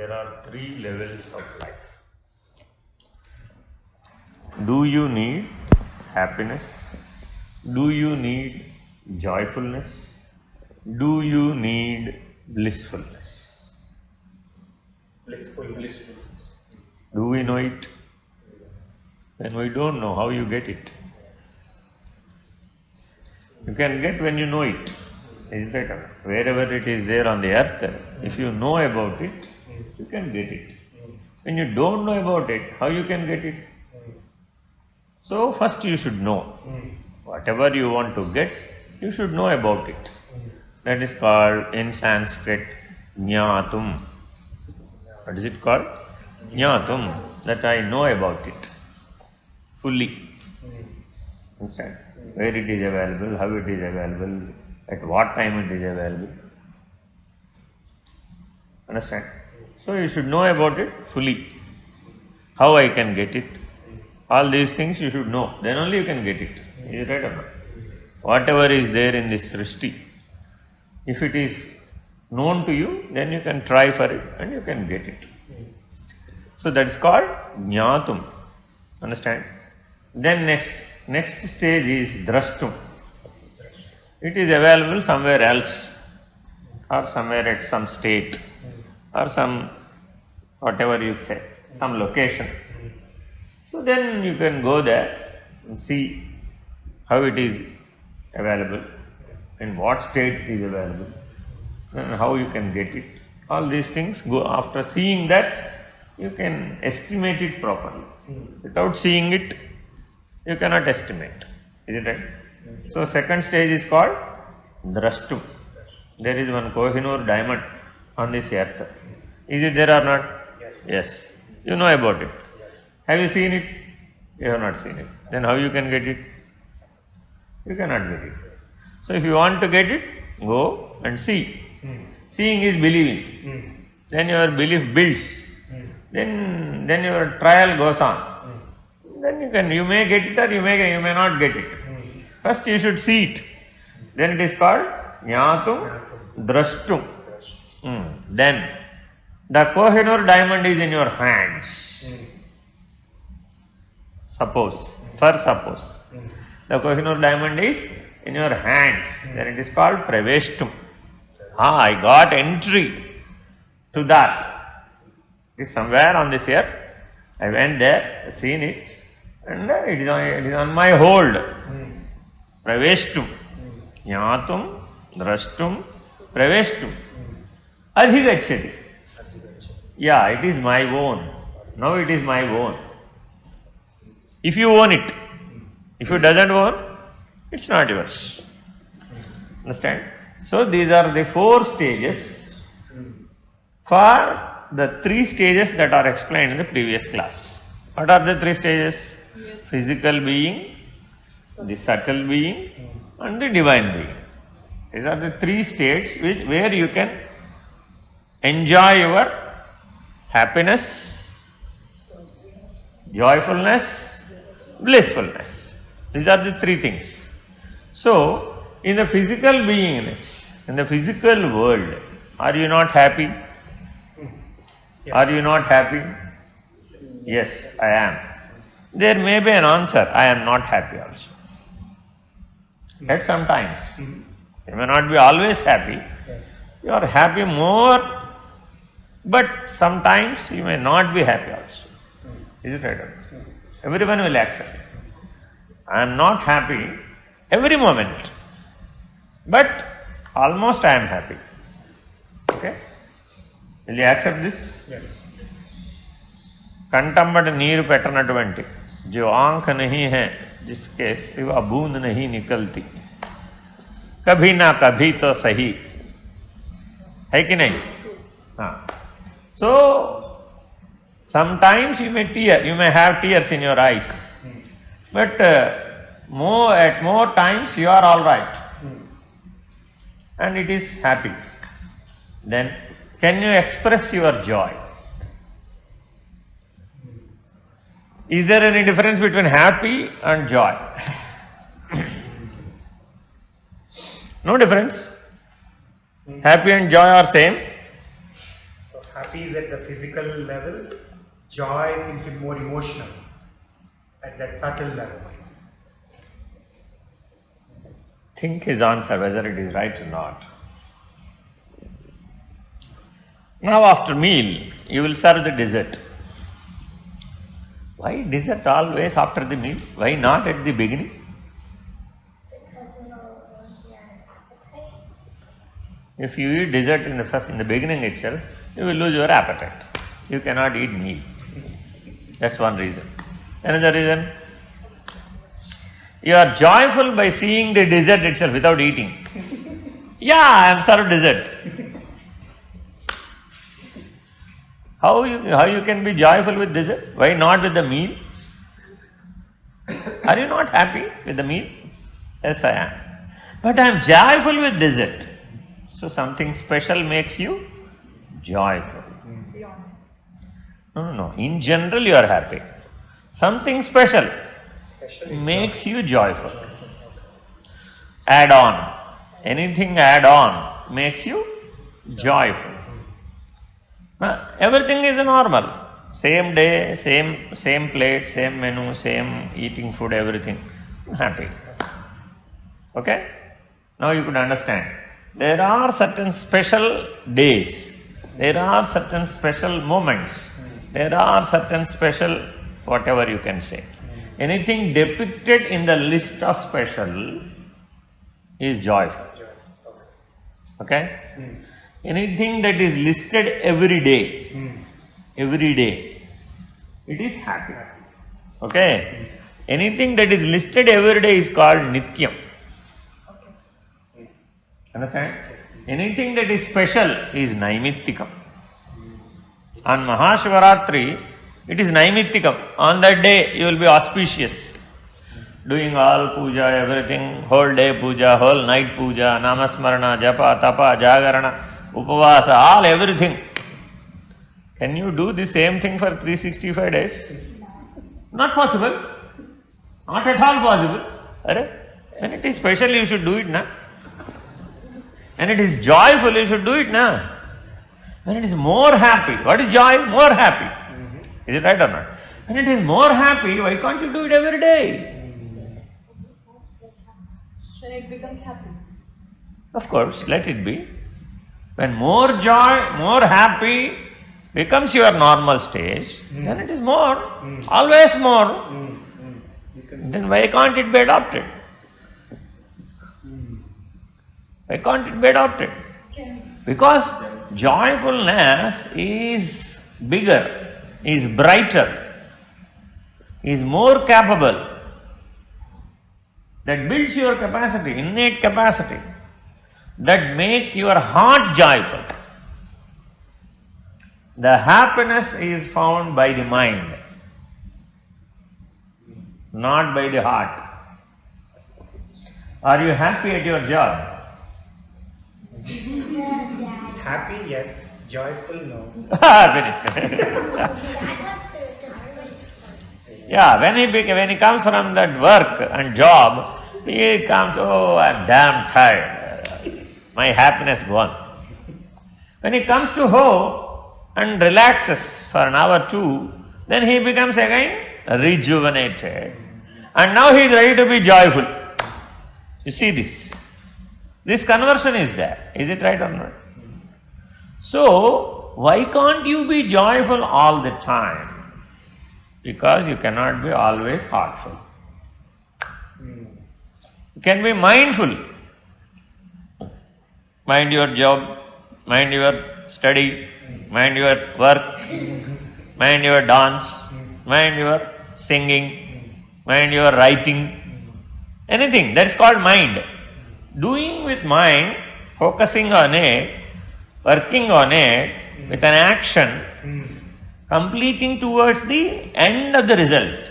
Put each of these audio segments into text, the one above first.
there are three levels of life. Do you need happiness? Do you need joyfulness? Do you need blissfulness? Bliss. Do we know it? When we don't know, how you get it? You can get when you know it. Is that wherever it is there on the earth, if you know about it, you can get it. When you don't know about it, how you can get it? So first you should know. Whatever you want to get, you should know about it. That is called in Sanskrit Jnatum. What is it called? Jnatum. That I know about it fully. Understand? Where it is available, how it is available, at what time it is available. Understand? So you should know about it fully. How I can get it. All these things you should know. Then only you can get it. Is it right or not? Whatever is there in this srishti, if it is known to you, then you can try for it and you can get it. So that is called jnatum. Understand? Then next stage is drashtum. It is available somewhere else, or somewhere at some state, or some whatever you say, some location. So then you can go there and see how it is available, in what state it is available, and how you can get it. All these things go after seeing that, you can estimate it properly. Without seeing it, you cannot estimate. Is it right? So second stage is called drashtum. There is one Kohinoor diamond on this earth. Is it there or not? Yes. You know about it. Have you seen it? You have not seen it. Then how you can get it? You cannot get it. So if you want to get it, go and see. Seeing is believing. Then your belief builds. Then your trial goes on. Then you may get it or you may not get it. First you should see it. Then it is called jnatum drashtum. Then the Kohinoor diamond is in your hands. Suppose the Kohinoor diamond is in your hands. Then it is called praveshtum. I got entry to that. It is somewhere on this earth. I went there, seen it, and it is on my hold. Praveshtum. Jnatum, drashtum, praveshtum. Adhigacchati. Yeah, it is my own. Now it is my own. If you own it. If you doesn't own, it's not yours. Understand? So these are the 4 stages for the 3 stages that are explained in the previous class. What are the 3 stages? Physical being, the subtle being, and the divine being. These are the 3 states where you can enjoy your happiness, joyfulness, blissfulness. These are the 3 things. So, in the physical beingness, in the physical world, are you not happy? Are you not happy? Yes, I am. There may be an answer, I am not happy also. At some times. You may not be always happy. You are happy more, but sometimes you may not be happy also. Is it right? Everyone will accept it. I am not happy every moment, but almost I am happy. Okay? Will you accept this? Yes. कंटम्बट नीर पेटनटुवंटी जो आंख नहीं है जिसके सिवा बूंद नहीं निकलती कभी ना कभी तो सही है कि नहीं? हाँ. So sometimes you may have tears in your eyes, but at more times you are all right, and it is happy. Then can you express your joy? Is there any difference between happy and joy? No difference. Happy and joy are same. So happy is at the physical level, joy seems to be more emotional, at that subtle level. Think his answer whether it is right or not. Now after meal, you will serve the dessert. Why dessert always after the meal? Why not at the beginning? If you eat dessert in the beginning itself, you will lose your appetite. You cannot eat meal. That's one reason. Another reason, you are joyful by seeing the dessert itself without eating. Yeah, I am served dessert. How you can be joyful with dessert? Why not with the meal? Are you not happy with the meal? Yes, I am. But I am joyful with dessert. So something special makes you joyful. No. In general you are happy. Something special makes you joyful. Add on. Anything add on makes you joyful. Everything is normal. Same day, same plate, same menu, same eating food, everything. Happy. Okay? Now you could understand. There are certain special days. There are certain special moments. There are certain special whatever you can say. Anything depicted in the list of special is joyful. Okay? Anything that is listed every day, it is happy. Okay? Anything that is listed every day is called nityam. Understand? Anything that is special is naimittikam. On Mahashivaratri, it is naimittikam. On that day, you will be auspicious. Doing all puja, everything, whole day puja, whole night puja, namasmarana, japa, tapa, jagarana, upavasa, all everything. Can you do the same thing for 365 days? Not possible. Not at all possible. When it is special, you should do it, na? When it is joyful, you should do it, na? When it is more happy, what is joy? More happy. Is it right or not? When it is more happy, why can't you do it every day? When it becomes happy. Of course, let it be. When more joy, more happy becomes your normal stage, then it is more, always more. Then why can't it be adopted? Why can't it be adopted? Because joyfulness is bigger, is brighter, is more capable. That builds your capacity, innate capacity, that make your heart joyful. The happiness is found by the mind, not by the heart. Are you happy at your job? Happy, yes. Joyful, no. Finished. Yeah, when he comes from that work and job, he comes, oh, I'm damn tired. My happiness gone. When he comes to home and relaxes for an hour or two, then he becomes again rejuvenated. And now he is ready to be joyful. You see this. This conversion is there. Is it right or not? So, why can't you be joyful all the time? Because you cannot be always heartful. You can be mindful. Mind your job, mind your study, mind your work, mind your dance, mind your singing, mind your writing, anything. That is called mind. Doing with mind, focusing on it, working on it with an action, completing towards the end of the result.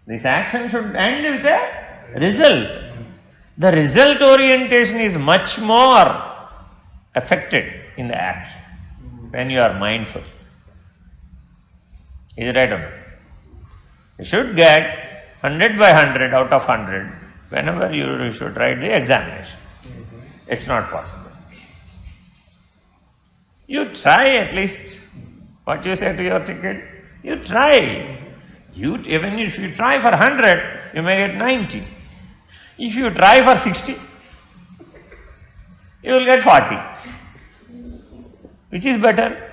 This action should end with a result. The result orientation is much more affected in the action when you are mindful. Is it right or not? You should get 100 by 100 out of 100 whenever you should write the examination. It's not possible. You try at least. What you say to your ticket? You try. Even if you try for 100, you may get 90. If you try for 60, you will get 40. Which is better?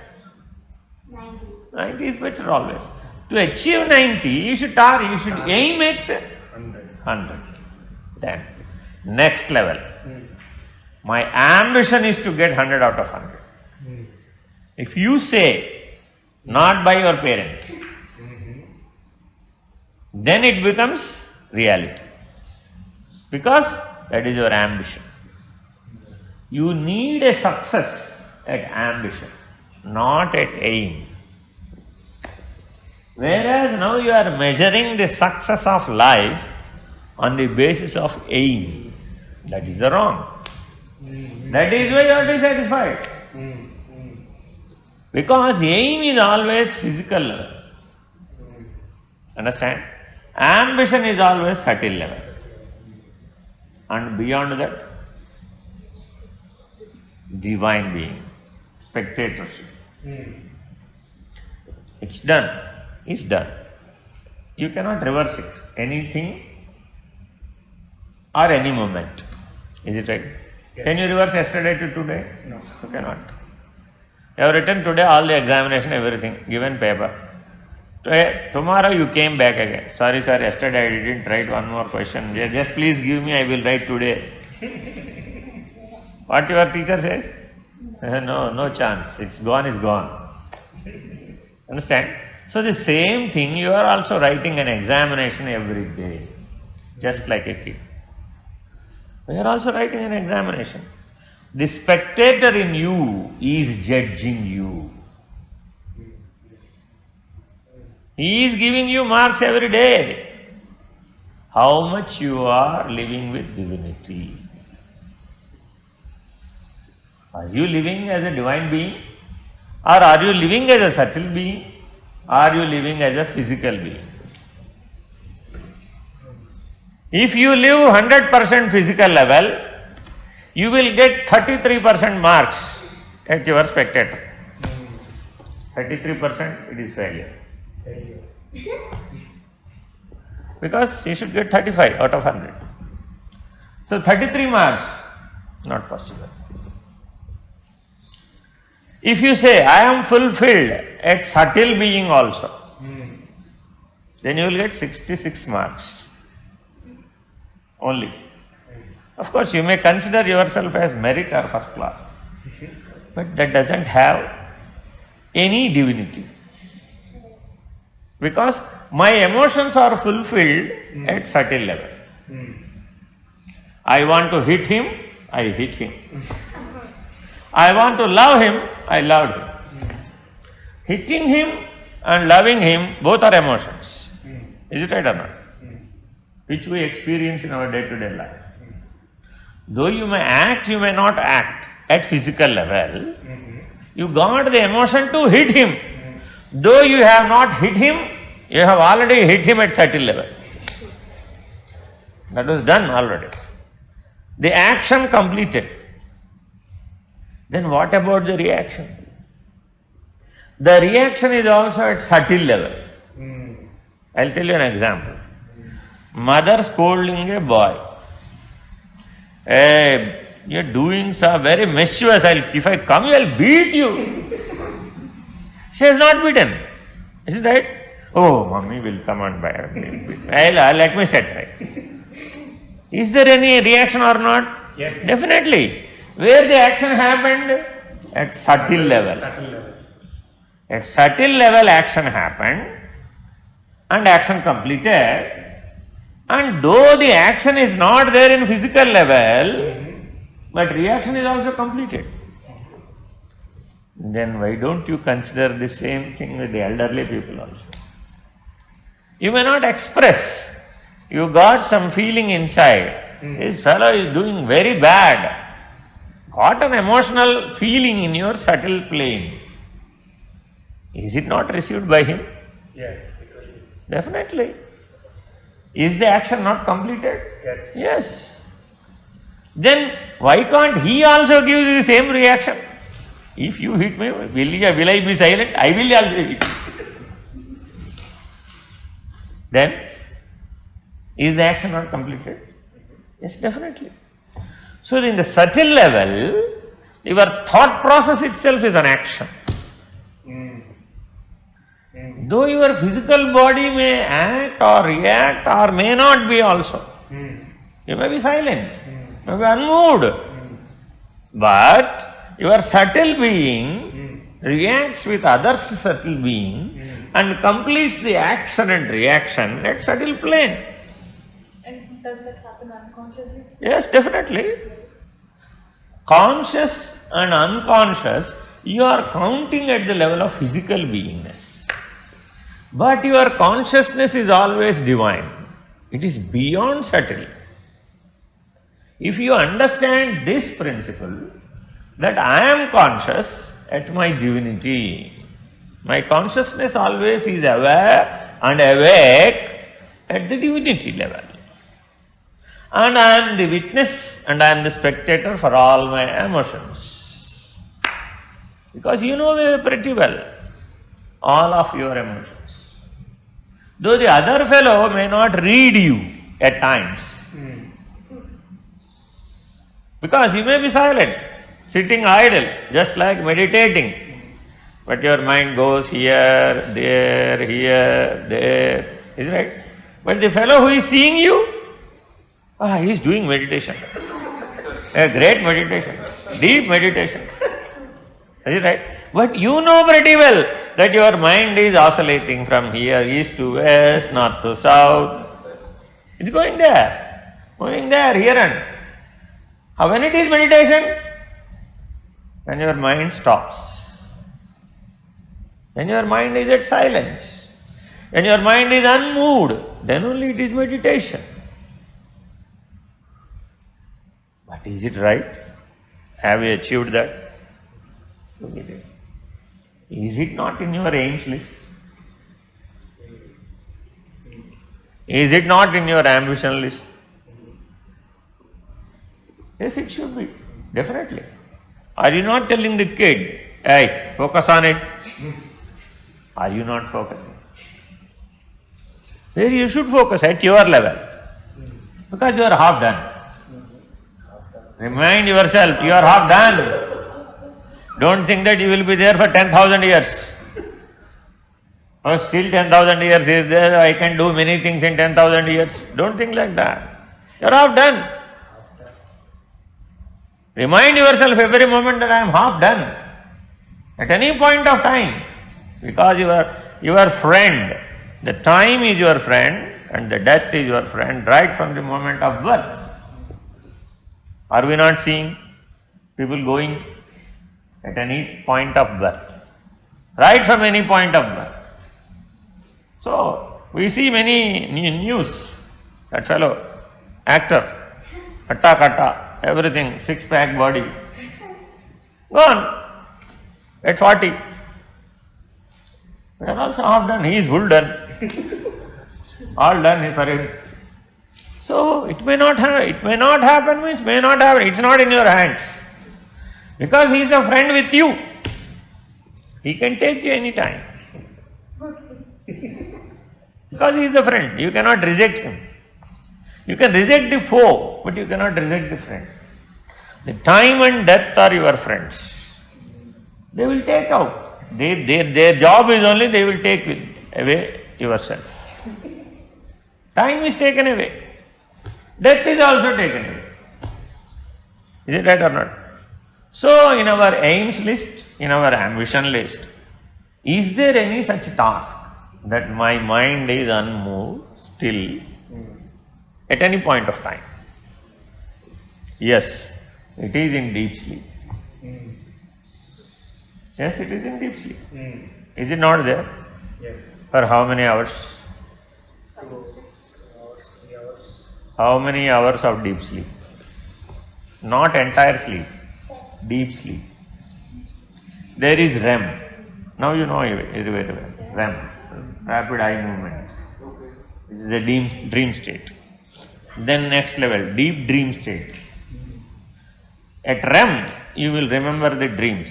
90. 90 is better always. To achieve 90, you should aim at 100. Then, next level. My ambition is to get 100 out of 100. If you say, not by your parent, then it becomes reality. Because that is your ambition. You need a success at ambition, not at aim. Whereas now you are measuring the success of life on the basis of aim. That is the wrong. That is why you are dissatisfied. Because aim is always physical level. Understand? Ambition is always subtle level. And beyond that, divine being, spectatorship. It's done. It's done. You cannot reverse it. Anything or any moment. Is it right? Yes. Can you reverse yesterday to today? No. You cannot. You have written today all the examination, everything, given paper. Tomorrow you came back again. Sorry sir, yesterday I didn't write one more question. Just please give me, I will write today. What your teacher says? No chance. It's gone, is gone. Understand? So the same thing, you are also writing an examination every day. Just like a kid. We are also writing an examination. The spectator in you is judging you. He is giving you marks every day. How much you are living with divinity. Are you living as a divine being? Or are you living as a subtle being? Are you living as a physical being? If you live 100% physical level, you will get 33% marks at your spectator. 33% it is failure. Because you should get 35 out of 100. So 33 marks, not possible. If you say, I am fulfilled at subtle being also, then you will get 66 marks only. Of course, you may consider yourself as merit or first class, but that doesn't have any divinity. Because my emotions are fulfilled at subtle level. I want to hit him, I hit him. I want to love him, I loved him. Hitting him and loving him, both are emotions. Is it right or not? Which we experience in our day-to-day life. Though you may act, you may not act at physical level. You got the emotion to hit him. Though you have not hit him, you have already hit him at subtle level. That was done already. The action completed. Then what about the reaction? The reaction is also at subtle level. I'll tell you an example. Mother scolding a boy. Hey, your doings are very mischievous. If I come, I'll beat you. She has not beaten. Is it right? Oh, mommy will come and buy her. Let me set right. Is there any reaction or not? Yes. Definitely. Where the action happened? At subtle level. At subtle level action happened and action completed, and though the action is not there in physical level, but reaction is also completed. Then why don't you consider the same thing with the elderly people also? You may not express. You got some feeling inside. This fellow is doing very bad. Got an emotional feeling in your subtle plane. Is it not received by him? Yes. Definitely. Is the action not completed? Yes. Yes. Then why can't he also give the same reaction? If you hit me, will I be silent? I will also hit. Then, is the action not completed? Yes, definitely. So, in the subtle level, your thought process itself is an action. Though your physical body may act or react or may not be also. You may be silent, may be unmoved. But your subtle being reacts with others' subtle being and completes the action and reaction at subtle plane. And does that happen unconsciously? Yes, definitely. Conscious and unconscious, you are counting at the level of physical beingness. But your consciousness is always divine. It is beyond subtle. If you understand this principle, that I am conscious at my divinity, my consciousness always is aware and awake at the divinity level. And I am the witness and I am the spectator for all my emotions. Because you know pretty well all of your emotions. Though the other fellow may not read you at times. Because you may be silent, sitting idle, just like meditating. But your mind goes here, there, is right? But the fellow who is seeing you, he is doing meditation. A great meditation, deep meditation. Is it right? But you know pretty well that your mind is oscillating from here, east to west, north to south. It's going there, moving there, here and. When it is meditation? When your mind stops. When your mind is at silence. When your mind is unmoved, then only it is meditation. But is it right? Have you achieved that? Look at it. Is it not in your aims list? Is it not in your ambition list? Yes, it should be. Definitely. Are you not telling the kid, hey, focus on it? Are you not focusing? Where you should focus at your level. Because you are half done. Remind yourself, you are half done. Don't think that you will be there for 10,000 years. Oh, still 10,000 years is there, I can do many things in 10,000 years. Don't think like that. You are half done. Remind yourself every moment that I am half done. At any point of time. Because your friend, the time is your friend and the death is your friend right from the moment of birth. Are we not seeing people going at any point of birth? Right from any point of birth. So, we see many news, that fellow, actor, katta, everything, six-pack body, gone at 40. We are also half done, he is full done, all done for him. So, it may not happen means may not happen, it's not in your hands. Because he is a friend with you, he can take you any time. Because he is the friend, you cannot reject him. You can reject the foe, but you cannot reject the friend. The time and death are your friends. They will take out. Their job is only they will take away yourself. Time is taken away. Death is also taken away. Is it right or not? So, in our aims list, in our ambition list, is there any such task that my mind is unmoved still at any point of time? Yes, it is in deep sleep. Yes, it is in deep sleep. Is it not there? Yes. For how many hours? 2 hours, 3 hours. How many hours of deep sleep? Not entire sleep, deep sleep. There is REM. Now you know it very well. REM, rapid eye movement. This is a dream state. Then next level, deep dream state. At REM, you will remember the dreams.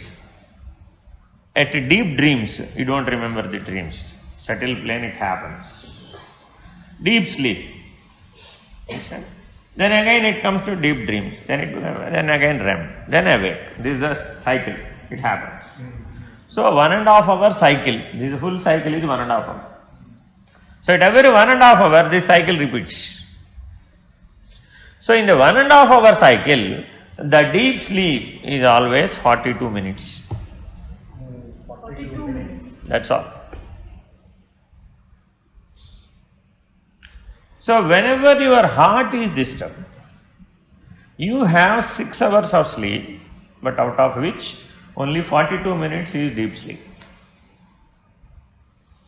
At deep dreams, you don't remember the dreams. Subtle plane, it happens. Deep sleep. Then again it comes to deep dreams. Then again REM. Then awake. This is the cycle. It happens. So 1.5 hour cycle. This full cycle is 1.5 hour. So at every 1.5 hour, this cycle repeats. So in the 1.5 hour cycle, the deep sleep is always 42 minutes. 42 minutes. That's all. So whenever your heart is disturbed, you have 6 hours of sleep, but out of which only 42 minutes is deep sleep.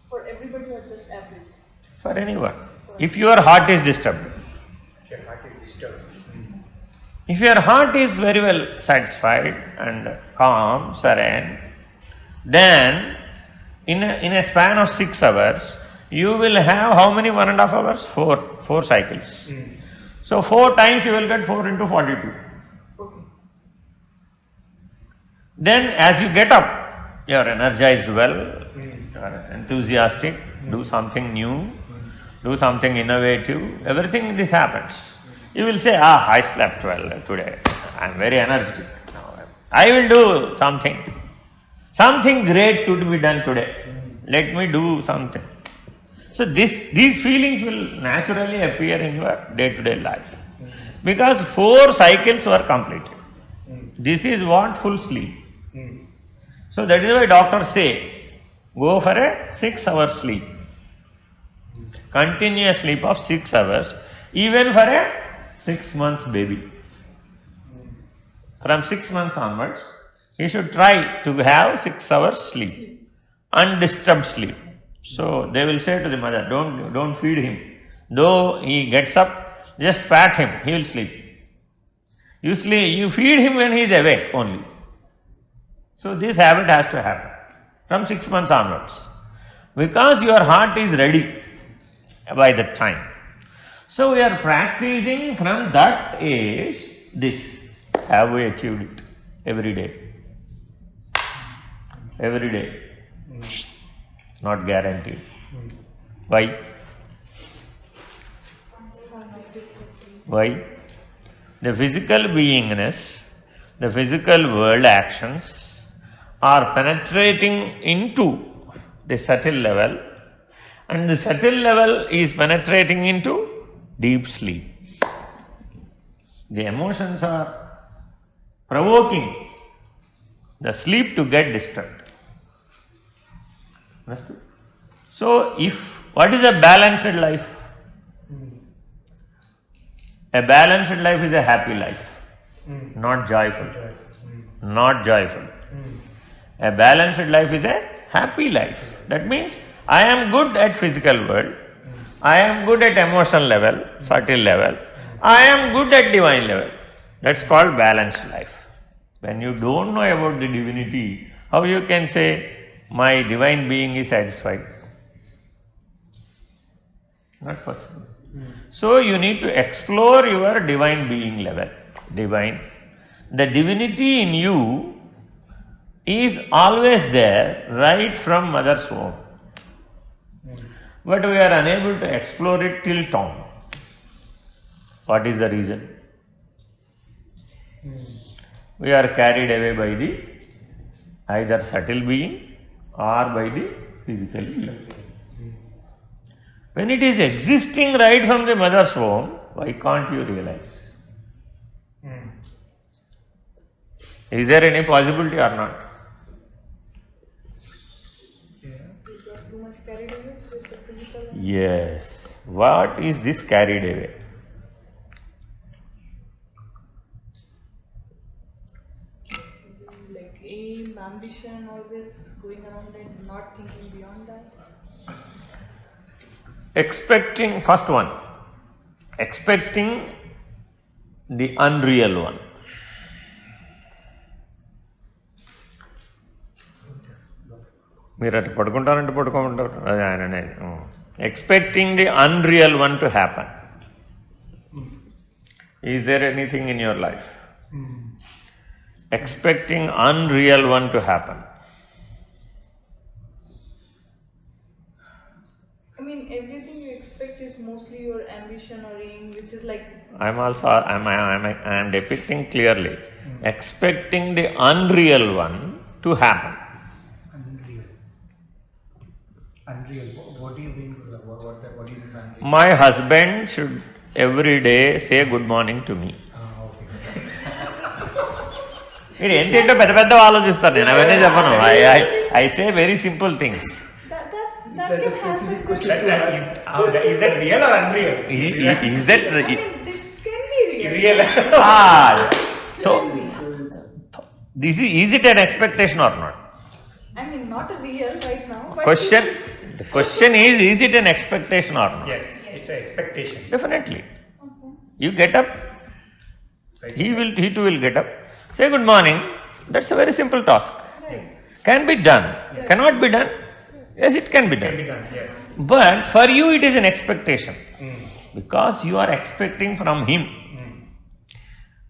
For everybody or just average? For anyone. If your heart is disturbed. Your heart is disturbed. If your heart is very well satisfied and calm, serene, then in a span of 6 hours, you will have how many 1.5 hours? 4 cycles. So 4 times you will get 4 into 42. Okay. Then as you get up, you are energized well, you are enthusiastic, do something new, do something innovative, everything this happens. You will say, I slept well today, I am very energetic. I will do something great to be done today. Let me do something. So these feelings will naturally appear in your day-to-day life. Because 4 cycles were completed. This is what full sleep. So that is why doctors say, go for a 6 hour sleep. Continuous sleep of 6 hours, even for a 6 months baby. From 6 months onwards, he should try to have 6 hours sleep, undisturbed sleep. So they will say to the mother, don't feed him. Though he gets up, just pat him, he will sleep. You feed him when he is awake only. So this habit has to happen from 6 months onwards. Because your heart is ready by that time. So we are practicing from that age this. Have we achieved it every day? Every day. Not guaranteed. Why? Why? The physical beingness, the physical world actions are penetrating into the subtle level, and the subtle level is penetrating into deep sleep. The emotions are provoking the sleep to get disturbed. Understood? So, what is a balanced life? A balanced life is a happy life, not joyful. Not joyful. A balanced life is a happy life. That means I am good at physical world, I am good at emotional level, subtle level, I am good at divine level. That's called balanced life. When you don't know about the divinity, how you can say, my divine being is satisfied? Not possible. So you need to explore your divine being level. The divinity in you is always there right from mother's womb. But we are unable to explore it till term. What is the reason? We are carried away by the either subtle being or by the physical being. When it is existing right from the mother's womb, why can't you realize? Is there any possibility or not? Too much carried away with the physical. Yes. What is this carried away? Like aim, ambition, always going around and not thinking beyond that. Expecting, first one, expecting the unreal one. మీరు అటు పడుకుంటారంటే పడుకోమంటారు అది ఆయన అనేది. Expecting the unreal one to happen. Is there anything in your life? Expecting unreal one to happen. mean, everything you expect is mostly your ambition or aim, which is like. I am depicting clearly, expecting the unreal one to happen. Unreal. What do you mean? What do you mean by unreal? My husband should every day say good morning to me. Okay. మీరు ఏంటంటే పెద్ద పెద్ద ఆలోచిస్తాను నేను అవన్నీ చెప్పను. I say very simple things. That can happen. Is that real or unreal? Is that I mean, this can be real. Real. So this is it an expectation or not? I mean, not a real right now. But The question is it an expectation or not? Yes, it's an expectation. Definitely. Okay. You get up, Right. he too will get up, say good morning. That's a very simple task. Right. Can be done. Cannot be done. Yes, it can be Can done. be done. Yes. But for you it is an expectation. Mm. Because you are expecting from him.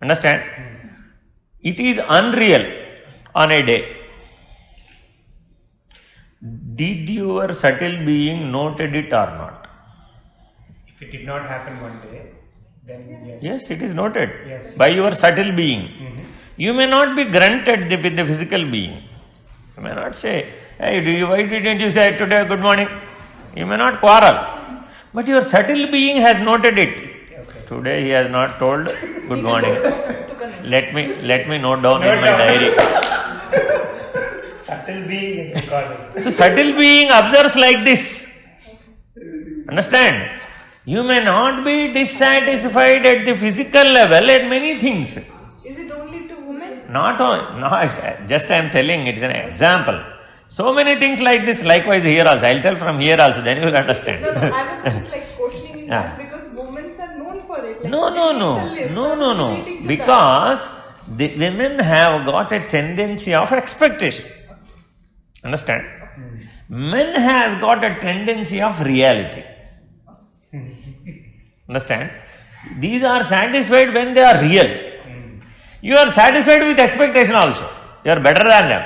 Understand? It is unreal on a day. Did your subtle being noted it or not? If it did not happen one day, then yes. Yes, it is noted Yes. by your subtle being. You may not be grunted with the physical being. You may not say, hey, why didn't you say today good morning? You may not quarrel. But your subtle being has noted it. Okay. Today he has not told good morning. To connect. Let me note down in Note my down. diary. Subtle being is recorded. So subtle being observes like this. Understand? You may not be dissatisfied at the physical level at many things. Is it only to women? Not just I am telling, it's an example. So many things like this, likewise here also. I'll tell from here also, then you will understand. No, I was just like questioning in Yeah. that because women are known for it. Like, No. relating to that. Because the women have got a tendency of expectation. Understand? Men has got a tendency of reality. Understand? These are satisfied when they are real. You are satisfied with expectation also. You are better than them.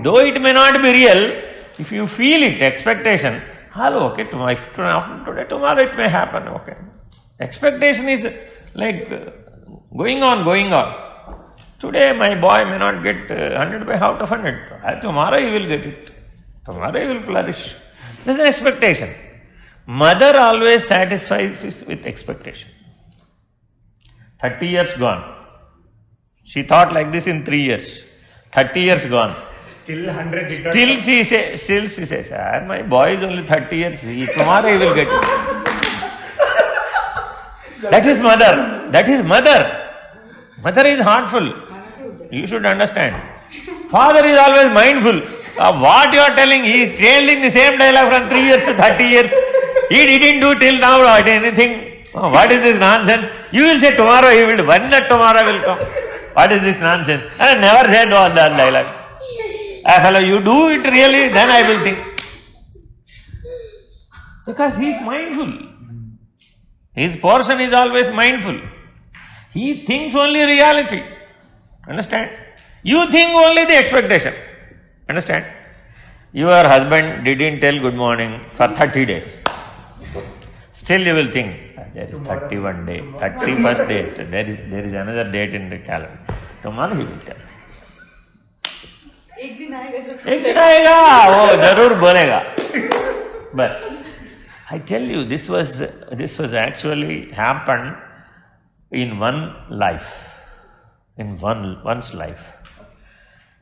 Though it may not be real, if you feel it, expectation, hello, okay, tomorrow it may happen, okay. Expectation is like going on. Today my boy may not get 100 by out of 100. Tomorrow he will get it. Tomorrow he will flourish. This is an expectation. Mother always satisfies with expectation. 30 years gone. She thought like this in 3 years. 30 years gone. Still 100 did not Still come. she says, my boy is only 30 years. Tomorrow he will get it. That is mother. Mother is heartful. You should understand. Father is always mindful of what you are telling. He is telling the same dialogue from 3 years to 30 years. He didn't do till now anything. Oh, what is this nonsense? You will say tomorrow he will, when that tomorrow will come. What is this nonsense? I never said all that dialogue. Fellow, you do it really, then I will think. Because he is mindful. His portion is always mindful. He thinks only reality. Understand? You think only the expectation. Understand? Your husband didn't tell good morning for 30 days. Still you will think, there is 31 day, 31st date, there is another date in the calendar. Tomorrow he will tell. एक दिन आएगा जब एक दिन आएगा, वो जरूर बोलेगा. बस. I tell you, this was actually happened in one life, in one's life.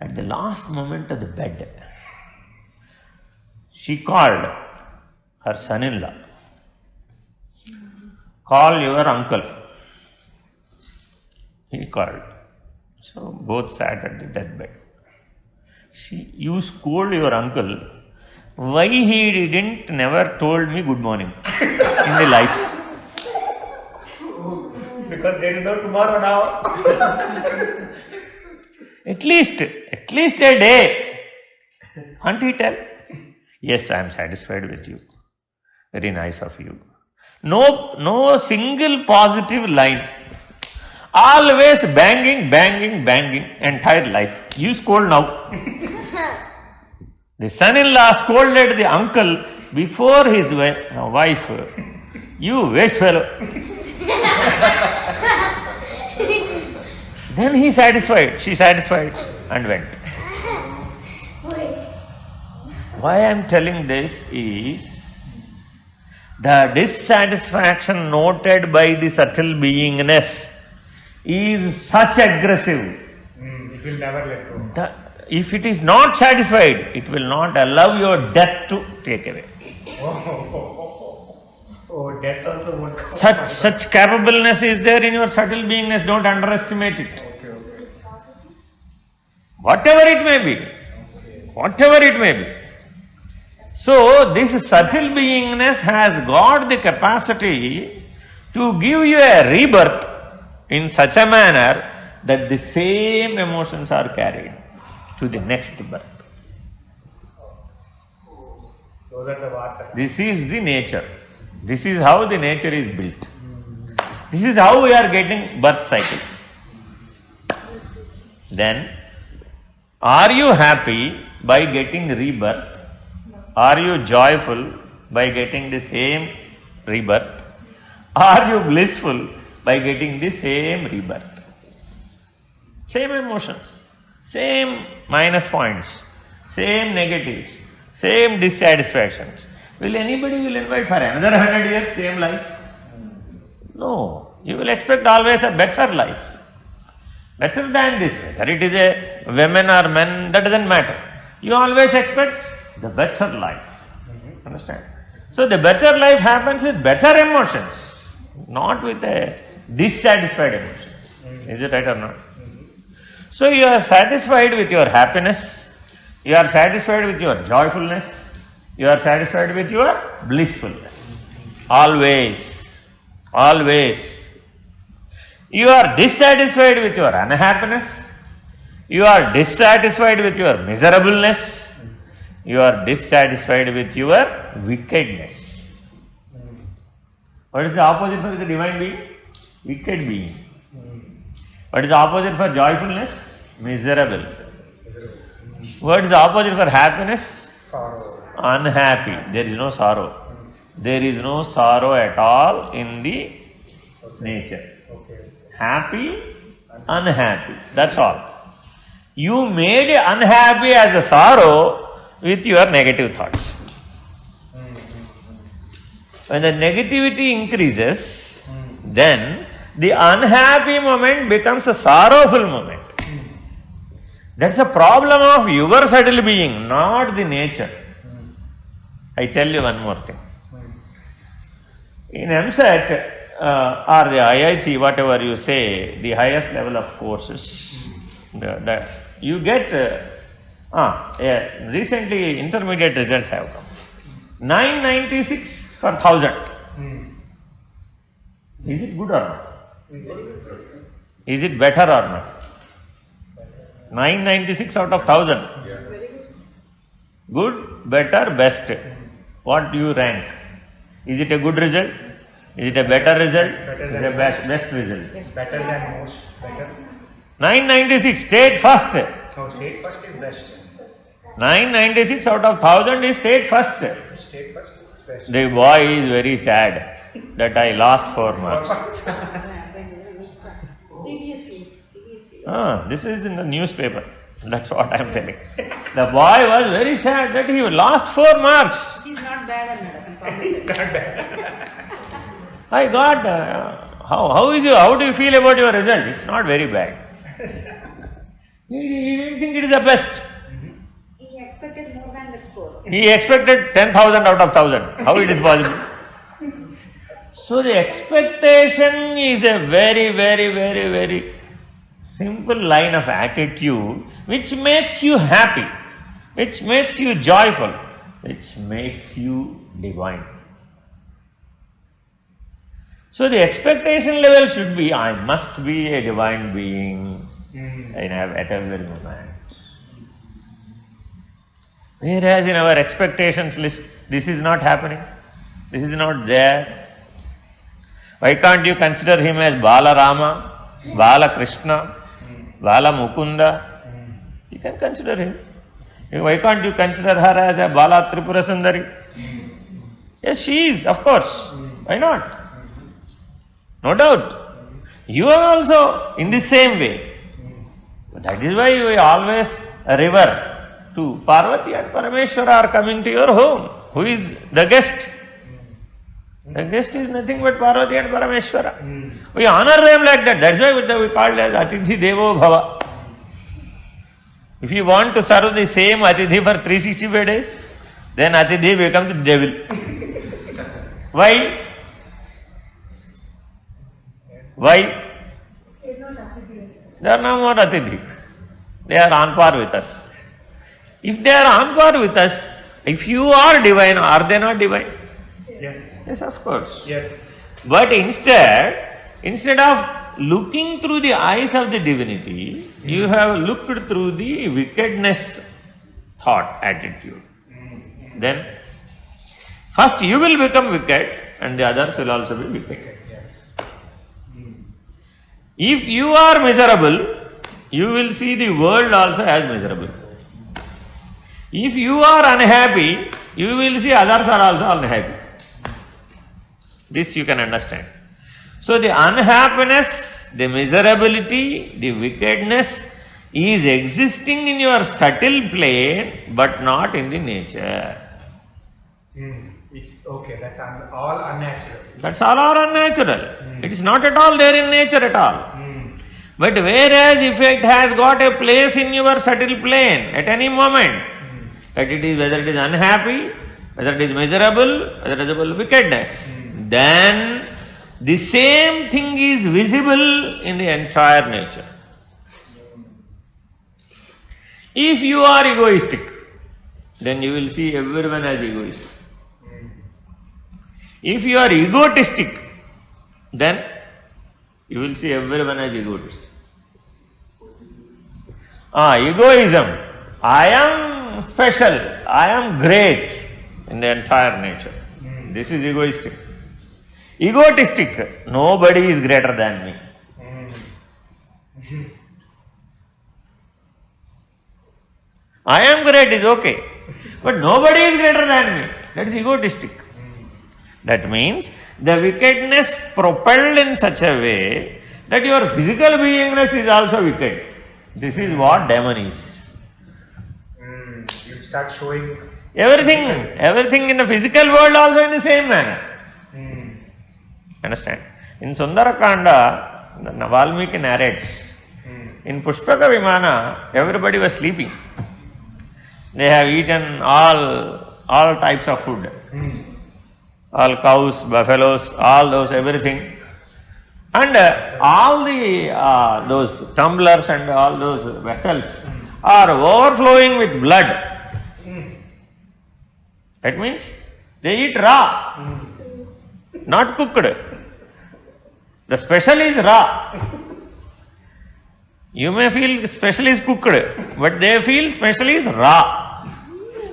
At the last moment of the bed, she called her son-in-law. Call your uncle. He called. So both sat at the deathbed. You scold your uncle. Why he didn't never told me good morning in the life? Because there is no tomorrow now. At least a day. Can't he tell? Yes, I am satisfied with you. Very nice of you. No single positive line. Always banging, entire life. You scold now. The son-in-law scolded the uncle before his wife. You waste fellow. Then she satisfied and went. Why I am telling this is, the dissatisfaction noted by the subtle beingness is such aggressive. It will never let go. If it is not satisfied, it will not allow your death to take away. Oh, death also won't come. Such capableness is there in your subtle beingness, don't underestimate it. Okay. Whatever it may be. Whatever it may be. So, this subtle beingness has got the capacity to give you a rebirth in such a manner that the same emotions are carried to the next birth. Those are the vasanas. This is the nature. This is how the nature is built. This is how we are getting birth cycle. Then, are you happy by getting rebirth? Are you joyful by getting the same rebirth? Are you blissful by getting the same rebirth? Same emotions, same minus points, same negatives, same dissatisfactions. Will anybody invite for another 100 years same life? No. You will expect always a better life. Better than this. Whether it is a women or men, that doesn't matter. You always expect the better life. Understand? So the better life happens with better emotions, not with a dissatisfied emotions. Is it right or not? So you are satisfied with your happiness, you are satisfied with your joyfulness, you are satisfied with your blissfulness. Always. Always. You are dissatisfied with your unhappiness, you are dissatisfied with your miserableness, you are dissatisfied with your wickedness. What is the opposite for the divine being? Wicked being. What is the opposite for joyfulness? Miserable. What is the opposite for happiness? Sorrow. Unhappy. There is no sorrow. There is no sorrow at all in the nature. Okay. Happy, unhappy. That's all. You made unhappy as a sorrow with your negative thoughts. When the negativity increases, then the unhappy moment becomes a sorrowful moment. That's a problem of your subtle being, not the nature. I tell you one more thing. In MSET or the IIT, whatever you say, the highest level of courses, you get, recently intermediate results have come. 996 for 1000. Is it good or not? Is it better or not? 996 out of 1000. Good, better, best. What do you rank? Is it a good result? Is it a better result? Is it a best result? Better than most. Better. 996, state first. No, state first is best. 996 out of 1000 is state first. State first, best. The boy is very sad that I lost 4 marks. CBSE. This is in the newspaper. That's what I am telling. The boy was very sad that he lost 4 marks. He's not bad, madam. It's not bad. I got, how do you feel about your result? It's not very bad. He didn't think it is the best. He expected more than the score. He expected 10,000 out of 1000. How it is possible? So the expectation is a very, very, very, very simple line of attitude which makes you happy, which makes you joyful, which makes you divine. So the expectation level should be, I must be a divine being at every moment. Whereas in our expectations list, this is not happening, this is not there. Why can't you consider him as Bala Rama, Bala Krishna, Bala Mukunda? You can consider him. Why can't you consider her as a Bala Tripura Sundari? Yes, she is, of course. Why not? No doubt. You are also in the same way. That is why we always revere to Parvati and Parameshwara are coming to your home. Who is the guest? The guest is nothing but Parvati and Parameshwara. We honor them like that. That's why we call it as Atithi Devo Bhava. If you want to serve the same Atithi for 365 days, then Atithi becomes devil. Why? Why? They are no more Atithi. They are on par with us. If they are on par with us, if you are divine, are they not divine? Yes. Yes, of course. Yes. But instead of looking through the eyes of the divinity, you have looked through the wickedness thought, attitude. Then, first you will become wicked and the others will also be wicked. If you are miserable, you will see the world also as miserable. If you are unhappy, you will see others are also unhappy. This you can understand. So the unhappiness, the miserability, the wickedness is existing in your subtle plane but not in the nature. Okay, that's all unnatural. That's all are unnatural. It is not at all there in nature at all. But whereas if it has got a place in your subtle plane at any moment, that it is whether it is unhappy, whether it is miserable, whether it is wickedness, then the same thing is visible in the entire nature. If you are egoistic, then you will see everyone as egoistic. If you are egotistic, then you will see everyone as egoist. Egoism. I am special. I am great in the entire nature. This is egoistic. Egotistic. Nobody is greater than me. I am great is okay. But nobody is greater than me. That is egotistic. That means the wickedness propelled in such a way that your physical beingness is also wicked. This is what demon is. You start showing everything in the physical world also in the same manner. Understand? In Sundarakanda, Valmiki narrates, in Pushpaka Vimana, everybody was sleeping. They have eaten all types of food. All cows, buffaloes, all those, everything. And all the those tumblers and all those vessels are overflowing with blood. That means they eat raw, not cooked. The special is raw. You may feel special is cooked, but they feel special is raw.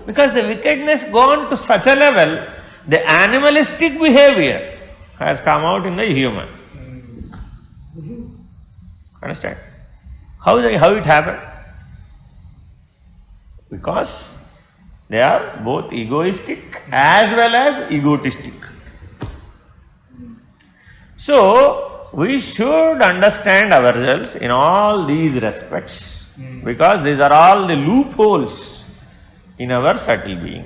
Because the wickedness gone to such a level, the animalistic behavior has come out in the human. Understand? How it happened? Because they are both egoistic as well as egotistic. So, we should understand ourselves in all these respects, because these are all the loopholes in our subtle being.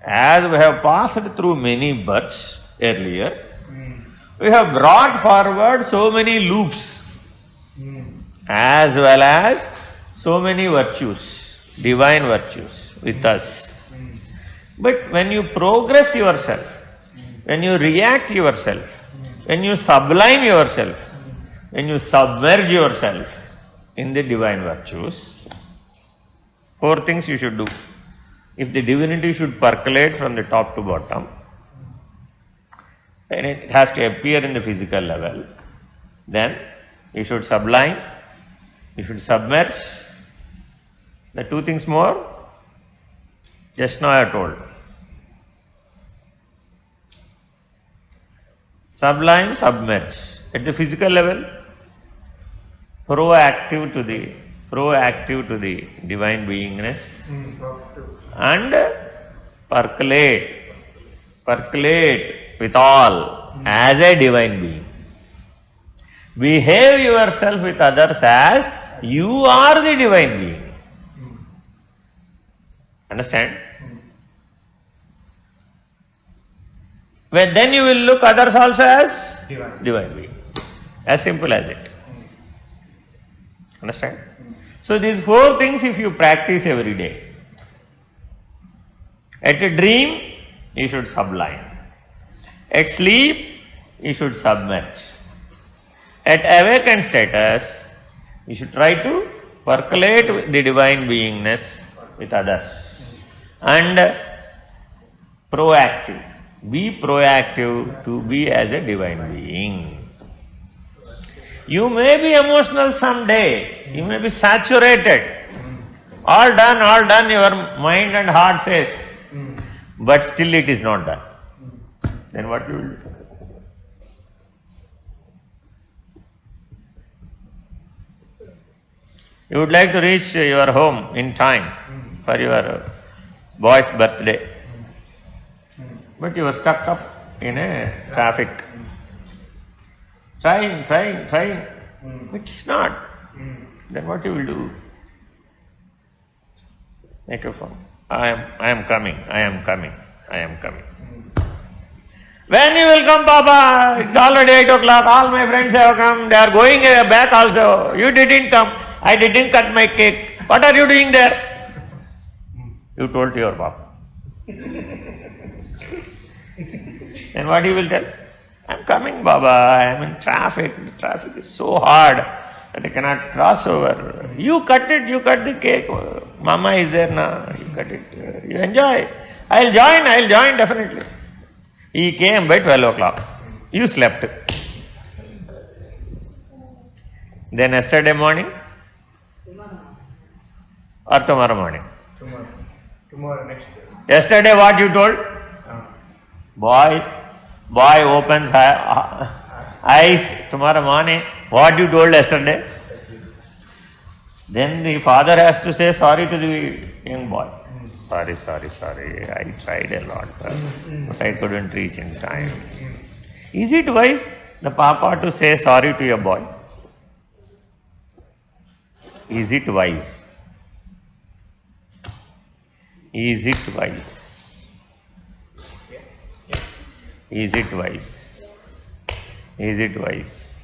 As we have passed through many births earlier, we have brought forward so many loops, as well as so many virtues, divine virtues with us. But when you progress yourself, when you react yourself, when you sublime yourself, when you submerge yourself in the divine virtues, 4 things you should do. If the divinity should percolate from the top to bottom, and it has to appear in the physical level, then you should sublime, you should submerge. The 2 things more, just now I told. Sublime, submerge. At the physical level, proactive to the proactive to the divine beingness, Proactive. and percolate with all as a divine being. Behave yourself with others as you are the divine being. Understand? Then you will look others also as divine being. As simple as it. Understand? So these four things if you practice every day. At a dream, you should sublime. At sleep, you should submerge. At awakened status, you should try to percolate the divine beingness with others. And proactive. Be proactive to be as a divine being. You may be emotional someday. You may be saturated. All done, your mind and heart says. But still it is not done. Then what you will do? You would like to reach your home in time for your boy's birthday. But you are stuck up in a traffic. Trying. But it's not. Then what you will do? Make a phone. I am coming. When you will come, Papa? It's already 8 o'clock. All my friends have come. They are going back also. You didn't come. I didn't cut my cake. What are you doing there? You told to your Papa. Then what he will tell? I am coming, Baba. I am in traffic. The traffic is so hard that I cannot cross over. You cut the cake. Mama is there now. You cut it. You enjoy. I'll join definitely. He came by 12 o'clock. You slept. Then yesterday morning or tomorrow morning? Tomorrow next day. Yesterday what you told? Boy opens eyes tomorrow morning. What you told yesterday? Then the father has to say sorry to the young boy. Sorry. I tried a lot, but I couldn't reach in time. Is it wise the papa to say sorry to your boy? Is it wise? Is it wise? Is it wise? Is it wise?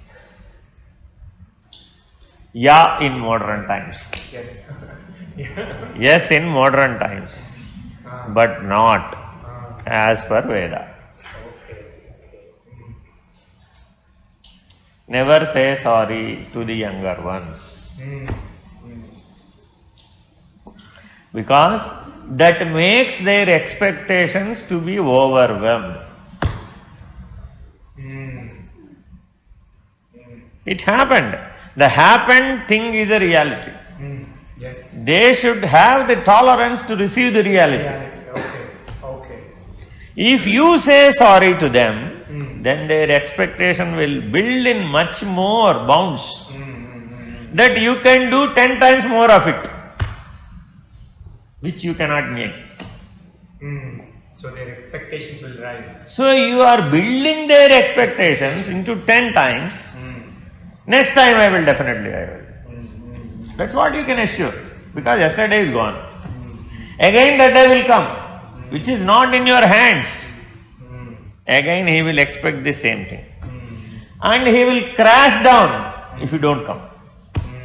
Yeah, in modern times. Yes, in modern times, but not as per Veda. Never say sorry to the younger ones, because that makes their expectations to be overwhelmed. It happened. The happened thing is a reality. Yes. They should have the tolerance to receive the reality. Okay. If you say sorry to them, then their expectation will build in much more bounds that you can do 10 times more of it, which you cannot make. So their expectations will rise. So you are building their expectations into 10 times. Next time I will. That's what you can assure, because yesterday is gone. Again that day will come, which is not in your hands. Again he will expect the same thing. And he will crash down if you don't come,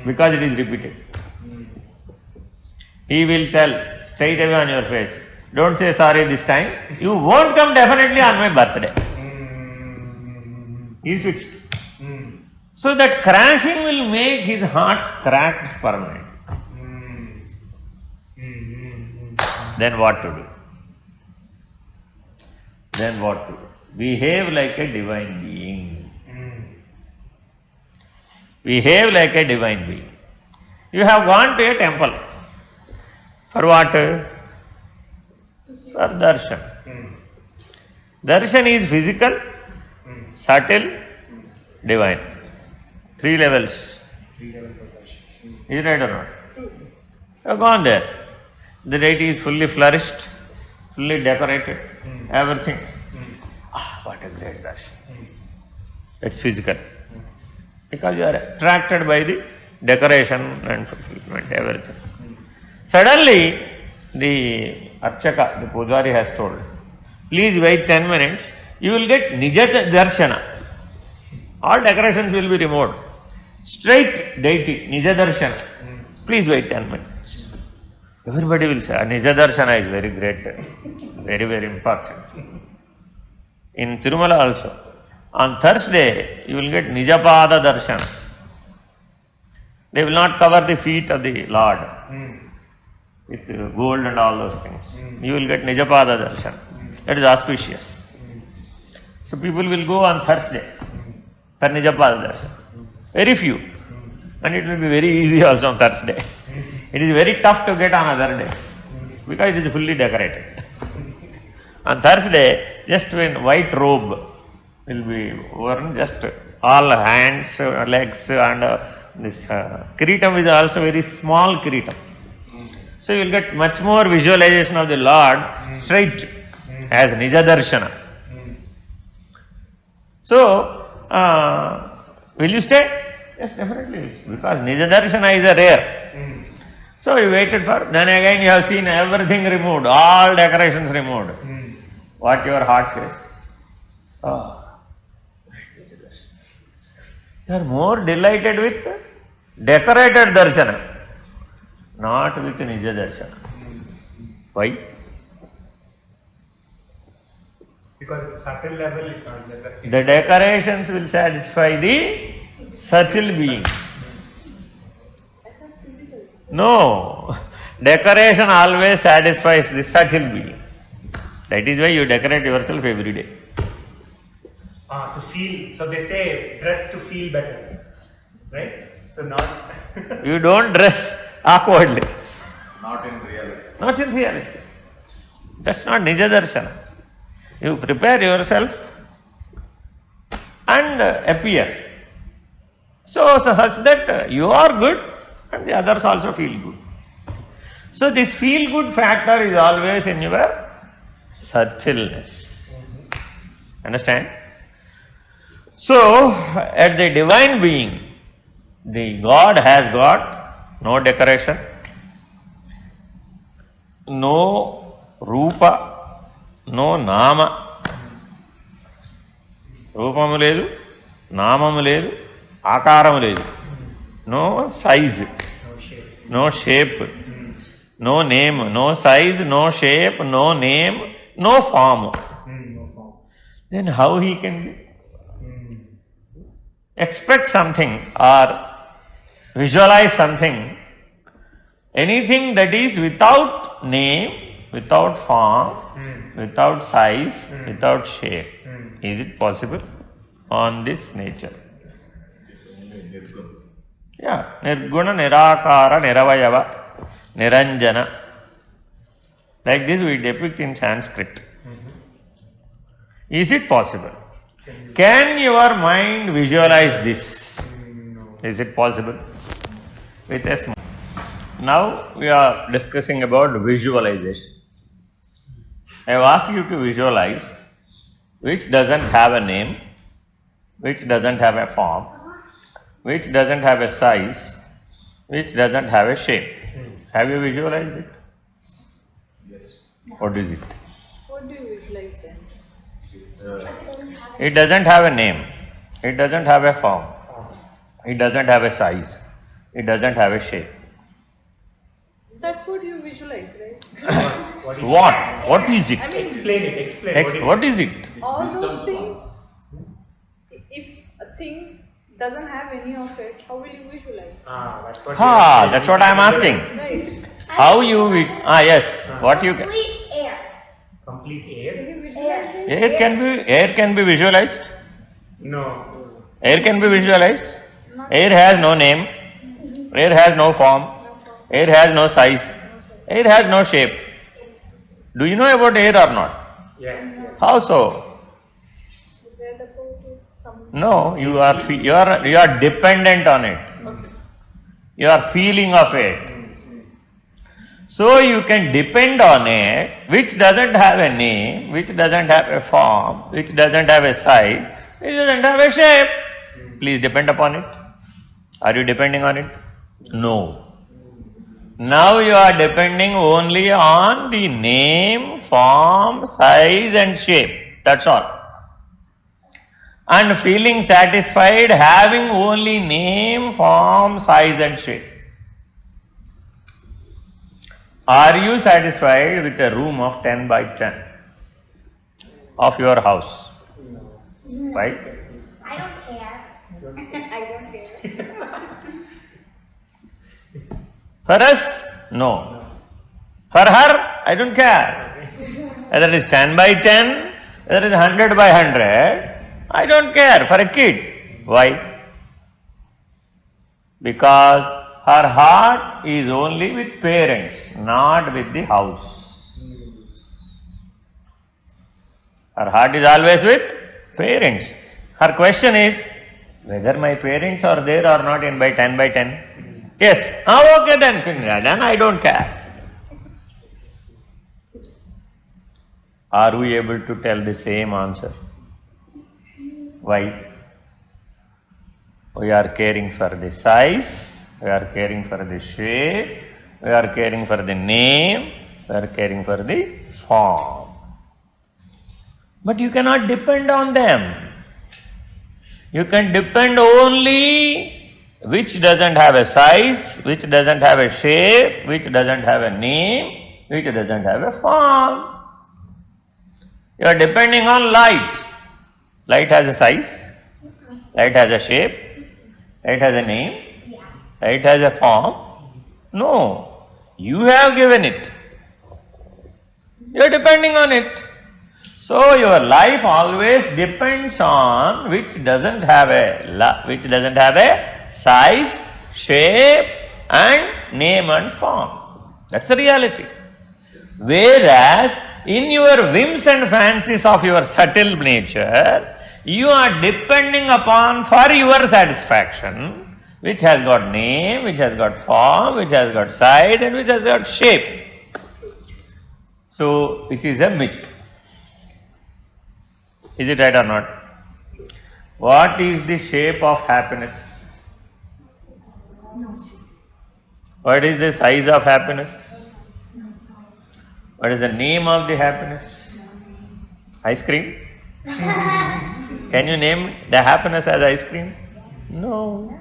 because it is repeated. He will tell straight away on your face, don't say sorry this time, you won't come definitely on my birthday. He is fixed. So that crashing will make his heart cracked permanently. Then what to do? Behave like a divine being. Behave like a divine being. You have gone to a temple. For what? For darshan. Darshan is physical, subtle, divine. 3 levels. Is it right or not? You have gone there. The deity is fully flourished, fully decorated, everything. Ah, what a great darshan. It's physical. Because you are attracted by the decoration and fulfillment, everything. Suddenly, the Archaka, the Pujari has told, please wait 10 minutes, you will get Nija Darshana. All decorations will be removed. Straight deity, Nija Darshana. Please wait 10 minutes. Everybody will say, Nija Darshana is very great, very, very important. In Tirumala also, on Thursday, you will get Nijapada Darshana. They will not cover the feet of the Lord with gold and all those things. You will get Nijapada Darshana. That is auspicious. So people will go on Thursday for Nijapada Darshana. Very few. And it will be very easy also on Thursday. It is very tough to get on other days because it is fully decorated. On Thursday, just when white robe will be worn, just all hands, legs, and this kiritam is also very small kiritam. So you will get much more visualization of the Lord straight as Nija Darshana. So, will you stay? Yes, definitely. Because Nija Darshana is a rare. So you waited for, then again you have seen everything removed, all decorations removed. What your heart says? Oh, you are more delighted with decorated darshana, not with Nija Darshana. Why? Because at subtle level, The decorations will satisfy the subtle being. No, decoration always satisfies the subtle being. That is why you decorate yourself every day. to feel, so they say dress to feel better, right? So not. You don't dress awkwardly. Not in reality. Not in reality. That's not Nija Darshana. You prepare yourself and appear. So such that you are good and the others also feel good. So this feel good factor is always in your subtleness. Understand? So at the divine being, the God has got no decoration, no rupa, no nama. Rupamu ledu, namamu ledu, akaramu ledu. No size, no shape, no name, no size, no shape, no name, no form. Then how he can be? Expect something or visualize something, anything that is without name, without form, without size, without shape. Is it possible on this nature? Yeah, nirguna, nirakara, niravayava, niranjana. Like this we depict in Sanskrit. Is it possible? Can your mind visualize this? Is it possible? With a small. Now we are discussing about visualization. I have asked you to visualize which doesn't have a name, which doesn't have a form, which doesn't have a size, which doesn't have a shape. Have you visualized it? Yes. What is it? What do you visualize then? It doesn't have a name, it doesn't have a form, it doesn't have a size, it doesn't have a shape. That's what you visualize, right? What? What is it? I mean, Explain it. Explain. What is it? all those Wisdom things, if a thing doesn't have any of it, how will you visualize? That's what. That's what I am asking. Right. How you yes, what you can. Complete air. Complete air? Can you visualize it? Air can be visualized. No. Air can be visualized. Air has no name. Air has no form. Air has no size. Air has no shape. Do you know about air or not? Yes. How so? Read about it, some. No, you are dependent on it. Okay. your feeling of it. So you can depend on it, which doesn't have a name, which doesn't have a form, which doesn't have a size, which doesn't have a shape. Please depend upon it. Are you depending on it? No. Now you are depending only on the name, form, size and shape. That's all. And feeling satisfied having only name, form, size and shape. Are you satisfied with a room of 10 by 10 of your house? Why? I don't care. I don't care. For us? No. For her? I don't care. Whether it is 10 by 10, whether it is 100 by 100, I don't care. For a kid. Why? Because her heart is only with parents, not with the house. Her heart is always with parents. Her question is, whether my parents are there or not in by 10 by 10? Yes. Okay then, then I don't care. Are we able to tell the same answer? Why? We are caring for the size, we are caring for the shape, we are caring for the name, we are caring for the form. But you cannot depend on them. You can depend only which doesn't have a size, which doesn't have a shape, which doesn't have a name, which doesn't have a form. You are depending on light. Light has a size, light has a shape, light has a name, light has a form. No, you have given it. You are depending on it. So your life always depends on which doesn't have a size, shape and name and form. That's the reality. Whereas in your whims and fancies of your subtle nature, you are depending upon for your satisfaction, which has got name, which has got form, which has got size and which has got shape. So, which is a myth. Is it right or not? What is the shape of happiness? What is the size of happiness? What is the name of the happiness? Ice cream? Can you name the happiness as ice cream? No.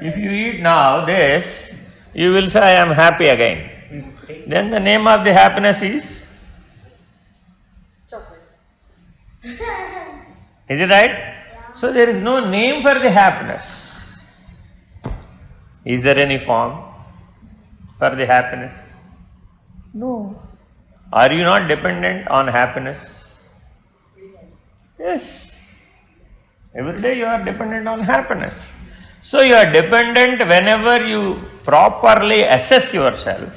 If you eat now this, you will say, I am happy again. Then the name of the happiness is? Chocolate. Is it right? So there is no name for the happiness. Is there any form for the happiness? No. Are you not dependent on happiness? Yes. Every day you are dependent on happiness. So you are dependent whenever you properly assess yourself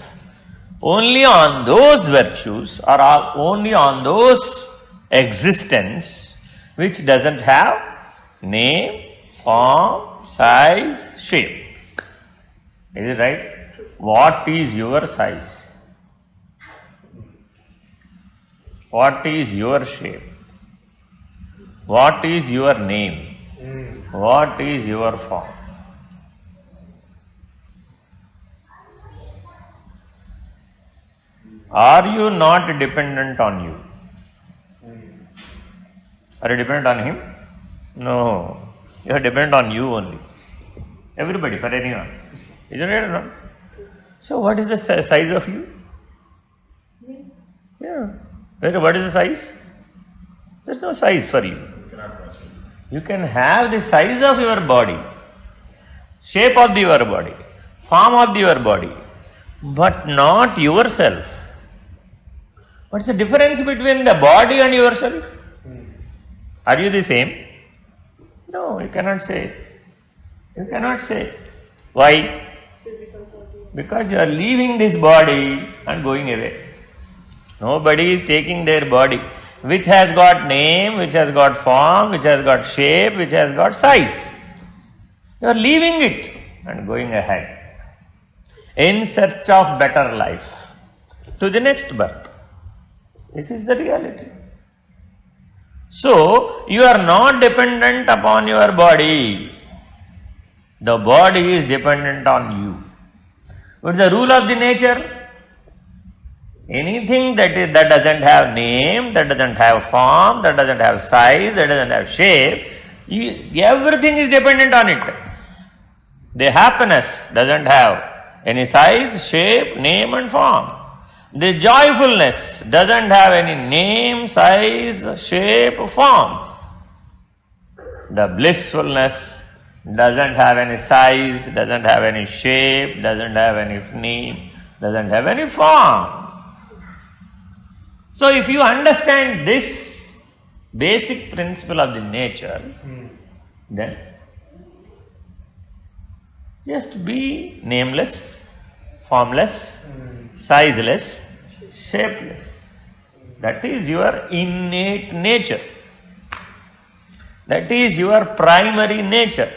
only on those virtues or only on those existence which doesn't have name, form, size, shape. Is it right? What is your size? What is your shape? What is your name? What is your form? Are you not dependent on you? Are you dependent on him? No. You are dependent on you only. Everybody, for anyone. Isn't it or not? So what is the size of you? Yeah. What is the size? There is no size for you. You can have the size of your body, shape of your body, form of your body, but not yourself. What's the difference between the body and yourself? Are you the same? No, you cannot say. You cannot say. Why? Because you are leaving this body and going away. Nobody is taking their body, which has got name, which has got form, which has got shape, which has got size. You are leaving it. and going ahead in search of better life to the next birth. This is the reality. So, you are not dependent upon your body. The body is dependent on you. What's the rule of the nature? Anything that doesn't have name, that doesn't have form, that doesn't have size, that doesn't have shape, everything is dependent on it. The happiness doesn't have any size, shape, name and form. The joyfulness doesn't have any name, size, shape, form. The blissfulness doesn't have any size, doesn't have any shape, doesn't have any name, doesn't have any form. So if you understand this basic principle of the nature, then just be nameless, formless, sizeless, shapeless. That is your innate nature. That is your primary nature.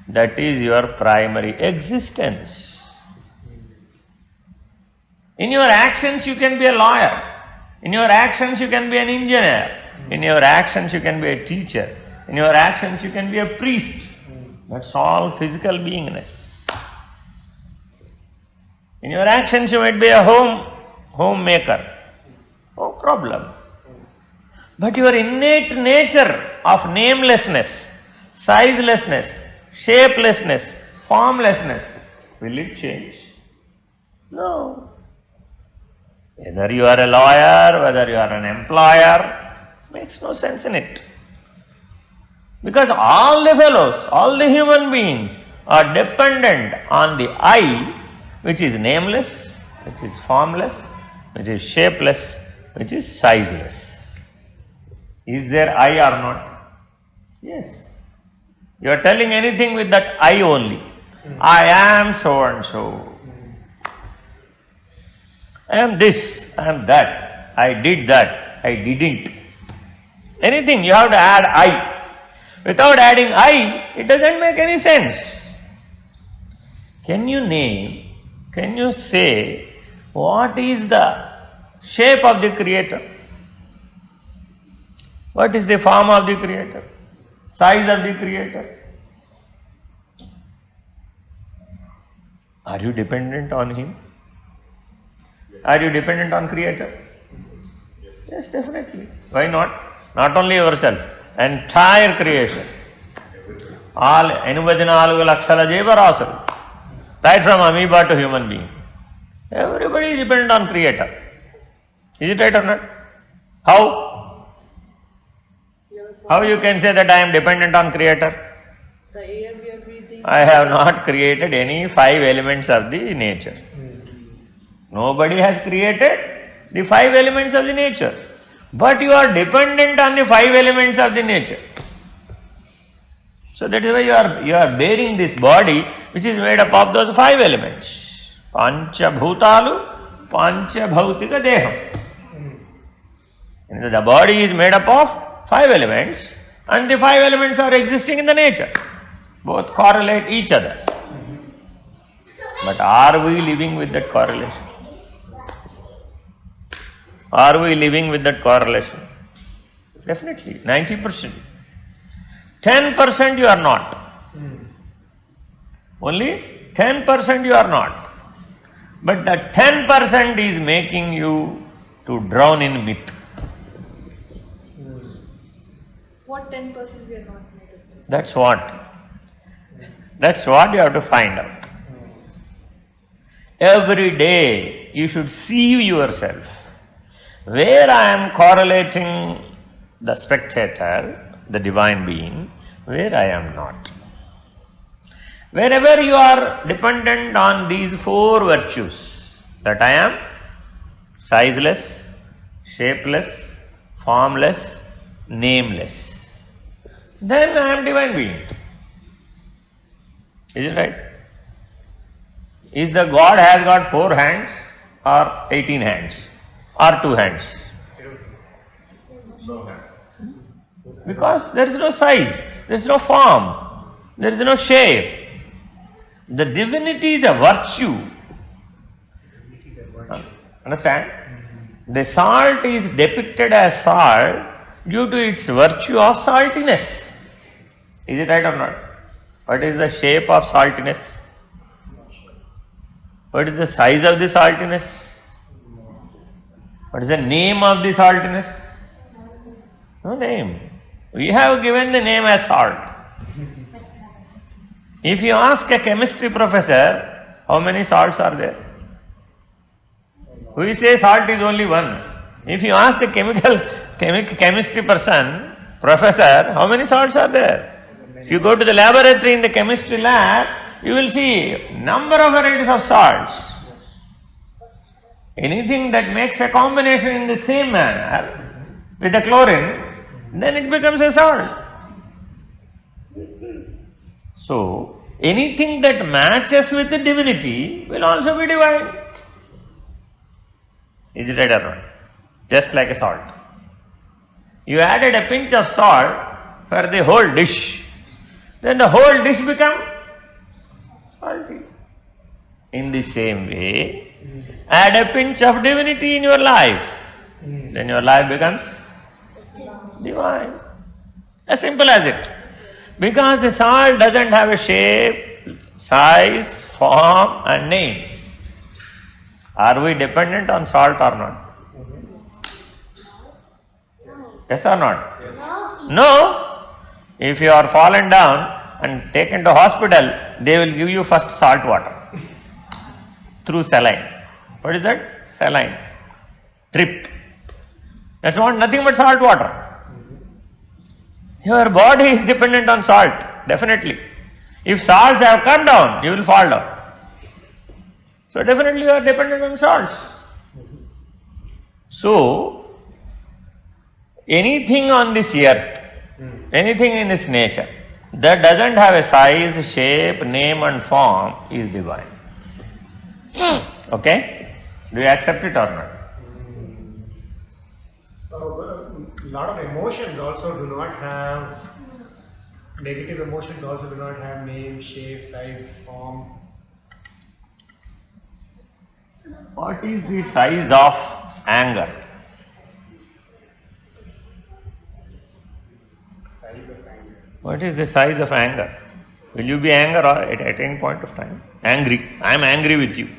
That is your primary existence. In your actions you can be a lawyer. In your actions you can be an engineer. In your actions you can be a teacher. In your actions you can be a priest. That's all physical beingness. In your actions you might be a homemaker. No problem. But your innate nature of namelessness, sizelessness, shapelessness, formlessness, will it change? No. Whether you are a lawyer, whether you are an employer, makes no sense in it. Because all the fellows, all the human beings are dependent on the I, which is nameless, which is formless, which is shapeless, which is sizeless. Is there I or not? Yes. You are telling anything with that I only. I am so and so. I am this, I am that, I did that, I didn't. Anything you have to add I. Without adding I, it doesn't make any sense. Can you name, can you say what is the shape of the Creator? What is the form of the Creator? Size of the Creator? Are you dependent on Him? Are you dependent on Creator? Yes, definitely. Why not? Not only yourself, entire creation. All 84 lakshara jeevarasalu, right from amoeba to human being. Everybody is dependent on Creator. Is it right or not? How? How you can say that I am dependent on Creator? The air we are breathing. I have not created any 5 elements of the nature. Nobody has created the 5 elements of the nature. But you are dependent on the 5 elements of the nature. So that is why you are bearing this body which is made up of those 5 elements. Pancha bhutalu, pancha bhautika deham. And the body is made up of 5 elements and the 5 elements are existing in the nature. Both correlate each other. But are we living with that correlation? Are we living with that correlation? Definitely, 90%. 10% you are not. Only 10% you are not. But that 10% is making you to drown in myth. What 10% we are not made of? That's what. That's what you have to find out. Every day you should see yourself. Where I am correlating the spectator, the divine being, where I am not. Wherever you are dependent on these 4 virtues, that I am sizeless, shapeless, formless, nameless, then I am divine being. Is it right? Is the God has got 4 hands or 18 hands? Or 2 hands? No hands. Because there is no size, there is no form, there is no shape. The divinity is a virtue. It is a virtue. Understand? The salt is depicted as salt due to its virtue of saltiness. Is it right or not? What is the shape of saltiness? What is the size of the saltiness? What is the name of the saltiness? No name. We have given the name as salt. If you ask a chemistry professor, how many salts are there? We say salt is only one. If you ask the chemistry person, professor, how many salts are there? If you go to the laboratory in the chemistry lab, you will see number of varieties of salts. Anything that makes a combination in the same manner with the chlorine, then it becomes a salt. So, anything that matches with the divinity will also be divine. Is it right or not? Just like a salt. You added a pinch of salt for the whole dish, then the whole dish becomes salty. In the same way, add a pinch of divinity in your life, then your life becomes divine. As simple as it. Because the salt doesn't have a shape, size, form and name. Are we dependent on salt or not? Yes or not? No. No. If you are fallen down and taken to hospital, they will give you first salt water through saline. What is that? Saline. Drip. That's nothing but salt water. Your body is dependent on salt, definitely. If salts have come down, you will fall down. So definitely you are dependent on salts. So, anything on this earth, anything in this nature that doesn't have a size, shape, name and form is divine. Okay? Do you accept it or not? A lot of emotions also do not have, negative emotions also do not have name, shape, size, form. What is the size of anger? Size of anger. What is the size of anger? Will you be angry at any point of time? Angry. I am angry with you.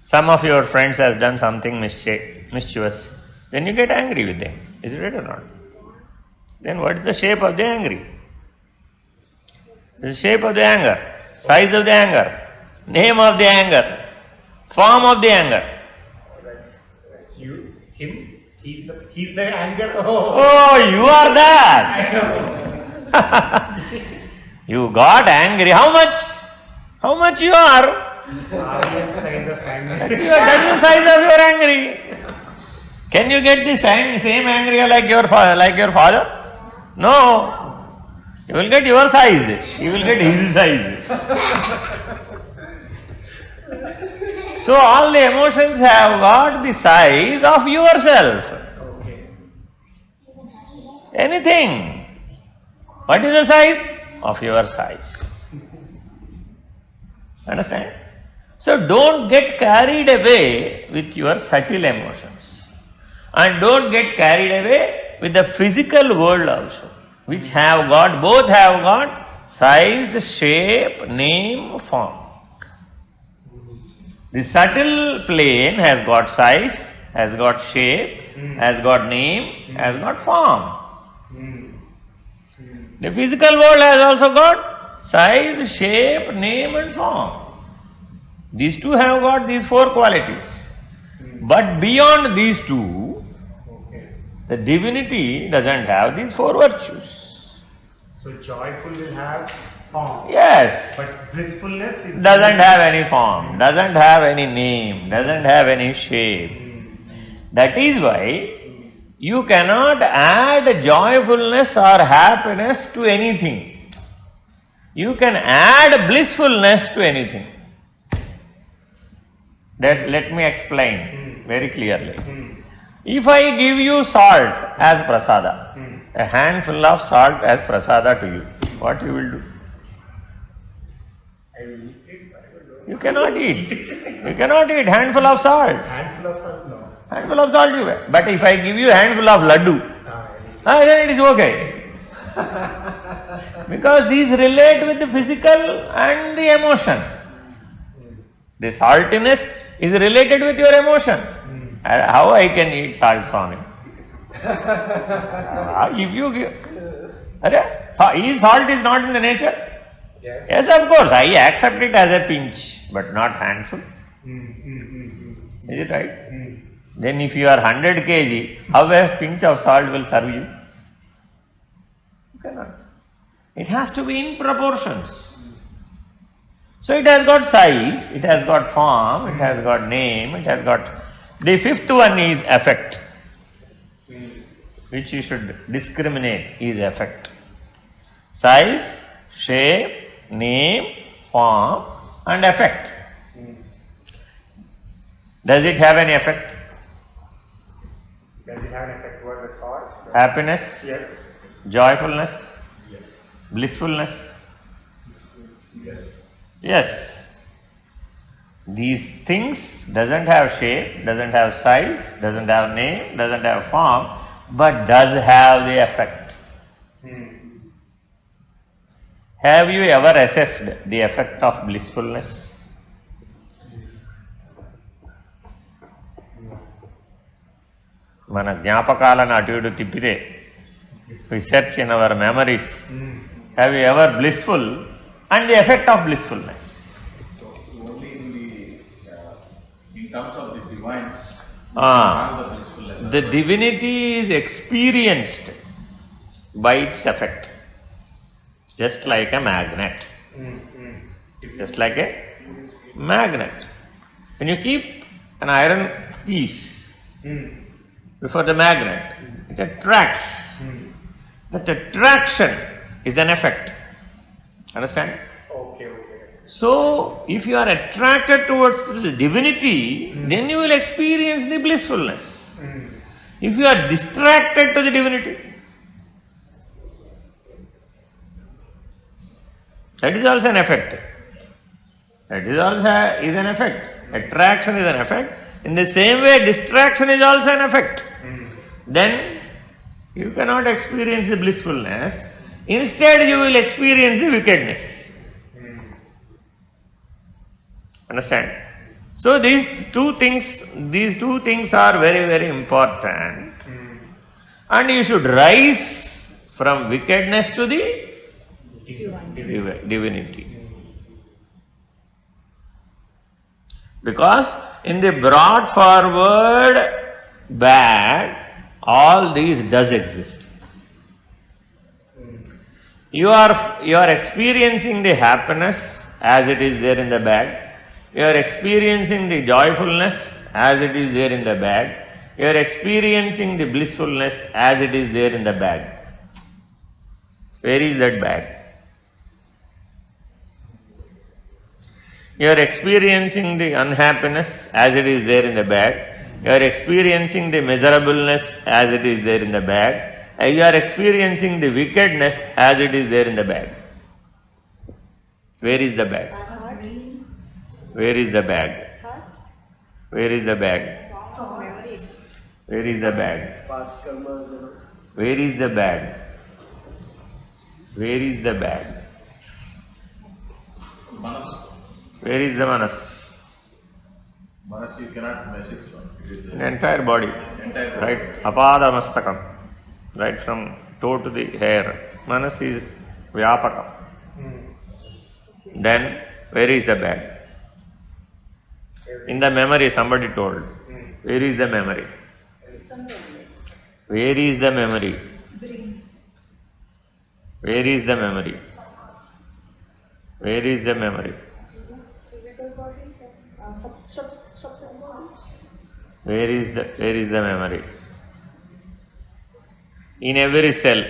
Some of your friends has done something mischievous. Then you get angry with them. Is it right or not? Then what is the shape of the angry? The shape of the anger, size of the anger, name of the anger, form of the anger. That's you, him, he's the anger. Oh, Oh, you are that. I know. You got angry. How much? How much you are? Size of anger. That's the size of your angry. Can you get the same anger like your father? No. You will get your size. You will get his size. So all the emotions have got the size of yourself. Okay. Anything. What is the size? Of your size. Understand? So don't get carried away with your subtle emotions. And don't get carried away with the physical world also, which both have got size, shape, name, form. The subtle plane has got size, has got shape, has got name, has got form. The physical world has also got size, shape, name and form. These two have got these four qualities. But beyond these two, the divinity doesn't have these four virtues. So joyful will have form. Yes. But blissfulness is Doesn't have any form, doesn't have any name, doesn't have any shape. That is why you cannot add joyfulness or happiness to anything. You can add blissfulness to anything. Let me explain very clearly. If I give you salt as prasada, a handful of salt as prasada to you, what you will do? You cannot eat. You cannot eat handful of salt. Handful of salt? No. Handful of salt you wear. But if I give you handful of laddu, then it is okay. Because these relate with the physical and the emotion. The saltiness is related with your emotion. How I can eat salt, Swami? If you give... Salt is not in the nature? Yes. Yes, of course. I accept it as a pinch, but not handful. Is it right? Then if you are 100 kg, how a pinch of salt will serve you? You cannot. It has to be in proportions. So it has got size, it has got form, it has got name, it has got... The fifth one is effect, which you should discriminate is effect. Size, shape, name, form and effect. Does it have any effect? Does it have an effect toward the salt? Happiness? Yes. Joyfulness? Yes. Blissfulness? Yes. Yes. These things doesn't have shape, doesn't have size, doesn't have name, doesn't have form, but does have the effect. Have you ever assessed the effect of blissfulness? మన జ్ఞాపకాలను అటు ఇటు తిప్పితే we search in our memories. Have you ever blissful and the effect of blissfulness? So only in terms of the divine, Ah. the blissfulness. The divinity is experienced by its effect, just like a magnet. Just like a magnet. When you keep an iron piece before the magnet, it attracts. That attraction is an effect. Understand? Okay. So, if you are attracted towards the divinity, then you will experience the blissfulness. If you are distracted to the divinity, that is also an effect. That is also is an effect. Attraction is an effect. In the same way, distraction is also an effect. Then you cannot experience the blissfulness. Instead, you will experience the wickedness. Understand? So these two things are very, very important. And you should rise from wickedness to the divinity. Because in the brought forward bag, all these does exist. You are experiencing the happiness as it is there in the bag. You are experiencing the joyfulness as it is there in the bag. You are experiencing the blissfulness as it is there in the bag. Where is that bag? You are experiencing the unhappiness as it is there in the bag. You are experiencing the miserableness as it is there in the bag. And you are experiencing the wickedness as it is there in the bag. Where is the bag? Where is the bag? Where is the bag? Where is the bag? Where is the bag? Where is the bag? Manas. Where is the manas? Manas you cannot measure from. It is The entire body. entire body. Right? Apadhamastakam. Right from toe to the hair. Manas is vyapakam. Then, where is the bag? In the memory, somebody told. Where is the memory? Where is the memory? Where is the memory? Where is the memory? Physical body, substance body. Where is the memory? In every cell.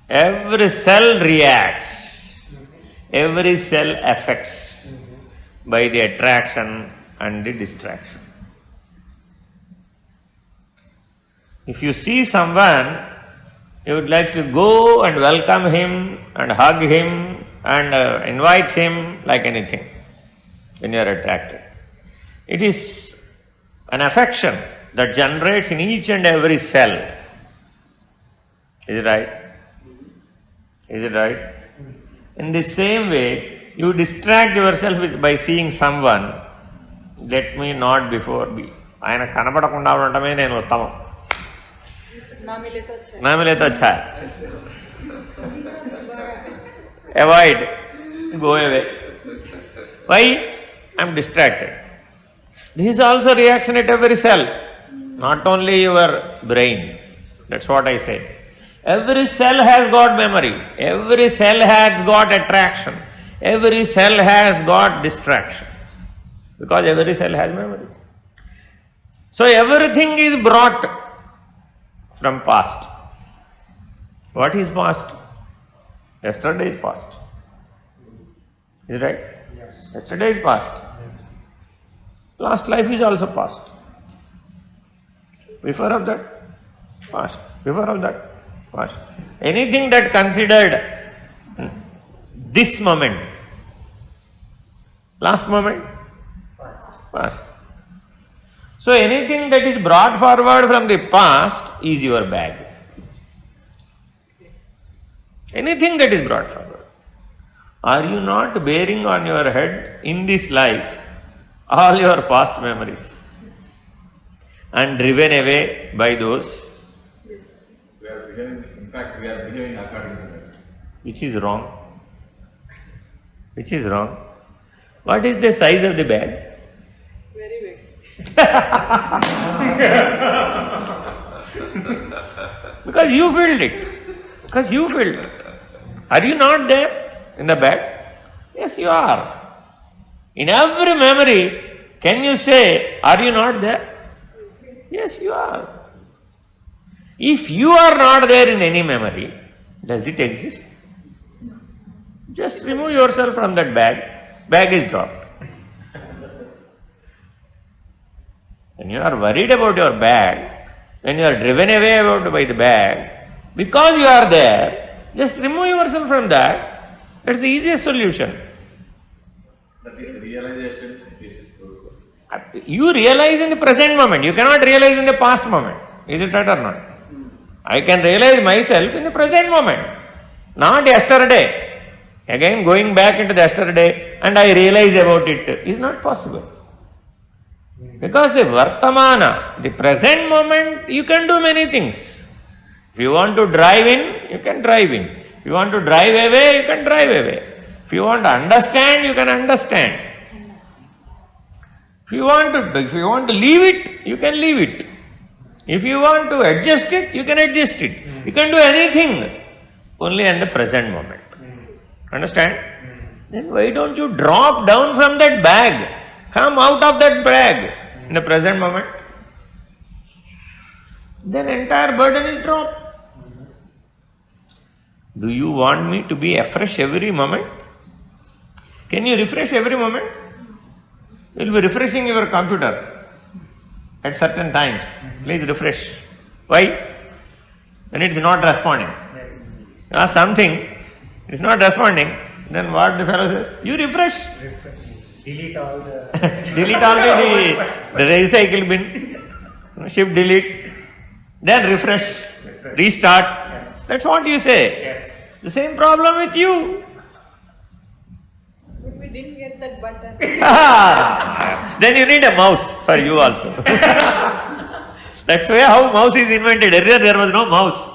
Every cell reacts. Every cell affects by the attraction and the distraction. If you see someone, you would like to go and welcome him and hug him and invite him like anything when you are attracted. It is an affection that generates in each and every cell. Is it right? Is it right? In the same way, you distract yourself by seeing someone. Let me not before be. ఆయన కనబడకుండా ఉండటమే నేను ఉత్తమం. నా మిలేతో అచ్చా. Avoid. Go away. Why? I am distracted. This is also reaction at every cell, not only your brain. That's what I say. Every cell has got memory. Every cell has got attraction. Every cell has got distraction. Because every cell has memory. So everything is brought from past. What is past? Yesterday is past. Is it right? Yes. Yesterday is past. Last life is also past. Before of that, past. Before of that, past. Anything that considered this moment, last moment, past. So anything that is brought forward from the past is your bag. Anything that is brought forward. Are you not bearing on your head in this life all your past memories and driven away by those? We are behaving, in fact, we are behaving according to that. Which is wrong. Which is wrong. What is the size of the bag? Very big. Because you filled it. Because you filled it. Are you not there in the bag? Yes, you are. In every memory, can you say, are you not there? Yes, you are. If you are not there in any memory, does it exist? Just remove yourself from that bag. Bag is dropped. When you are worried about your bag, when you are driven away by the bag, because you are there, just remove yourself from that. That's the easiest solution. That is realization. You realize in the present moment. You cannot realize in the past moment. Is it right or not? I can realize myself in the present moment, not yesterday. Again, going back into the yesterday and I realize about it is not possible. Because the Vartamana, the present moment, you can do many things. If you want to drive in, you can drive in. If you want to drive away, you can drive away. If you want to understand, you can understand. If you want to leave it, you can leave it. If you want to adjust it, you can adjust it. You can do anything only in the present moment. Understand? Then why don't you drop down from that bag? Come out of that bag in the present moment. Then entire burden is dropped. Do you want me to be afresh every moment? Can you refresh every moment? You will be refreshing your computer at certain times. Please refresh. Why? When it is not responding. You ask something, it is not responding, then what the fellow says? You refresh. Delete all the Delete all the recycle bin. Shift delete. Then refresh. Restart. Yes. That's what you say. Yes. The same problem with you. But we didn't get that button. Then you need a mouse for you also. That's why how mouse is invented. Earlier there was no mouse.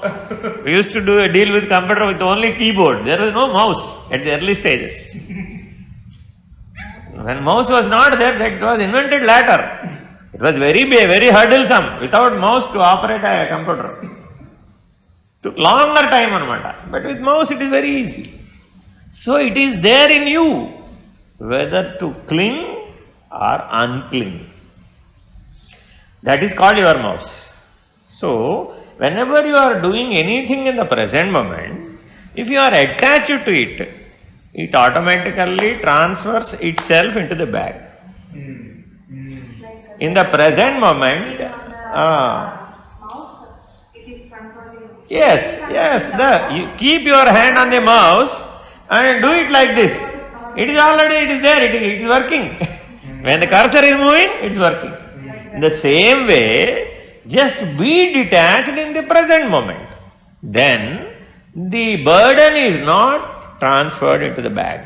We used to deal with computer with only keyboard. There was no mouse at the early stages. When mouse was not there, that was invented later. It was very hurdlesome without mouse to operate a computer. Took longer time anamata. But with mouse it is very easy. So it is there in you whether to cling or uncling. That is called your mouse. So whenever you are doing anything in the present moment, if you are attached to it, it automatically transfers itself into the bag. In the present moment, mouse, it is controlling. yes, you keep your hand on the mouse and do it like this. It is there, it is working. When the cursor is moving, it is working. In the same way, just be detached in the present moment. Then, the burden is not transferred into the bag.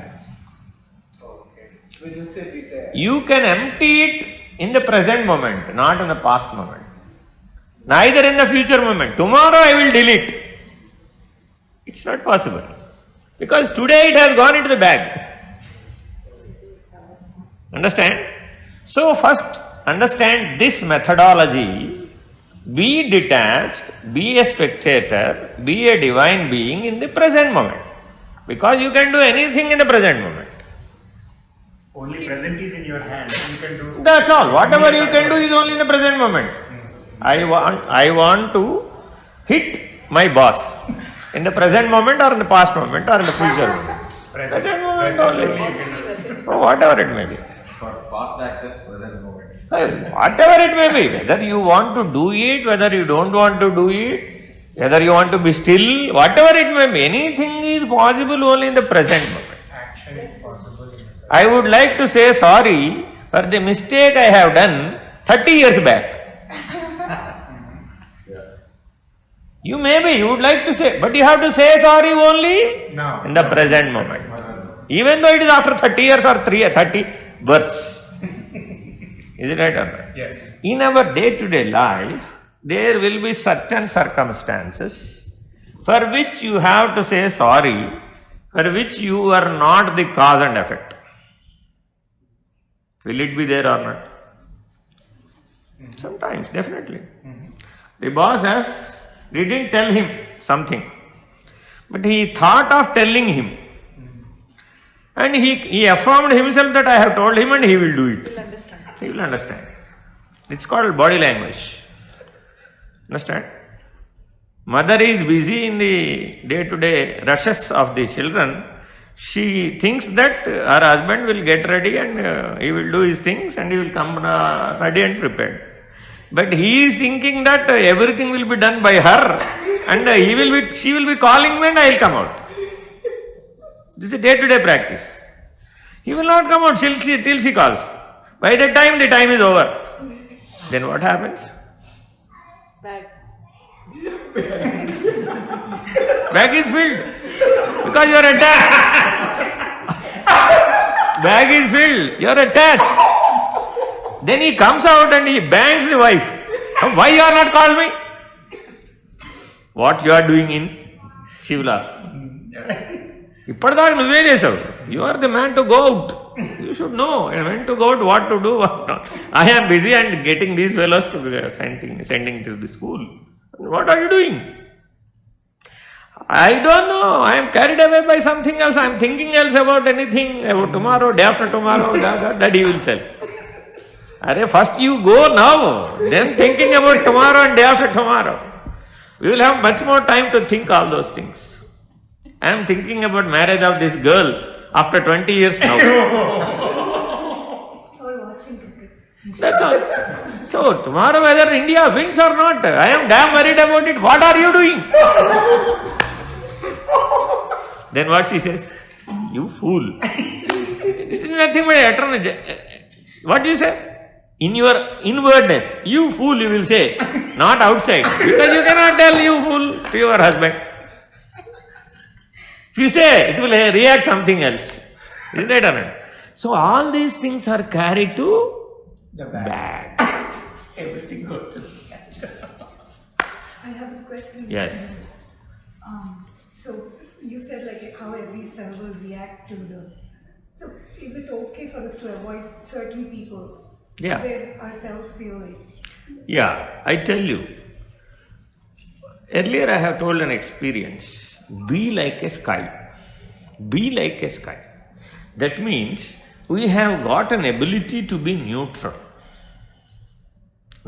When you say detached, You can empty it in the present moment, not in the past moment. Neither in the future moment. Tomorrow I will delete. It's not possible. Because today it has gone into the bag. Understand? So first understand this methodology. Be detached, be a spectator, be a divine being in the present moment. Because you can do anything in the present moment. only present is in your hand. You can do. That's all. Whatever you can do is only in the present moment. I want to hit my boss in the present moment or in the past moment or in the future moment. Present moment only. Oh, whatever it may be. For fast access, present moment. Whatever it may be, whether you want to do it, whether you don't want to do it, whether you want to be still, whatever it may be, anything is possible only in the present moment. Action is possible. I would like to say sorry for the mistake I have done 30 years back. You would like to say, but you have to say sorry only No. in the present moment. Even though it is after 30 years or 30 births. Is it right or not? Yes. In our day-to-day life, there will be certain circumstances for which you have to say sorry, for which you are not the cause and effect. Will it be there or not? Sometimes, definitely. The boss didn't tell him something, but he thought of telling him. And he affirmed himself that I have told him and he will do it. Will understand. He will understand. It's called body language. Understand? Mother is busy in the day-to-day rushes of the children. She thinks that her husband will get ready and he will do his things and he will come ready and prepared. But he is thinking that everything will be done by her and she will be calling me and I will come out. This is a day-to-day practice. He will not come out till she calls. By that time, the time is over. Then what happens? Bag. Bag is filled because you are attached. Bag is filled, you are attached. Then he comes out and he bangs the wife. Why you are not called me? What you are doing in? She will ask. ఇప్పటిదాకా నువ్వే చేసావు. You are the man to go out. You should know when to go out, what to do, what not. I am busy and getting these fellows to sending to the school. What are you doing? I don't know. I am carried away by something else. I am thinking else about anything, about tomorrow, day after tomorrow, that he will tell. First you go now, then thinking about tomorrow and day after tomorrow. We will have much more time to think all those things. I am thinking about marriage of this girl after 20 years now. Or watching cricket. That's all. So tomorrow whether India wins or not, I am damn worried about it. What are you doing? Then what she says? You fool. This is nothing but eternal. What do you say? In your inwardness, you fool, you will say, not outside. Because you cannot tell you fool to your husband. If you say, it will react something else. Isn't it or not? So all these things are carried to The bag. Everything goes to the I have a question. Yes. So you said like how every cell will react to the. So is it okay for us to avoid certain people Yeah. where our cells feel like? Yeah, I tell you. Earlier I have told an experience. Be like a sky. Be like a sky. That means we have got an ability to be neutral.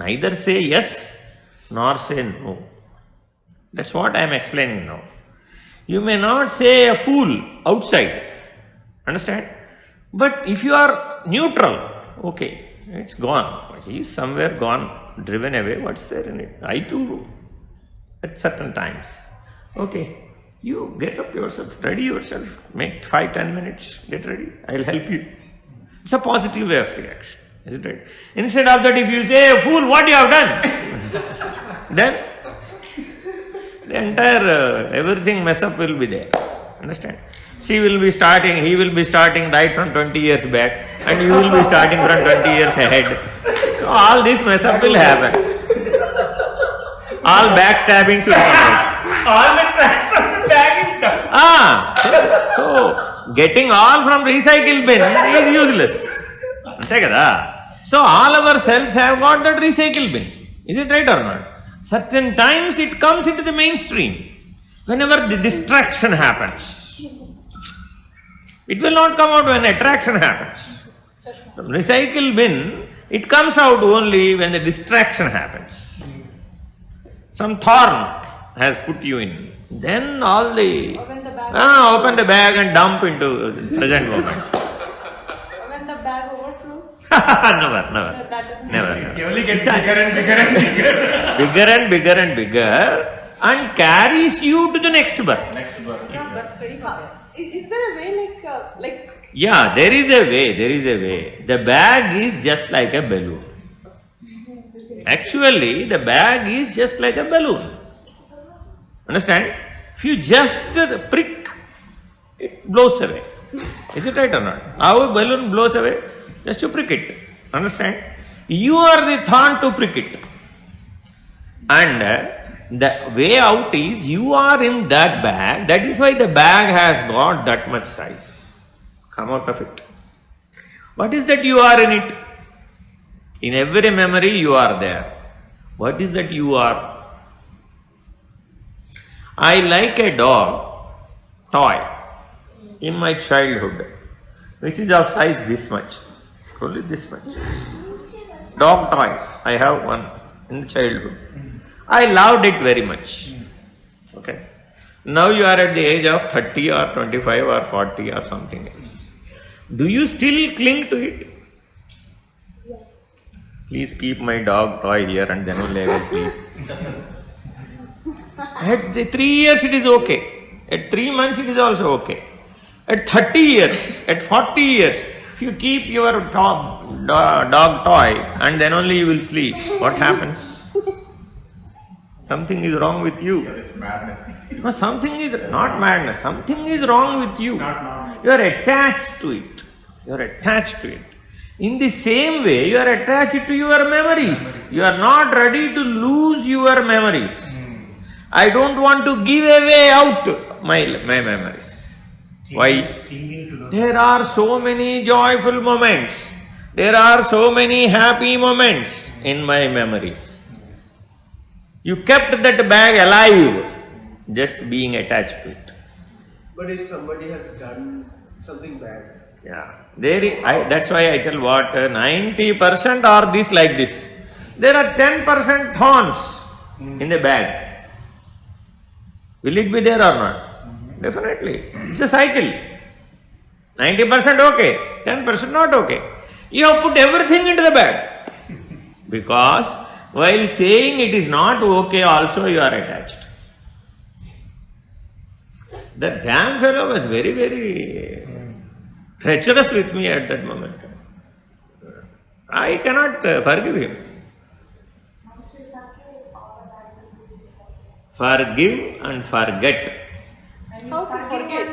Neither say yes nor say no. That's what I am explaining now. You may not say a fool outside. Understand? But if you are neutral, okay, it's gone. He is somewhere gone, driven away. What's there in it? I too, at certain times. Okay, You get up yourself, ready yourself, make 5-10 minutes, get ready, I'll help you. It's a positive way of reaction, isn't it? Instead of that, if you say, fool, what you have done? Then the entire everything mess up will be there. Understand? She will be starting, he will be starting right from 20 years back, and you will be starting from 20 years ahead. So all this mess up will happen. All backstabbings will come out. All the trash from the bag is done. So getting all from recycle bin is useless. Ante kada? So all our cells have got that recycle bin. Is it right or not? Certain times it comes into the mainstream. Whenever the distraction happens, it will not come out when attraction happens. From recycle bin, it comes out only when the distraction happens. Some thorn has put you in. Then all the... Open the bag. Open the bag and dump into the present moment. When the bag overflows, Never. that doesn't Never. It only gets bigger and bigger and bigger. Bigger and bigger and carries you to the next birth. Next birth. That's very bad. Is there a way like Yeah, there is a way. The bag is just like a balloon. Actually, the bag is just like a balloon. Understand? If you just prick, it blows away. Is it right or not? How a balloon blows away? Just to prick it. Understand? You are the thorn to prick it. And the way out is you are in that bag. That is why the bag has got that much size. Come out of it. What is that you are in it? In every memory you are there. What is that you are? I like a dog toy in my childhood, which is of size this much, only this much. Dog toy, I have one in the childhood. I loved it very much. Okay. Now you are at the age of 30 or 25 or 40 or something else. Do you still cling to it? Yes. Please keep my dog toy here and then only I will sleep. At the 3 years it is okay. At 3 months it is also okay. At 30 years, at 40 years, if you keep your dog toy and then only you will sleep, what happens? Something is wrong with you. It's madness. No, something is not madness. Something is wrong with you. Not normal. You are attached to it. You are attached to it. In the same way, you are attached to your memories. You are not ready to lose your memories. I don't want to give away out my memories. Why? Clinging to those. There are so many joyful moments. There are so many happy moments in my memories. You kept that bag alive, just being attached to it. But if somebody has done something bad, Yeah, that's why I tell what 90% are this like this. There are 10% thorns in the bag. Will it be there or not? Definitely. It's a cycle. 90% okay, 10% not okay. You have put everything into the bag. Because while saying it is not okay, also you are attached. That damn fellow was very, very treacherous with me at that moment. I cannot forgive him. Once we forgive, all the bad will be disappear. Forgive and forget. When you how to forgive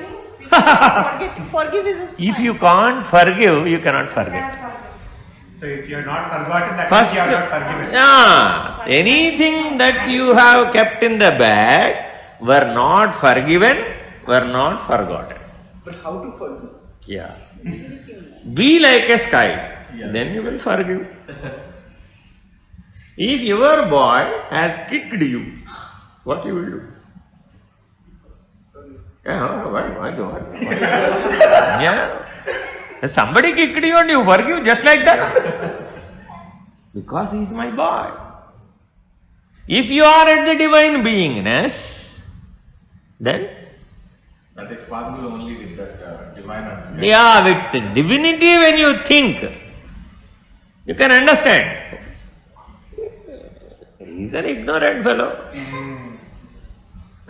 forget? Forgive is a If you can't forgive, you cannot forget. So if you are not forgotten, that First, means you are not forgiven. yeah, anything that you have kept in the bag were not forgiven, were not forgotten. but how to forgive? Yeah. Be like a sky, Yes. then you will forgive. If your boy has kicked you, what you will do? Yeah, what? Yeah. Somebody kicked you and you forgive just like that? Because he is my boy. If you are at the divine beingness, then That is possible only with that divine understanding. yeah, with the divinity when you think, you can understand. He is an ignorant fellow.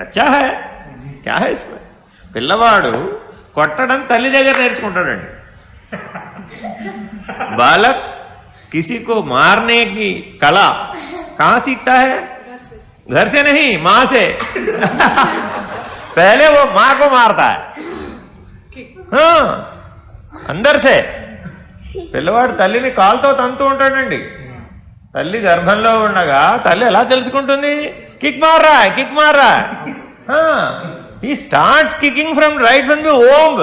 अच्छा है. क्या है इसमें? పిల్లవాడు కొట్టడం తల్లి దగ్గర నేర్చుకుంటాడండి. बालक किसी को मारने की कला कहाँ सीखता है? घर से नहीं, माँ से. पहले वो माँ को मारता है. हाँ, अंदर से. పిల్లవాడు తల్లిని కాలుతో తంతూ ఉంటాడండి. తల్లి గర్భంలో ఉండగా తల్లి ఎలా తెలుసుకుంటుంది? కిక్ మారా, కిక్ మారా. He starts kicking from right from the womb.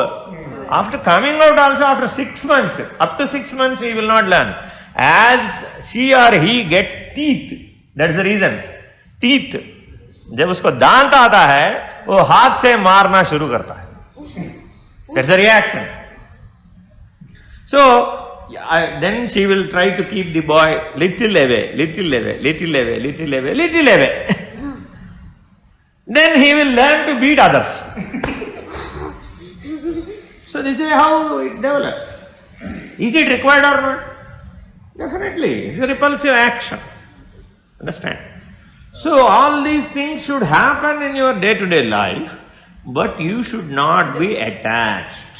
After coming out also, after 6 months, up to 6 months he will not learn. As she or he gets teeth, that's the reason. Teeth. जब उसको दांत आता है, वो हाथ से मारना शुरू करता है. That's the reaction. So, then she will try to keep the boy little away, little away, little away, little away, little away. Then he will learn to beat others. So this is how it develops. Is it required or not? Definitely. It's a repulsive action. Understand? So all these things should happen in your day-to-day life, but you should not be attached.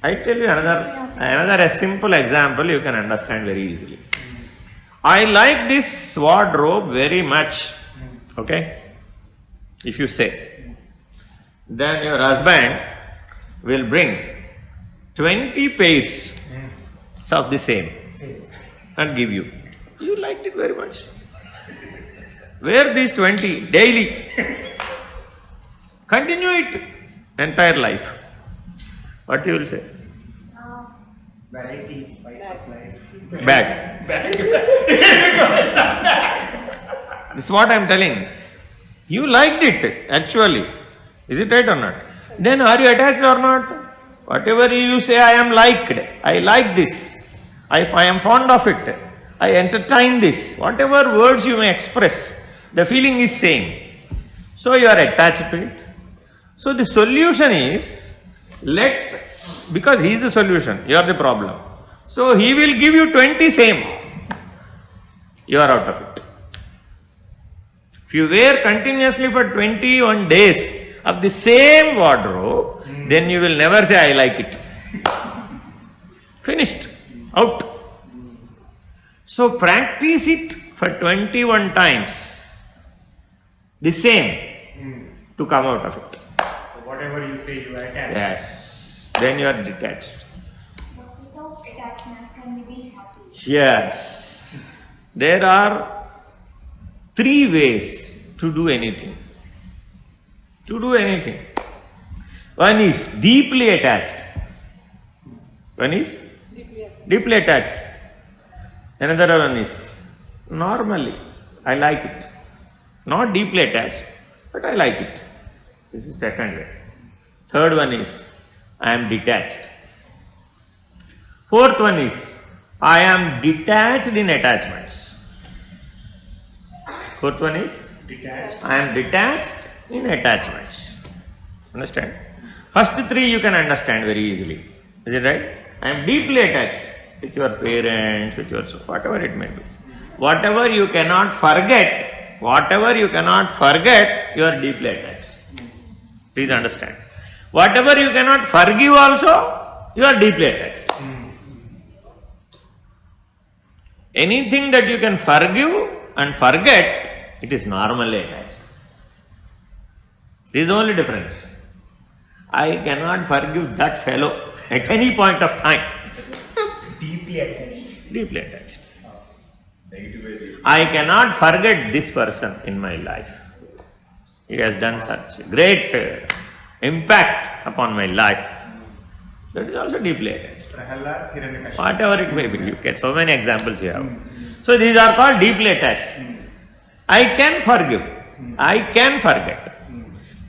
I tell you another a simple example you can understand very easily. I like this wardrobe very much. Okay? If you say, then your husband will bring 20 pairs of the same and give you. You liked it very much. Wear these 20 daily. Continue it entire life. What you will say? Variety is spice of life. Bad. This is what I am telling. You liked it actually. Is it right or not? Then are you attached or not? Whatever you say, I am liked, I like this, I am fond of it, I entertain this, whatever words you may express, the feeling is same. So you are attached to it. So the solution is, because he is the solution, you are the problem. So he will give you 20 same. You are out of it. If you wear continuously for 21 days of the same wardrobe, then you will never say, I like it. Finished. Out. So practice it for 21 times. The same. To come out of it. So whatever you say, you are attached. Yes. Then you are detached. But without attachments, can we be happy? Yes. There are 3 ways to do anything. To do anything. One is deeply attached. One is deeply attached. Another one is normally, I like it. Not deeply attached, but I like it. This is second way. Third one is, I am detached. Fourth one is, I am detached in attachments. Fourth one is, Detached. I am detached in attachments. Understand? First 3 you can understand very easily. Is it right? I am deeply attached with your parents, with your whatever it may be. Whatever you cannot forget, you are deeply attached. Please understand. Whatever you cannot forgive also, you are deeply attached. Anything that you can forgive and forget, it is normally attached. This is the only difference. I cannot forgive that fellow at any point of time. Deeply attached. Deeply attached. Negative way. I cannot forget this person in my life. He has done such great impact upon my life. That is also deeply attached. Prahalad, Hiranyakashipu. Whatever it may be, you get so many examples you have. So these are called deeply attached. I can forgive. I can forget.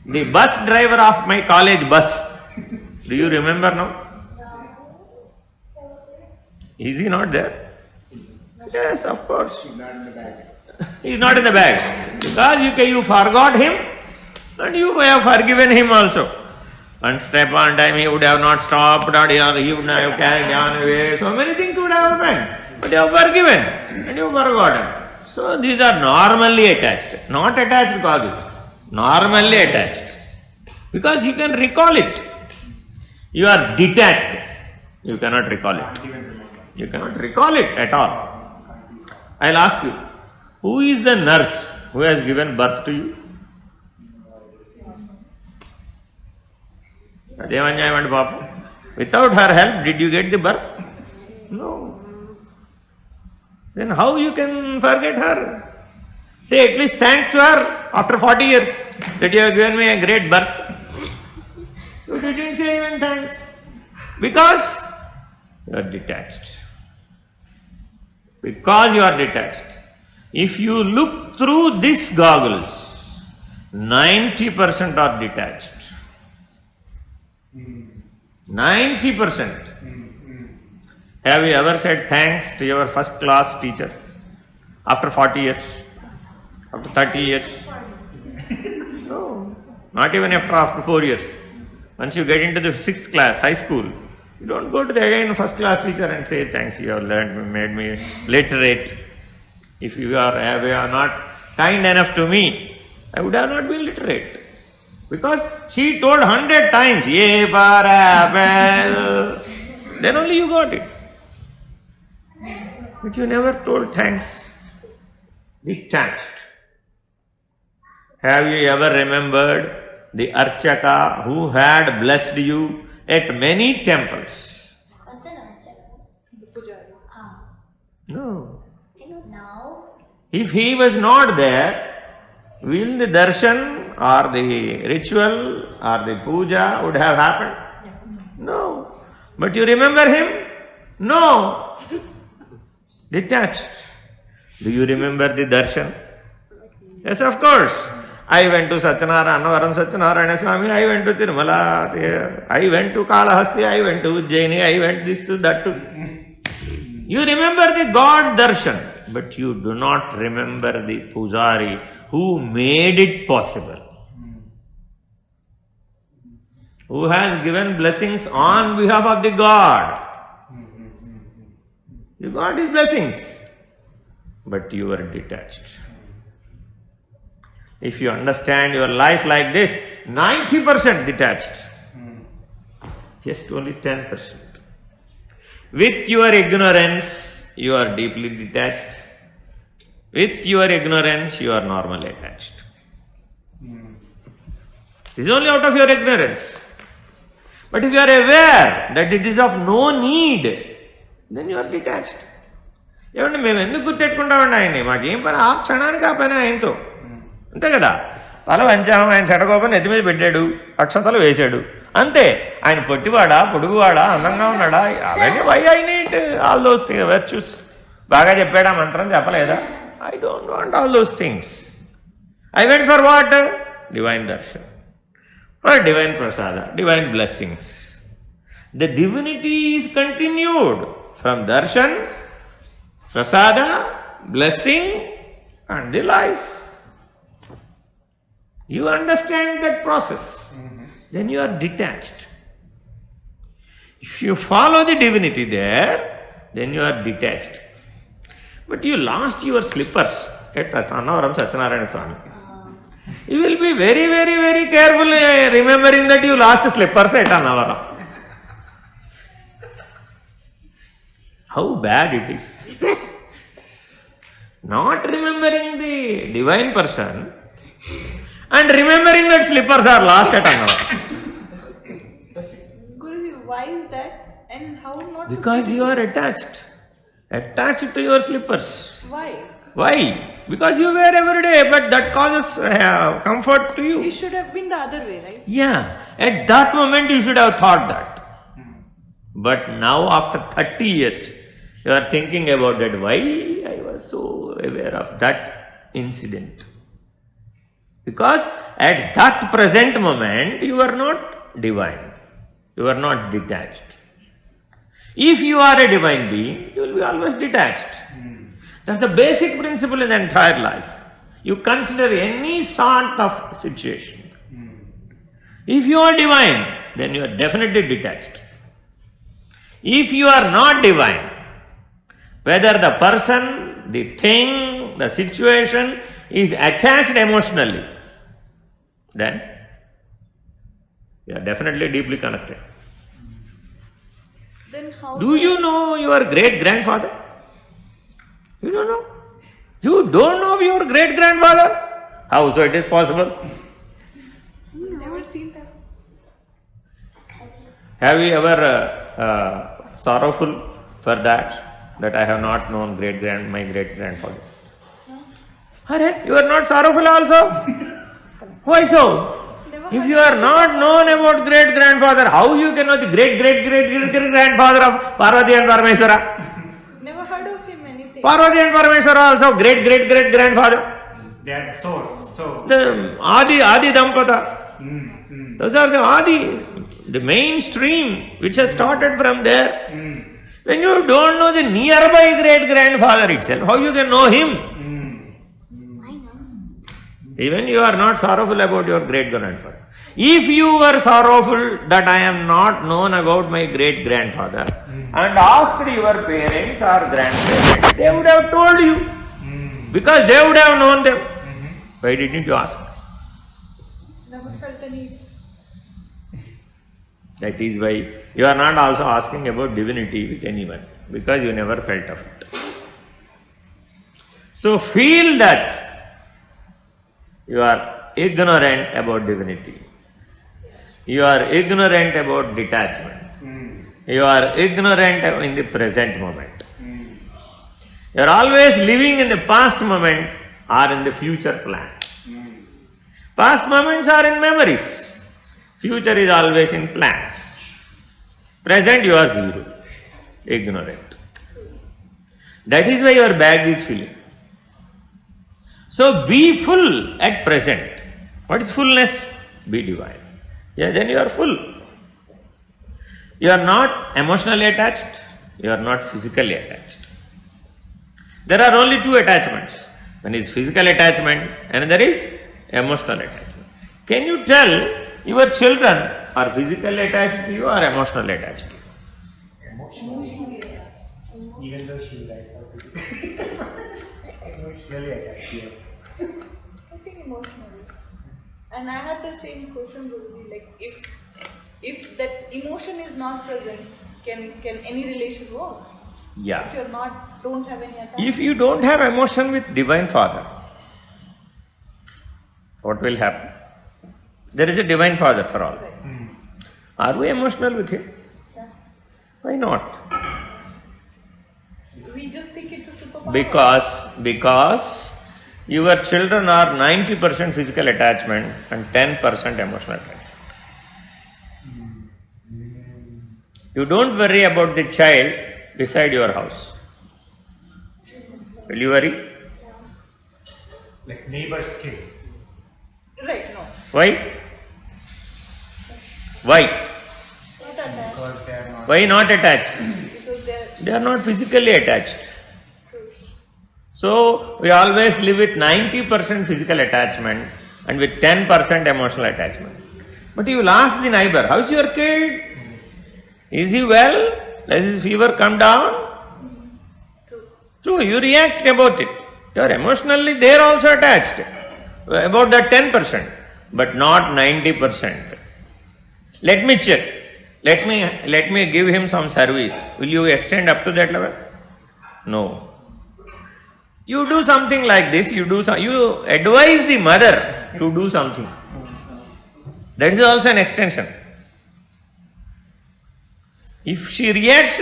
The bus driver of my college bus, do you remember now? Is he not there? Yes, of course. Not in the bag. He is not in the bag. Because you forgot him and you have forgiven him also. One step on time he would have not stopped, or he would have carried on away. So many things would have happened. But you have forgiven and you have forgotten. So these are normally attached. Not attached, Kadu. Normally attached. Because you can recall it. You are detached. You cannot recall it. You cannot recall it at all. I'll ask you, who is the nurse who has given birth to you? Without her help, did you get the birth? No. Then how you can forget her? Say at least thanks to her after 40 years that you have given me a great birth. You didn't say even thanks. Because you are detached. Because you are detached. If you look through these goggles, 90% are detached. 90%. Have you ever said thanks to your first class teacher after 40 years? After 30 years? No. Not even after 4 years. Once you get into the 6th class, high school, you don't go to the again first class teacher and say thanks, you have learned, made me literate. If you are not kind enough to me, I would have not been literate. Because she told 100 times, "Ye for apple." Then only you got it. But you never told thanks. Detached. Have you ever remembered the Archaka who had blessed you at many temples? What's an object? The pujari. Ah. No. Now, If he was not there, will the darshan or the ritual or the puja would have happened? No. But you remember him? No. Detached. Do you remember the darshan? Yes, of course. I went to Annavaram Satyanarayana Swamy, I went to Tirumala, I went to Kalahasti, I went to Ujjaini, I went this to that to. You remember the God darshan, but you do not remember the pujari who made it possible. Who has given blessings on behalf of the God. You got his blessings, but you are detached. If you understand your life like this, 90% detached, just only 10%. With your ignorance, you are deeply detached. With your ignorance, you are normally attached. This is only out of your ignorance. But if you are aware that it is of no need, then you are detached. ఏమంటే మేము ఎందుకు గుర్తెట్టుకుంటామండి ఆయన్ని, మాకేం పని ఆ క్షణానికి ఆ పని ఆయనతో, అంతే కదా. తల వంచాము, ఆయన చెడగోపని నెత్తి మీద పెట్టాడు, అక్షతలు వేశాడు, అంతే. ఆయన పొట్టివాడా, పొడుగువాడా, అందంగా ఉన్నాడా, అవన్నీ why I need all those things, virtues. బాగా చెప్పాడా, మంత్రం చెప్పలేదా? I don't want all those things. I went for what? Divine darshan, for divine prasada, divine blessings. The divinity is continued from darshan, prasada, blessing and the life. You understand that process, then you are detached. If you follow the divinity there, then you are detached. But you lost your slippers at Annavaram Satyanarayana Swamy. You will be very, very, very careful remembering that you lost slippers at Annavaram. How bad it is. Not remembering the divine person and remembering that slippers are lost at Annavaram. Guruji, why is that? And how not? Because you are attached. Attached to your slippers. Why? Why? Because you wear every day, but that causes comfort to you. It should have been the other way, right? Yeah, at that moment you should have thought that. But now after 30 years, you are thinking about that. Why I was so aware of that incident? Because at that present moment, you are not divine. You are not detached. If you are a divine being, you will be always detached. That's the basic principle in the entire life. You consider any sort of situation. If you are divine, then you are definitely detached. If you are not divine, whether the person, the thing, the situation is attached emotionally, then You are definitely deeply connected. Then how? Do you know your great grandfather? You don't know? You don't know your great grandfather? How so it is possible? Never seen that. Have you ever sorrowful for that I have not known my great grandfather? Arey, you are not sorrowful also? Why so? If you are not known about great grandfather, how you can know the great grandfather of Parvati and Parameshwara? Never heard of him anything. Parvati and Parameshwara also great grandfather. They are the source. So The Adi Dampata. Those are the Adi, the mainstream which has started from there. When you don't know the nearby great grandfather itself, how you can know him? Even you are not sorrowful about your great grandfather. If you were sorrowful that I am not known about my great grandfather and asked your parents or grandparents, they would have told you because they would have known them. Why didn't you ask? Never felt the need. That is why you are not also asking about divinity with anyone because you never felt of it. So feel that you are ignorant about divinity. You are ignorant about detachment. You are ignorant in the present moment. You are always living in the past moment or in the future plan. Past moments are in memories. Future is always in plans. Present you are zero. Ignorant. That is why your bag is filling. So be full at present. What is fullness? Be divine. Yeah, then you are full. You are not emotionally attached. You are not physically attached. There are only two attachments. One is physical attachment, another is emotional attachment. Can you tell your children are physically attached to you or emotionally attached to you? emotionally, even though she like emotionally attached. Yes. I think emotionally. And I had the same question, Guruji, like if that emotion is not present, can any relation work? Yeah. If you're not, don't have any attachment. If you don't have emotion with Divine Father, what will happen? There is a Divine Father for all. Are we emotional with Him? Yeah. Why not? We just think it's a superpower. Because your children are 90% physical attachment and 10% emotional attachment. You don't worry about the child beside your house. Will you worry? Like neighbor's kid. Right, no. Why? Why? Not attached. Because they are not. Why not attached? Because they're They are not physically attached. true. So we always live with 90% physical attachment and with 10% emotional attachment. But you will ask the neighbor, how's your kid? Is he well? Does his fever come down? True, you react about it. You are emotionally there also attached about that 10%, but not 90%. Let me check. Let me give him some service. Will you extend up to that level? No. You do something like this, you advise the mother to do something. That is also an extension. If she reacts,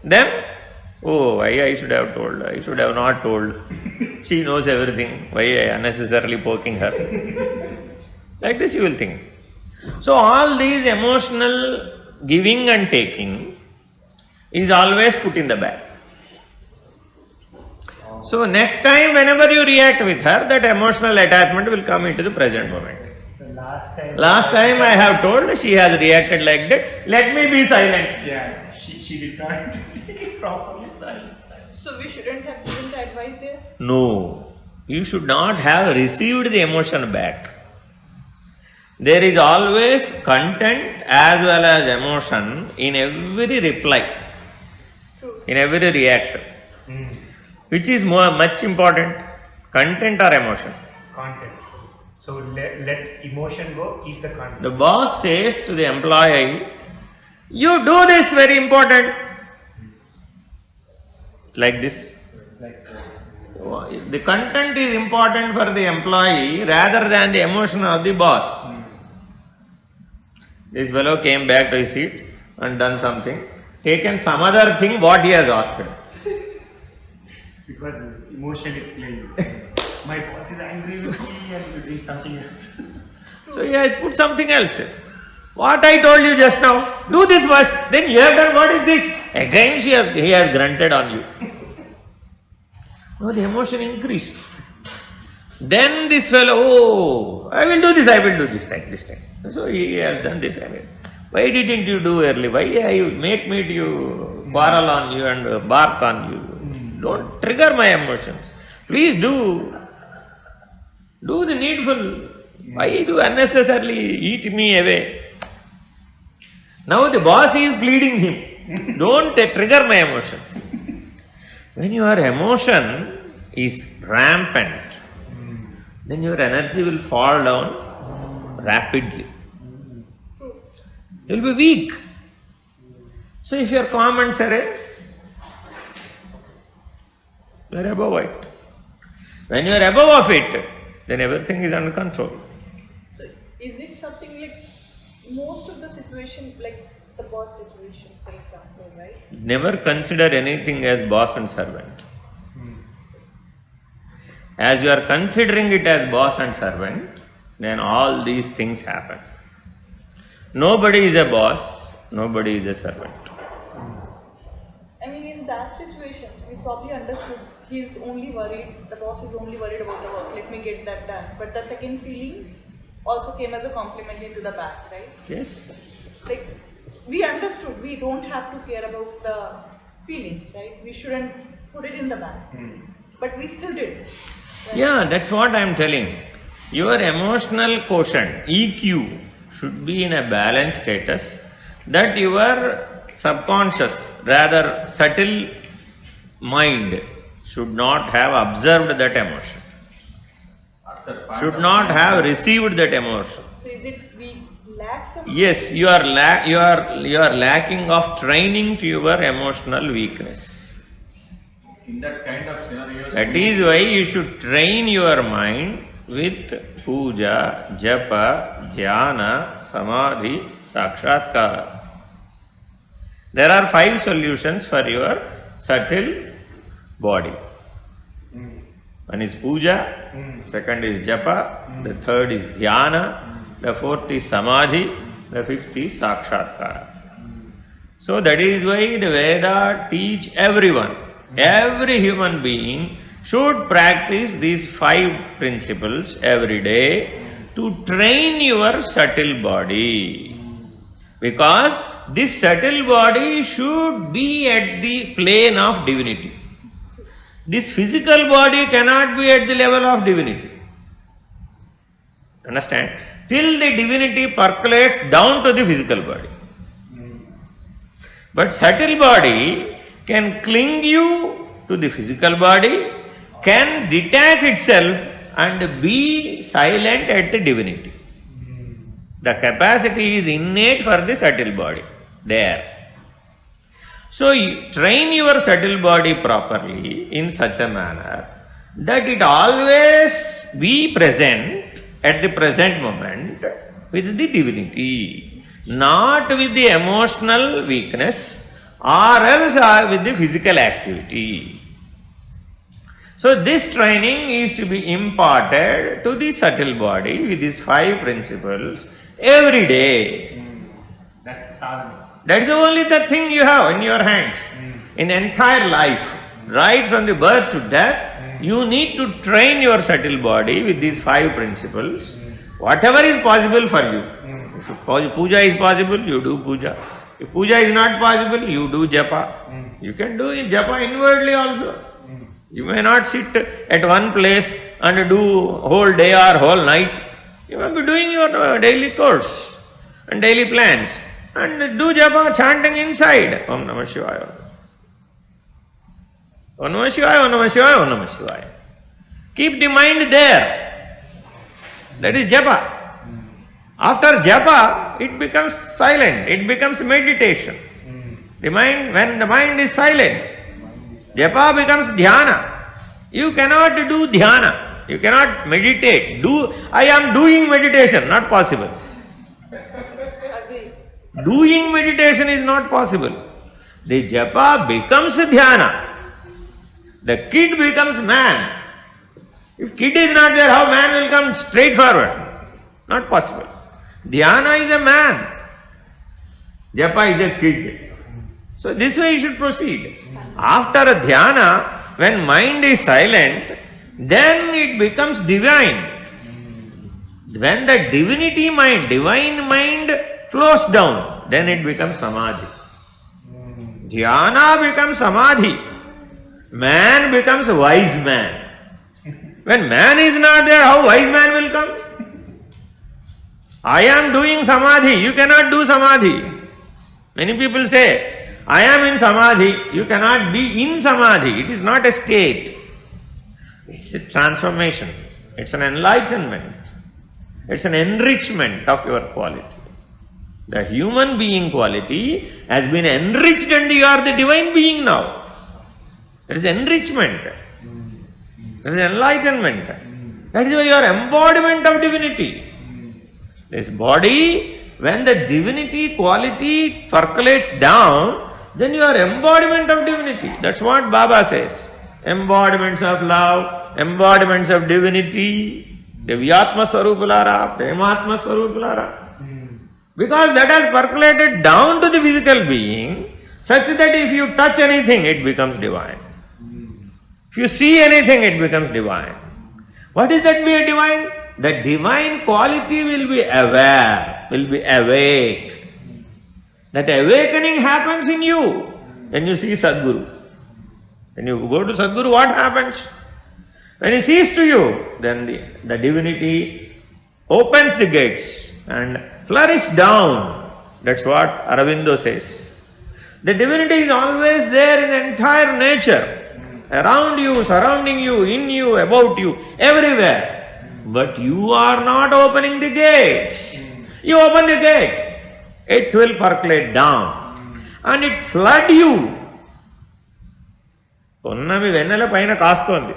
then, oh, why I should have told, I should have not told. She knows everything, why I unnecessarily poking her. Like this you will think. So all these emotional giving and taking is always put in the bag. So next time whenever you react with her, that emotional attachment will come into the present moment. So Last time I have told, she has reacted like that. Let me be silent. Yeah, she did not take it properly. Silence. So we shouldn't have given the advice there? No, you should not have received the emotion back. There is always content as well as emotion in every reply, True. in every reaction. Which is much important, content or emotion? Content. So let emotion go, keep the content. The boss says to the employee, you do this, very important. Like this. The content is important for the employee rather than the emotion of the boss. This fellow came back to his seat and done something, taken some other thing what he has asked. Because his emotion is playing. My boss is angry with me and doing something else. So he has put something else. What I told you just now, do this first, then you have done what is this? Again he has grunted on you. No, the emotion increased. Then this fellow, oh, I will do this, like this time. So he has done this. Why didn't you do early? Why you make me to quarrel on you and bark on you? Don't trigger my emotions. Please do the needful. Why do unnecessarily eat me away? Now the boss is pleading him. Don't trigger my emotions. When your emotion is rampant, then your energy will fall down rapidly. You will be weak. So if you are calm and serene, you are above it. When you are above of it, then everything is under control. So is it something like most of the situation, like the boss situation, for example, right? Never consider anything as boss and servant. As you are considering it as boss and servant, then all these things happen. Nobody is a boss, nobody is a servant. I mean, in that situation, we probably understood he's only worried, the boss is only worried about the work, let me get that done. But the second feeling also came as a compliment into the back, right? Yes. Like, we understood we don't have to care about the feeling, right? We shouldn't put it in the back. But we still did. Right? Yeah, that's what I am telling. Your emotional quotient, EQ, should be in a balanced status that your subconscious, rather subtle mind should not have observed that emotion, should not have received that emotion. So is it we lack some? Yes, you are lacking of training to your emotional weakness. In that kind of scenarios, That is why you should train your mind with puja, japa, dhyana, samadhi, sakshatkara. There are 5 solutions for your subtle body. One is puja, second is japa, the third is dhyana, the fourth is samadhi, the fifth is sakshatkara. So that is why the Veda teach everyone, every human being should practice these 5 principles every day to train your subtle body. Because this subtle body should be at the plane of divinity. This physical body cannot be at the level of divinity. Understand? Till the divinity percolates down to the physical body. But subtle body can cling you to the physical body, can detach itself and be silent at the divinity. The capacity is innate for the subtle body there. So you train your subtle body properly in such a manner that it always be present at the present moment with the divinity, not with the emotional weakness or else with the physical activity. So this training is to be imparted to the subtle body with these 5 principles every day. That's the sadhana. That is the only thing you have in your hands. In the entire life, right from the birth to death, you need to train your subtle body with these 5 principles. Whatever is possible for you. If puja is possible, you do puja. If puja is not possible, you do japa. You can do japa inwardly also. You may not sit at one place and do whole day or whole night. You may be doing your daily course and daily plans. And do japa chanting inside. Om Namah Shivaya. Om Namah Shivaya, Om Namah Shivaya, Om Namah Shivaya. Keep the mind there. That is japa. After japa, it becomes silent, it becomes meditation. The mind, when the mind is silent, japa becomes dhyana. You cannot do dhyana, you cannot meditate. I am doing meditation, not possible. Agree. Doing meditation is not possible. The japa becomes dhyana. The kid becomes man. If kid is not there, how man will come straight forward? Not possible. Dhyana is a man. Japa is a kid. So this way you should proceed. After a dhyana, when mind is silent, then it becomes divine. When the divinity mind, divine mind flows down, then it becomes samadhi. Dhyana becomes samadhi. Man becomes wise man. When man is not there, how wise man will come? I am doing samadhi, you cannot do samadhi. Many people say, I am in samadhi, you cannot be in samadhi. It is not a state. It's a transformation. It's an enlightenment. It's an enrichment of your quality. The human being quality has been enriched and you are the divine being now. There is enrichment. There is enlightenment. That is why you are embodiment of divinity. This body, when the divinity quality percolates down, then you are embodiment of divinity. That's what Baba says. Embodiments of love, embodiments of divinity, Divyatma Swarupulara, Prematma Swarupulara. Because that has percolated down to the physical being, such that if you touch anything, it becomes divine. If you see anything, it becomes divine. What is that be divine? The divine quality will be aware, will be awake. That awakening happens in you when you see Sadguru. When you go to Sadguru, what happens? When he sees to you, then the divinity opens the gates and flourishes down. That's what Aurobindo says. The divinity is always there in the entire nature. Around you, surrounding you, in you, about you, everywhere. But you are not opening the gates. You open the gate, it will percolate down and it flood you. Ponnami vennela paina kaastondi.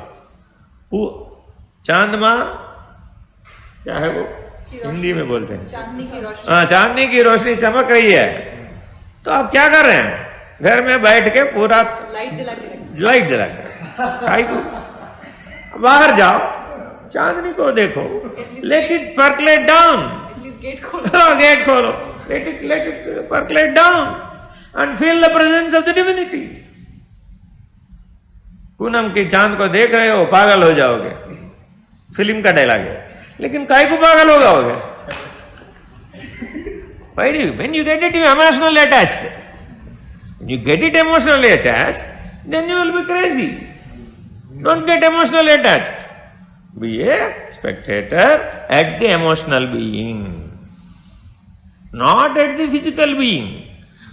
Chandma, क्या है वो? हिंदी में बोलते हैं चांदनी की रोशनी चमक रही है, तो आप क्या कर रहे हैं? घर में बैठ के पूरा लाइट जला के बाहर जाओ, चांदनी को देखो, लेट इट परकलेट डाउन, गेट खोलो, let it percolate down and feel the presence of the divinity. Poonam की चांद को देख रहे हो, पागल हो जाओगे, फिल्म का डायलॉग है, लेकिन काय को पागल हो जाओगे? Why do you? When you get it, you are emotionally attached. When you get it emotionally attached, then you will be crazy. Don't get emotionally attached. Be a spectator at the emotional being. Not at the physical being.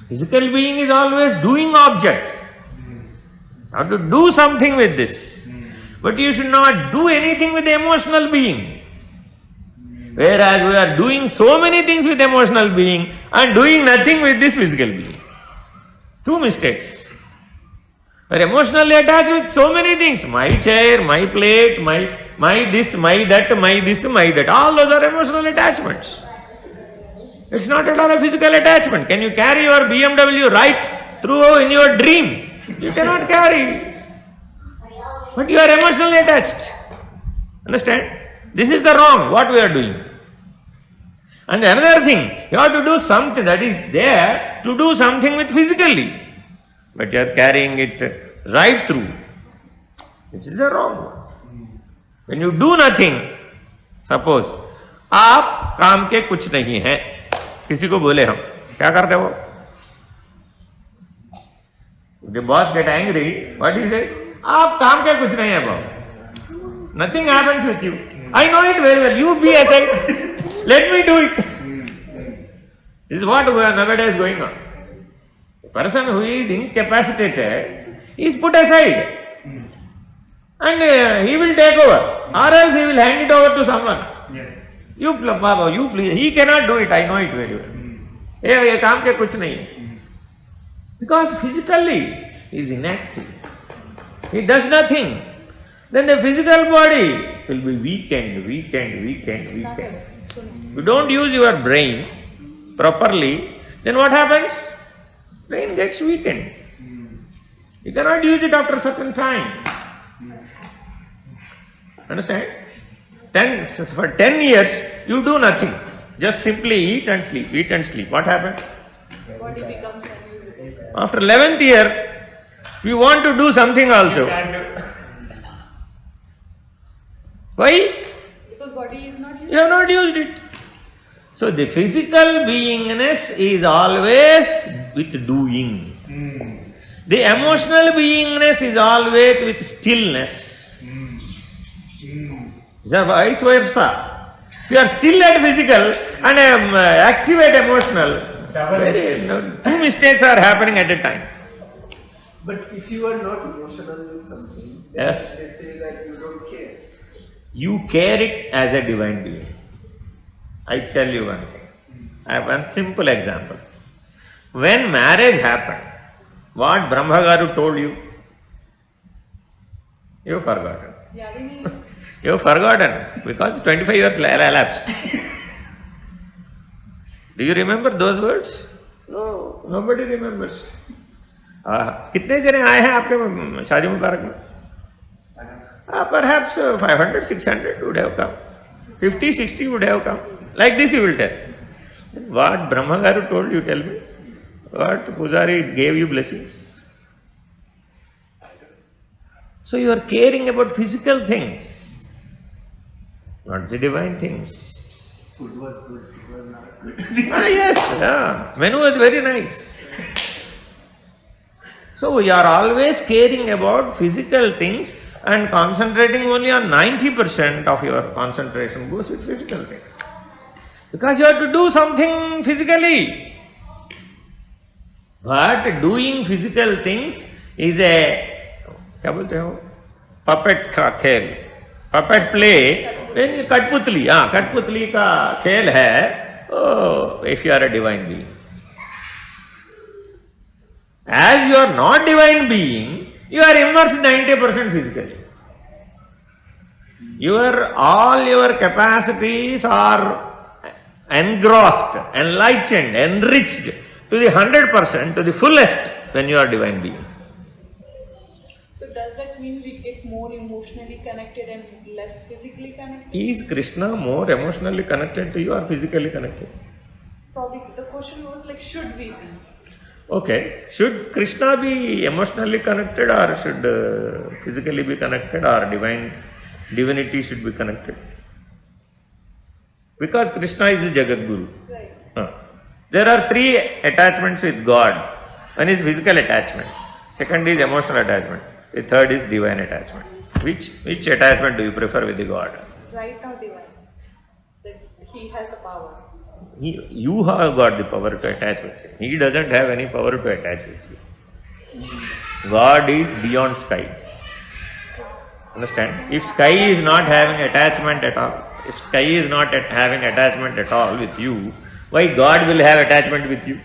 Physical being is always doing object. You have to do something with this. But you should not do anything with the emotional being. Whereas we are doing so many things with emotional being and doing nothing with this physical being. Two mistakes. We are emotionally attached with so many things. My chair, my plate, my this, my that, my this, my that. All those are emotional attachments. It's not at all a physical attachment. Can you carry your BMW right through in your dream? You cannot carry. But you are emotionally attached. Understand? This is the wrong, what we are doing. And another thing, you have to do something that is there to do something with physically. But you are carrying it right through. This is the wrong one. When you do nothing, suppose, आप काम के कुछ नहीं हैं, किसी को बोले हम, क्या करते हो? The boss get angry, what he says? आप काम के कुछ नहीं है बाबू. Nothing happens with you. I know it very well. You be aside. Let me do it. This is what nowadays going on. The person who is incapacitated is put aside. And he will take over. Or else he will hand it over to someone. Yes. You please. He cannot do it, I know it very well. ये काम के कुछ नहीं है. Because physically he is inactive. He does nothing. Then the physical body will be weakened. You don't use your brain properly, then what happens? Brain gets weakened. You cannot use it after a certain time. Understand? For 10 years, you do nothing. Just simply eat and sleep. What happens? Body becomes unusable. After 11th year, if you want to do something also. Why? Because body is not used. You have not used it. So the physical beingness is always with doing. The emotional beingness is always with stillness. So vice versa. If you are still at physical and active at emotional, two mistakes are happening at a time. But if you are not emotional with something, then Yes. they say that you don't care. You care it as a divine being. I tell you one thing. I have one simple example. When marriage happened, what Brahmagaru told you? You have forgotten. Yeah, we need. You have forgotten because 25 years elapsed. Do you remember those words? No, nobody remembers. कितने जने आए हैं आपके शादी मुबारक में? Perhaps 500, 600 would have come. 50, 60 would have come. Like this you will tell. What Brahmagaru told you, tell me. What Pujari gave you blessings. So you are caring about physical things, not the divine things. Food was good, food was not good. Yes, menu was very nice. So we are always caring about physical things and concentrating only on 90% of your concentration goes with physical things. Because you have to do something physically. But doing physical things is a क्या बोलते हो puppet का खेल, puppet play, कठपुतली का खेल है. Oh, if you are a divine being. As you are not divine being, you are immersed 90% physically. All your capacities are engrossed, enlightened, enriched to the 100%, to the fullest when you are divine being. So does that mean we get more emotionally connected and less physically connected? Is Krishna more emotionally connected to you or physically connected? Probably the question was like, should we be? Okay, should Krishna be emotionally connected or should physically be connected or divinity should be connected? Because Krishna is the Jagat Guru. Right. There are three attachments with God. One is physical attachment, second is emotional attachment, the third is divine attachment. Which attachment do you prefer with the God? Right now, divine. That he has the power. You have got the power to attach with him. He doesn't have any power to attach with you. God is beyond sky. Understand? If sky is not having attachment at all, if sky is not having attachment at all with you, why God will have attachment with you?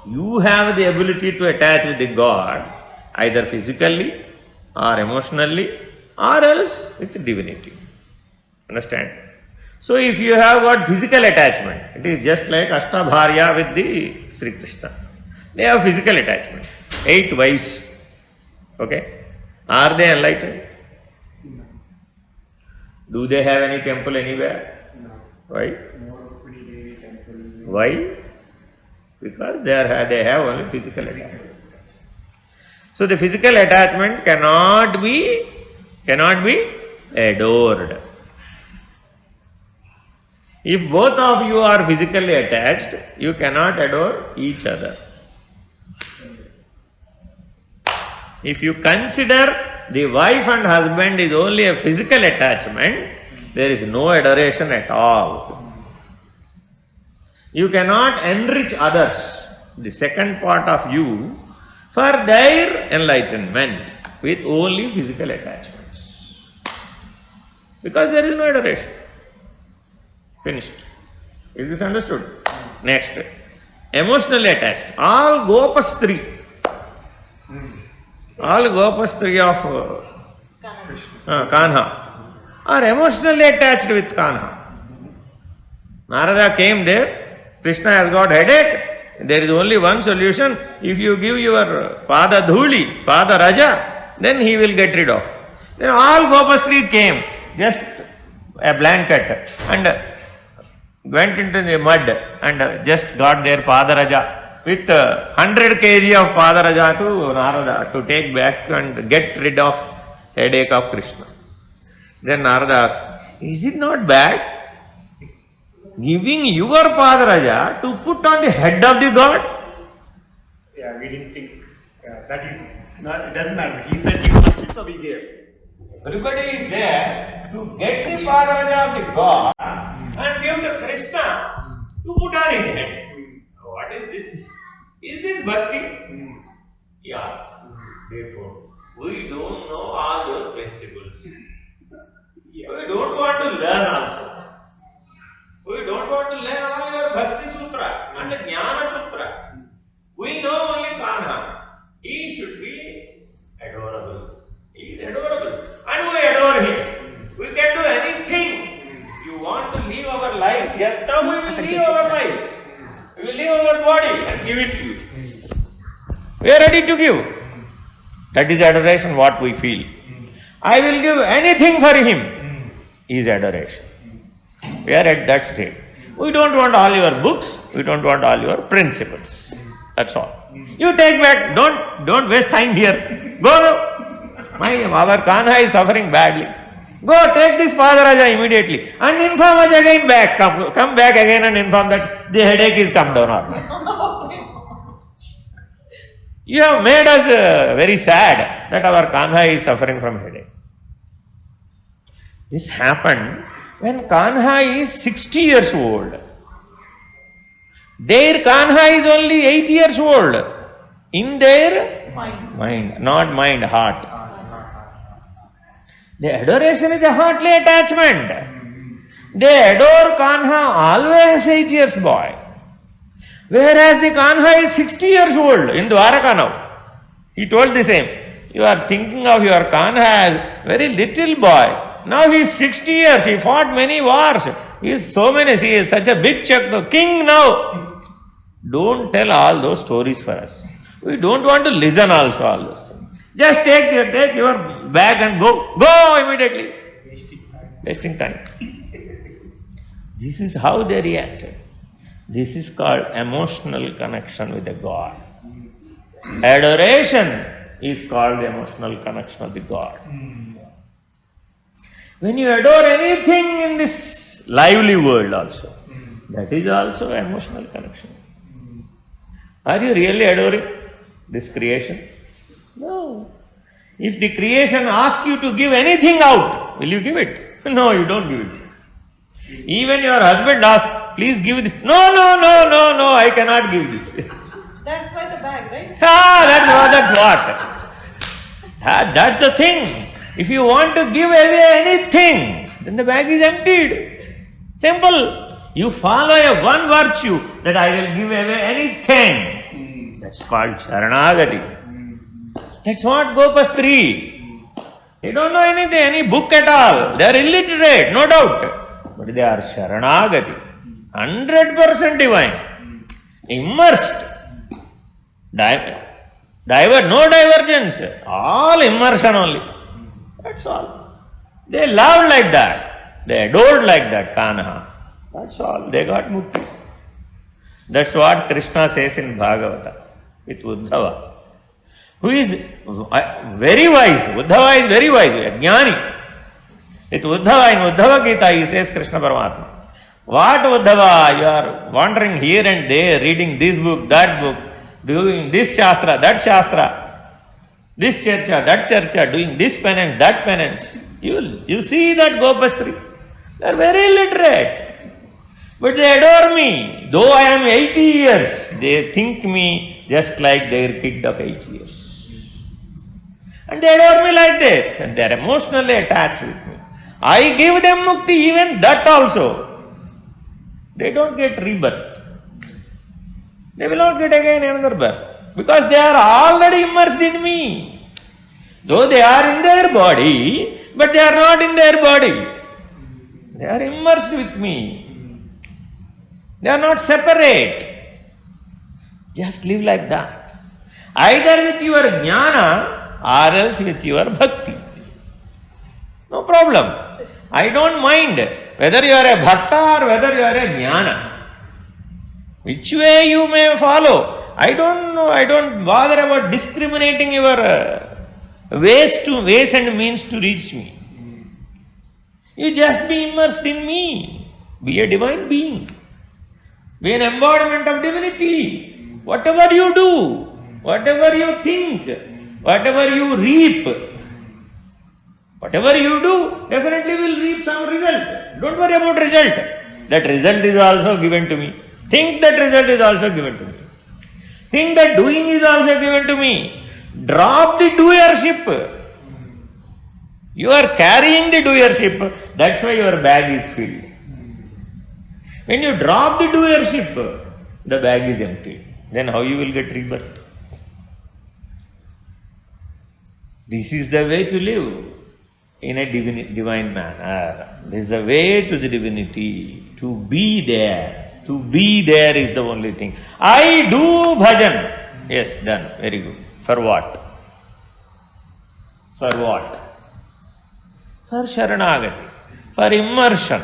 You have the ability to attach with the God either physically or emotionally or else with divinity. Understand? So if you have got physical attachment, it is just like Ashtabharya with the Sri Krishna. They have physical attachment. 8 wives. Okay? Are they enlightened? No. Do they have any temple anywhere? No. Why? No Rukmini Devi temple. Why? Because they have only physical attachment. So the physical attachment cannot be adored. If both of you are physically attached, you cannot adore each other. If you consider the wife and husband is only a physical attachment, there is no adoration at all. You cannot enrich others, the second part of you, for their enlightenment with only physical attachments. Because there is no adoration. Finished. Is this understood? Next. Emotionally attached. All Gopastri. All Gopastri of Kanha are emotionally attached with Kanha. Narada came there. Krishna has got headache. There is only one solution. If you give your Pada Dhuli, Pada Raja, then he will get rid of. Then all Gopastri came, just a blanket, and went into the mud and just got their Pada Raja with 100 kg of Pada Raja to Narada to take back and get rid of headache of Krishna. Then Narada asked, is it not bad giving your Pada Raja to put on the head of the god? Yeah, we didn't think that is not, it doesn't matter. He said he wanted it, so we gave. Everybody is there to get the Pada Raja of the god and give to Krishna to put on his head. What is this? Is this bhakti? He asked. They told, we don't know all those principles. We don't want to learn also. We don't want to learn all your Bhakti Sutra and Jnana Sutra. We know only Kanha. He should be adorable. He is adorable. And we adore him. We can do anything. If you want to live our life, just now we will live our lives. We will live our body and give it to you. We are ready to give. That is adoration, what we feel. I will give anything for him. Is adoration. We are at that stage. We don't want all your books. We don't want all your principles. That's all. You take back. Don't waste time here. Go. Our Kanha is suffering badly. Go take this Pada Raja immediately and inform us again back. Come back again and inform that the headache is come down. You have made us very sad that our Kanha is suffering from headache. This happened when Kanha is 60 years old. Their Kanha is only 8 years old. In their mind, not mind, heart. The adoration is a heartly attachment. They adore Kanha always 8 years boy. Whereas the Kanha is 60 years old in Dwaraka now. He told the same. You are thinking of your Kanha as very little boy. Now he is 60 years, he fought many wars, he is he is such a big Chak, king now. Don't tell all those stories for us. We don't want to listen also all those things. Just take your bag and go immediately. Wasting time. This is how they reacted. This is called emotional connection with the God. Adoration is called emotional connection with the God. When you adore anything in this lively world also, that is also emotional connection. Are you really adoring this creation? No. If the creation asks you to give anything out, will you give it? No, you don't give it. Even your husband asks, please give this. No, I cannot give this. That's why the bag, right? That's what. That's the thing. If you want to give away anything, then the bag is emptied. Simple. You follow one virtue that I will give away anything. That's called Sharanagati. That's what Gopastri. They don't know anything, any book at all. They are illiterate, no doubt. But they are Sharanagati. 100% divine. Immersed. No divergence. All immersion only. That's all. They loved like that. They adored like that, Kanha. That's all. They got mukti. That's what Krishna says in Bhagavata with Uddhava, who is very wise. Uddhava is very wise, Jnani. With Uddhava, in Uddhava Gita, he says Krishna Paramatma, what Uddhava, you are wandering here and there, reading this book, that book, doing this Shastra, that Shastra, this Charcha, that Charcha, doing this penance, that penance. You see that Gopastri. They are very literate. But they adore me. Though I am 80 years, they think me just like their kid of 8 years. And they adore me like this. And they are emotionally attached with me. I give them mukti, even that also. they don't get rebirth. They will not get again another birth because they are already immersed in me. Though they are in their body, but they are not in their body. They are immersed with me. They are not separate. Just live like that. Either with your jnana or else with your bhakti. No problem. I don't mind whether you are a bhakta or whether you are a jnana. Which way you may follow. I don't know, I don't bother about discriminating your ways and means to reach me. You just be immersed in me. Be a divine being. Be an embodiment of divinity. Whatever you do, whatever you think, whatever you reap, whatever you do, definitely will reap some result. Don't worry about result. That result is also given to me. Think that result is also given to me. Think that doing is also given to me. Drop the doership. You are carrying the doership. That's why your bag is filled. When you drop the doership, the bag is empty. Then how you will get rebirth? This is the way to live in a divine manner. This is the way to the divinity. To be there. To be there is the only thing. I do bhajan. Yes, done. Very good. For what? For what? For Sharanagati. For immersion.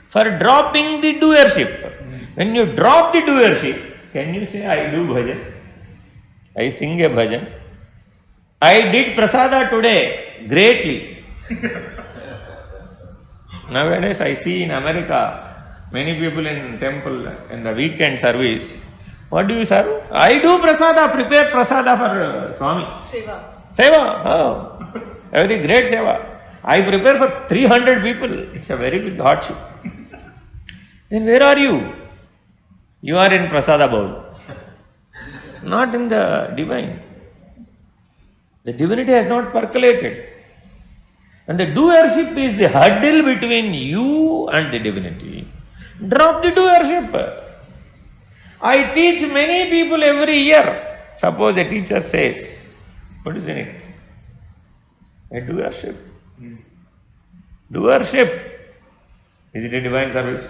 For dropping the doership. When you drop the doership, can you say, I do bhajan? I sing a bhajan. I did prasada today greatly. Nowadays I see in America, many people in temple in the weekend service. What do you serve? I do prasada, prepare prasada for Swami. Seva. Seva. Oh, very great seva. I prepare for 300 people. It's a very big hardship. Then where are you? You are in prasada bowl. Not in the divine. The divinity has not percolated. And the doership is the hurdle between you and the divinity. Drop the doership. I teach many people every year. Suppose a teacher says, what is in it? A doership. Doership. Is it a divine service?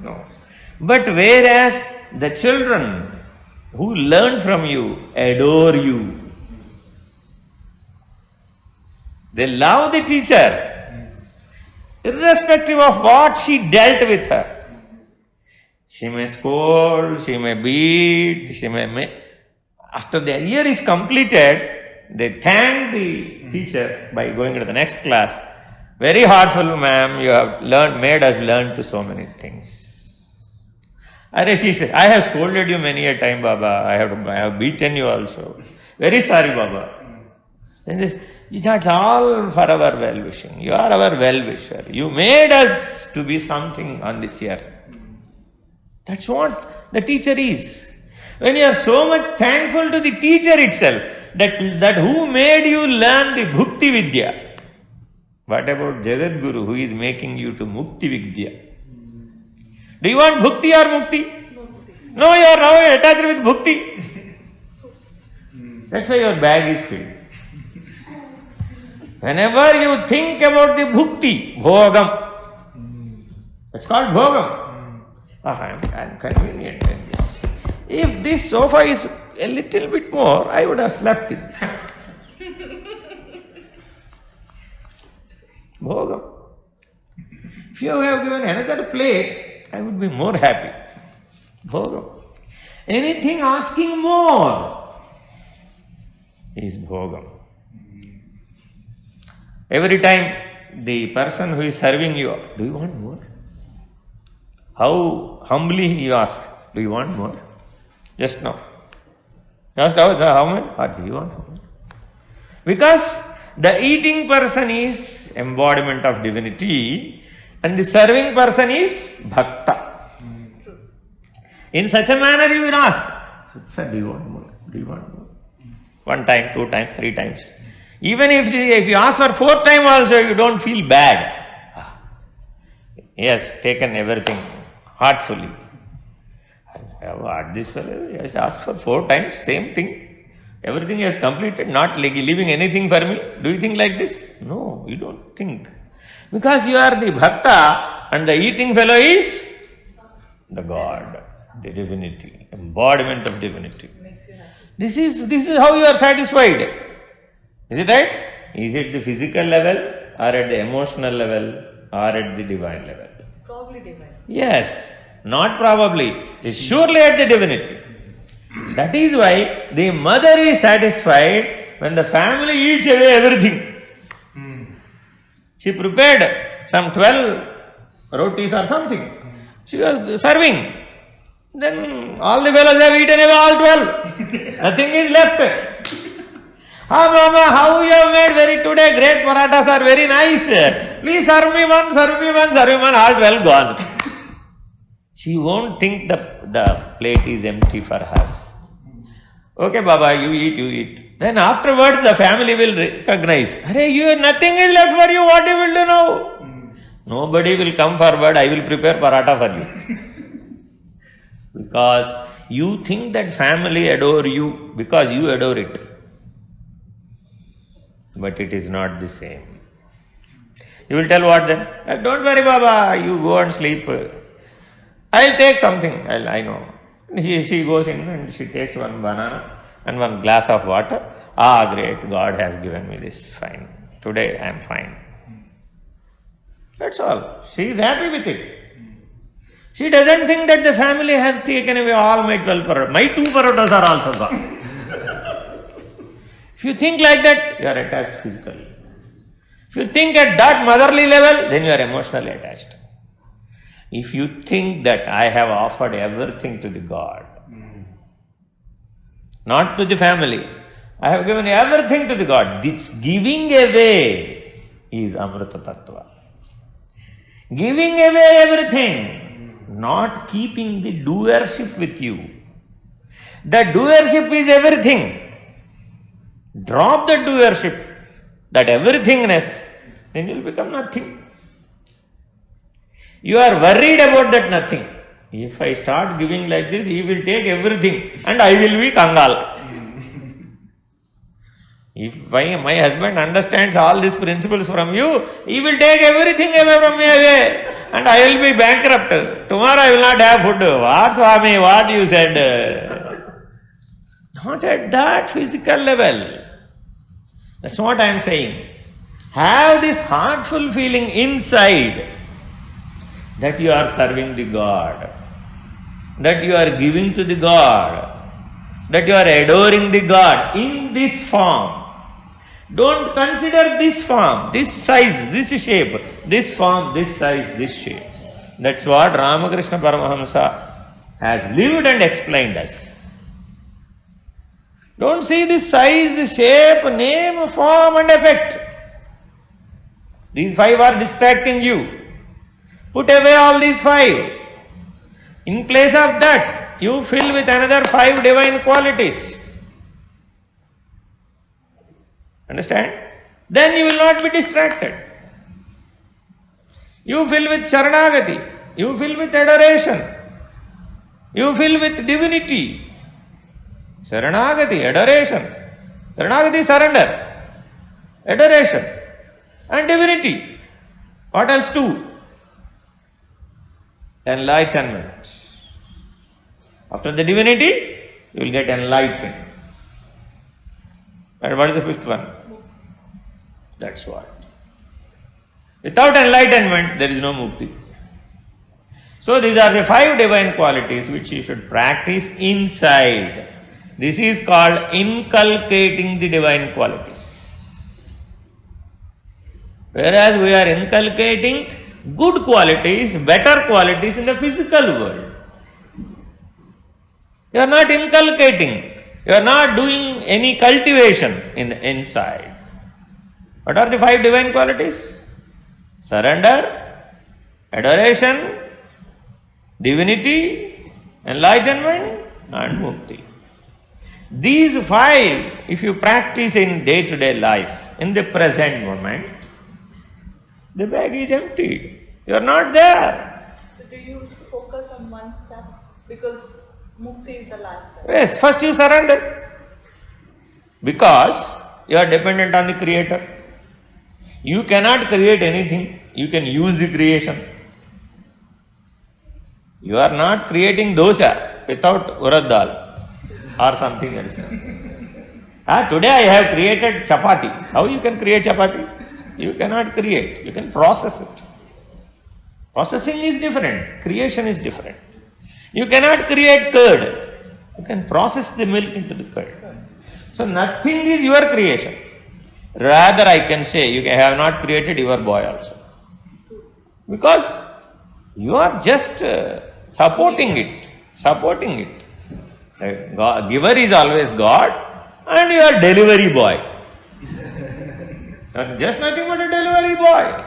No. But whereas the children who learn from you adore you, they love the teacher, irrespective of what she dealt with her. She may scold, she may beat, she may. After the year is completed, they thank the teacher by going to the next class. Very heartful, ma'am, you have made us learn to so many things. She said, I have scolded you many a time, Baba. I have beaten you also. Very sorry, Baba. And this, that's all for our well-wishing. You are our well-wisher. You made us to be something on this earth. That's what the teacher is. When you are so much thankful to the teacher itself, that who made you learn the Bhukti Vidya. What about Jagat Guru who is making you to Mukti Vidya? Do you want Bhukti or Mukti? No, you are now attached with Bhukti. That's why your bag is filled. Whenever you think about the Bhukti, Bhogam, it's called Bhogam. I am convenient in this. If this sofa is a little bit more, I would have slept in it. Bhogam. If you have given another plate, I would be more happy. Bhogam. Anything asking more is Bhogam. Every time the person who is serving you, do you want more? How humbly he asks, do you want more? Just now. Just how much? Or do you want more? Because the eating person is embodiment of divinity and the serving person is bhakta. In such a manner you will ask, sir, do you want more? Do you want more? 1 time, 2 times, 3 times. Even if you ask for 4th time also, you don't feel bad. He has taken everything heartfully. I have asked this fellow, he has asked for 4 times, same thing. Everything he has completed, not leaving anything for me. Do you think like this? No, you don't think. Because you are the bhakta and the eating fellow is the God, the divinity, embodiment of divinity. This is how you are satisfied. Is it right? Is it the physical level or at the emotional level or at the divine level? Probably divine. Yes, not probably. It is surely at the divinity. That is why the mother is satisfied when the family eats away everything. She prepared some 12 rotis or something. She was serving. Then all the fellows have eaten away all 12. Nothing is left. Ah, Mama, how you have made very today great parathas are very nice. Please serve me one, serve me one, serve me one, all 12 gone. She won't think the plate is empty for her. Okay, Baba, you eat. Then afterwards the family will recognize, nothing is left for you, what you will do now? Nobody will come forward, I will prepare paratha for you. Because you think that family adore you because you adore it. But it is not the same. You will tell what then? Don't worry, Baba, you go and sleep. I'll take something, I know. She goes in and she takes one banana and one glass of water. Ah, great, God has given me this, fine. Today I am fine. That's all. She is happy with it. She doesn't think that the family has taken away all my 12 parathas. My 2 parathas are also gone. If you think like that, you are attached physically. If you think at that motherly level, then you are emotionally attached. If you think that I have offered everything to the God, not to the family, I have given everything to the God. This giving away is Amrita Tattva. Giving away everything, not keeping the doership with you. The doership is everything. Drop the doership, that everythingness, then you will become nothing. You are worried about that nothing. If I start giving like this, he will take everything and I will be Kangal. If my husband understands all these principles from you, he will take everything away from me and I will be bankrupt. Tomorrow I will not have food. What, Swami, what you said? Not at that physical level. That's what I am saying. Have this heartful feeling inside that you are serving the God, that you are giving to the God, that you are adoring the God in this form. Don't consider this form, this size, this shape, this form, this size, this shape. That's what Ramakrishna Paramahamsa has lived and explained us. Don't see this size, shape, name, form and effect. These 5 are distracting you. Put away all these 5. In place of that, you fill with another 5 divine qualities. Understand? Then you will not be distracted. You fill with Sharanagati. You fill with adoration. You fill with divinity. Sharanagati, adoration. Sharanagati, surrender. Adoration. And divinity. What else too? Enlightenment. After the divinity, you will get enlightened. And what is the 5th one? That's what. Without enlightenment, there is no mukti. So these are the 5 divine qualities which you should practice inside. This is called inculcating the divine qualities. Whereas we are inculcating good qualities, better qualities in the physical world. You are not inculcating. You are not doing any cultivation in the inside. What are the 5 divine qualities? Surrender, adoration, divinity, enlightenment and mukti. These 5, if you practice in day-to-day life, in the present moment, the bag is empty. You are not there. So do you focus on one step? Because mukti is the last step. Yes, first you surrender. Because you are dependent on the Creator. You cannot create anything. You can use the creation. You are not creating dosa without urad dal or something else. Today I have created chapati. How you can create chapati? You cannot create. You can process it. Processing is different. Creation is different. You cannot create curd. You can process the milk into the curd. So nothing is your creation. Rather I can say you have not created your boy also. Because you are just supporting it. Supporting it. The giver is always God and you are delivery boy. Just nothing but a delivery boy.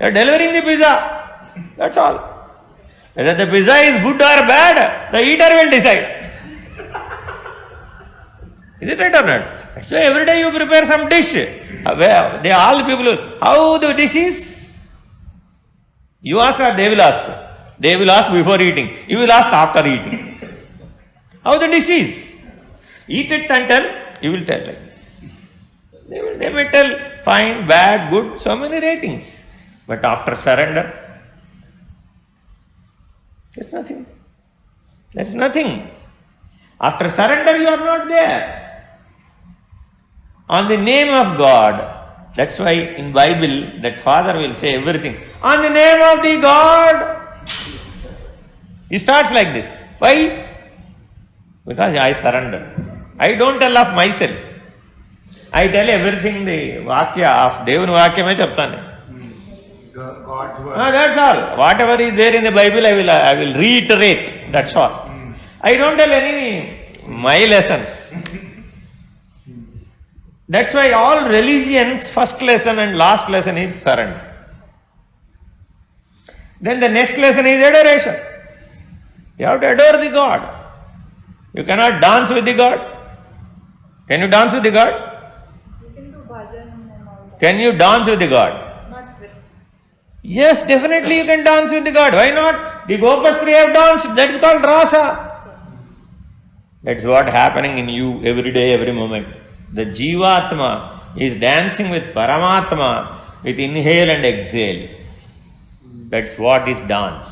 You are delivering the pizza. That's all. Whether the pizza is good or bad, the eater will decide. Is it right or not? That's why every day you prepare some dish. All the people will, how the dish is? You ask or they will ask? They will ask before eating. You will ask after eating. How the dish is? Eat it and tell, you will tell like this. They may tell fine, bad, good, so many ratings. But after surrender, there's nothing. There's nothing. After surrender, you are not there. On the name of God, that's why in Bible that Father will say everything. On the name of the God. He starts like this. Why? Because I surrender. I don't tell of myself. I tell everything the Vakya of Devanu Vakya mein chaptane. God's word. That's all. Whatever is there in the Bible, I will reiterate. That's all. I don't tell any my lessons. That's why all religions, first lesson and last lesson is surrender. Then the next lesson is adoration. You have to adore the God. You cannot dance with the God. Can you dance with the God? You can do bhajan and all that. Can you dance with the God? Not with. Yes, definitely you can dance with the God. Why not? The Gopastri have danced. That is called rasa. That's what happening in you every day, every moment. The Jivatma is dancing with Paramatma with inhale and exhale. That's what is dance.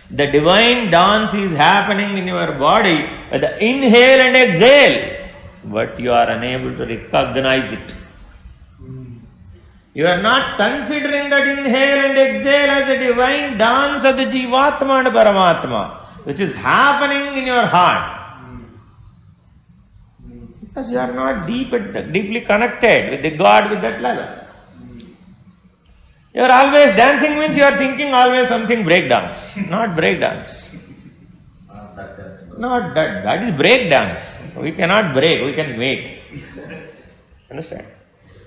The divine dance is happening in your body with the inhale and exhale, but you are unable to recognize it. You are not considering that inhale and exhale as the divine dance of the Jivatma and Paramatma, which is happening in your heart. Because you are not deeply connected with the God with that level. You are always dancing means you are thinking always something break dance, not break dance. Not that. That is break dance. We cannot break, we can make. Understand?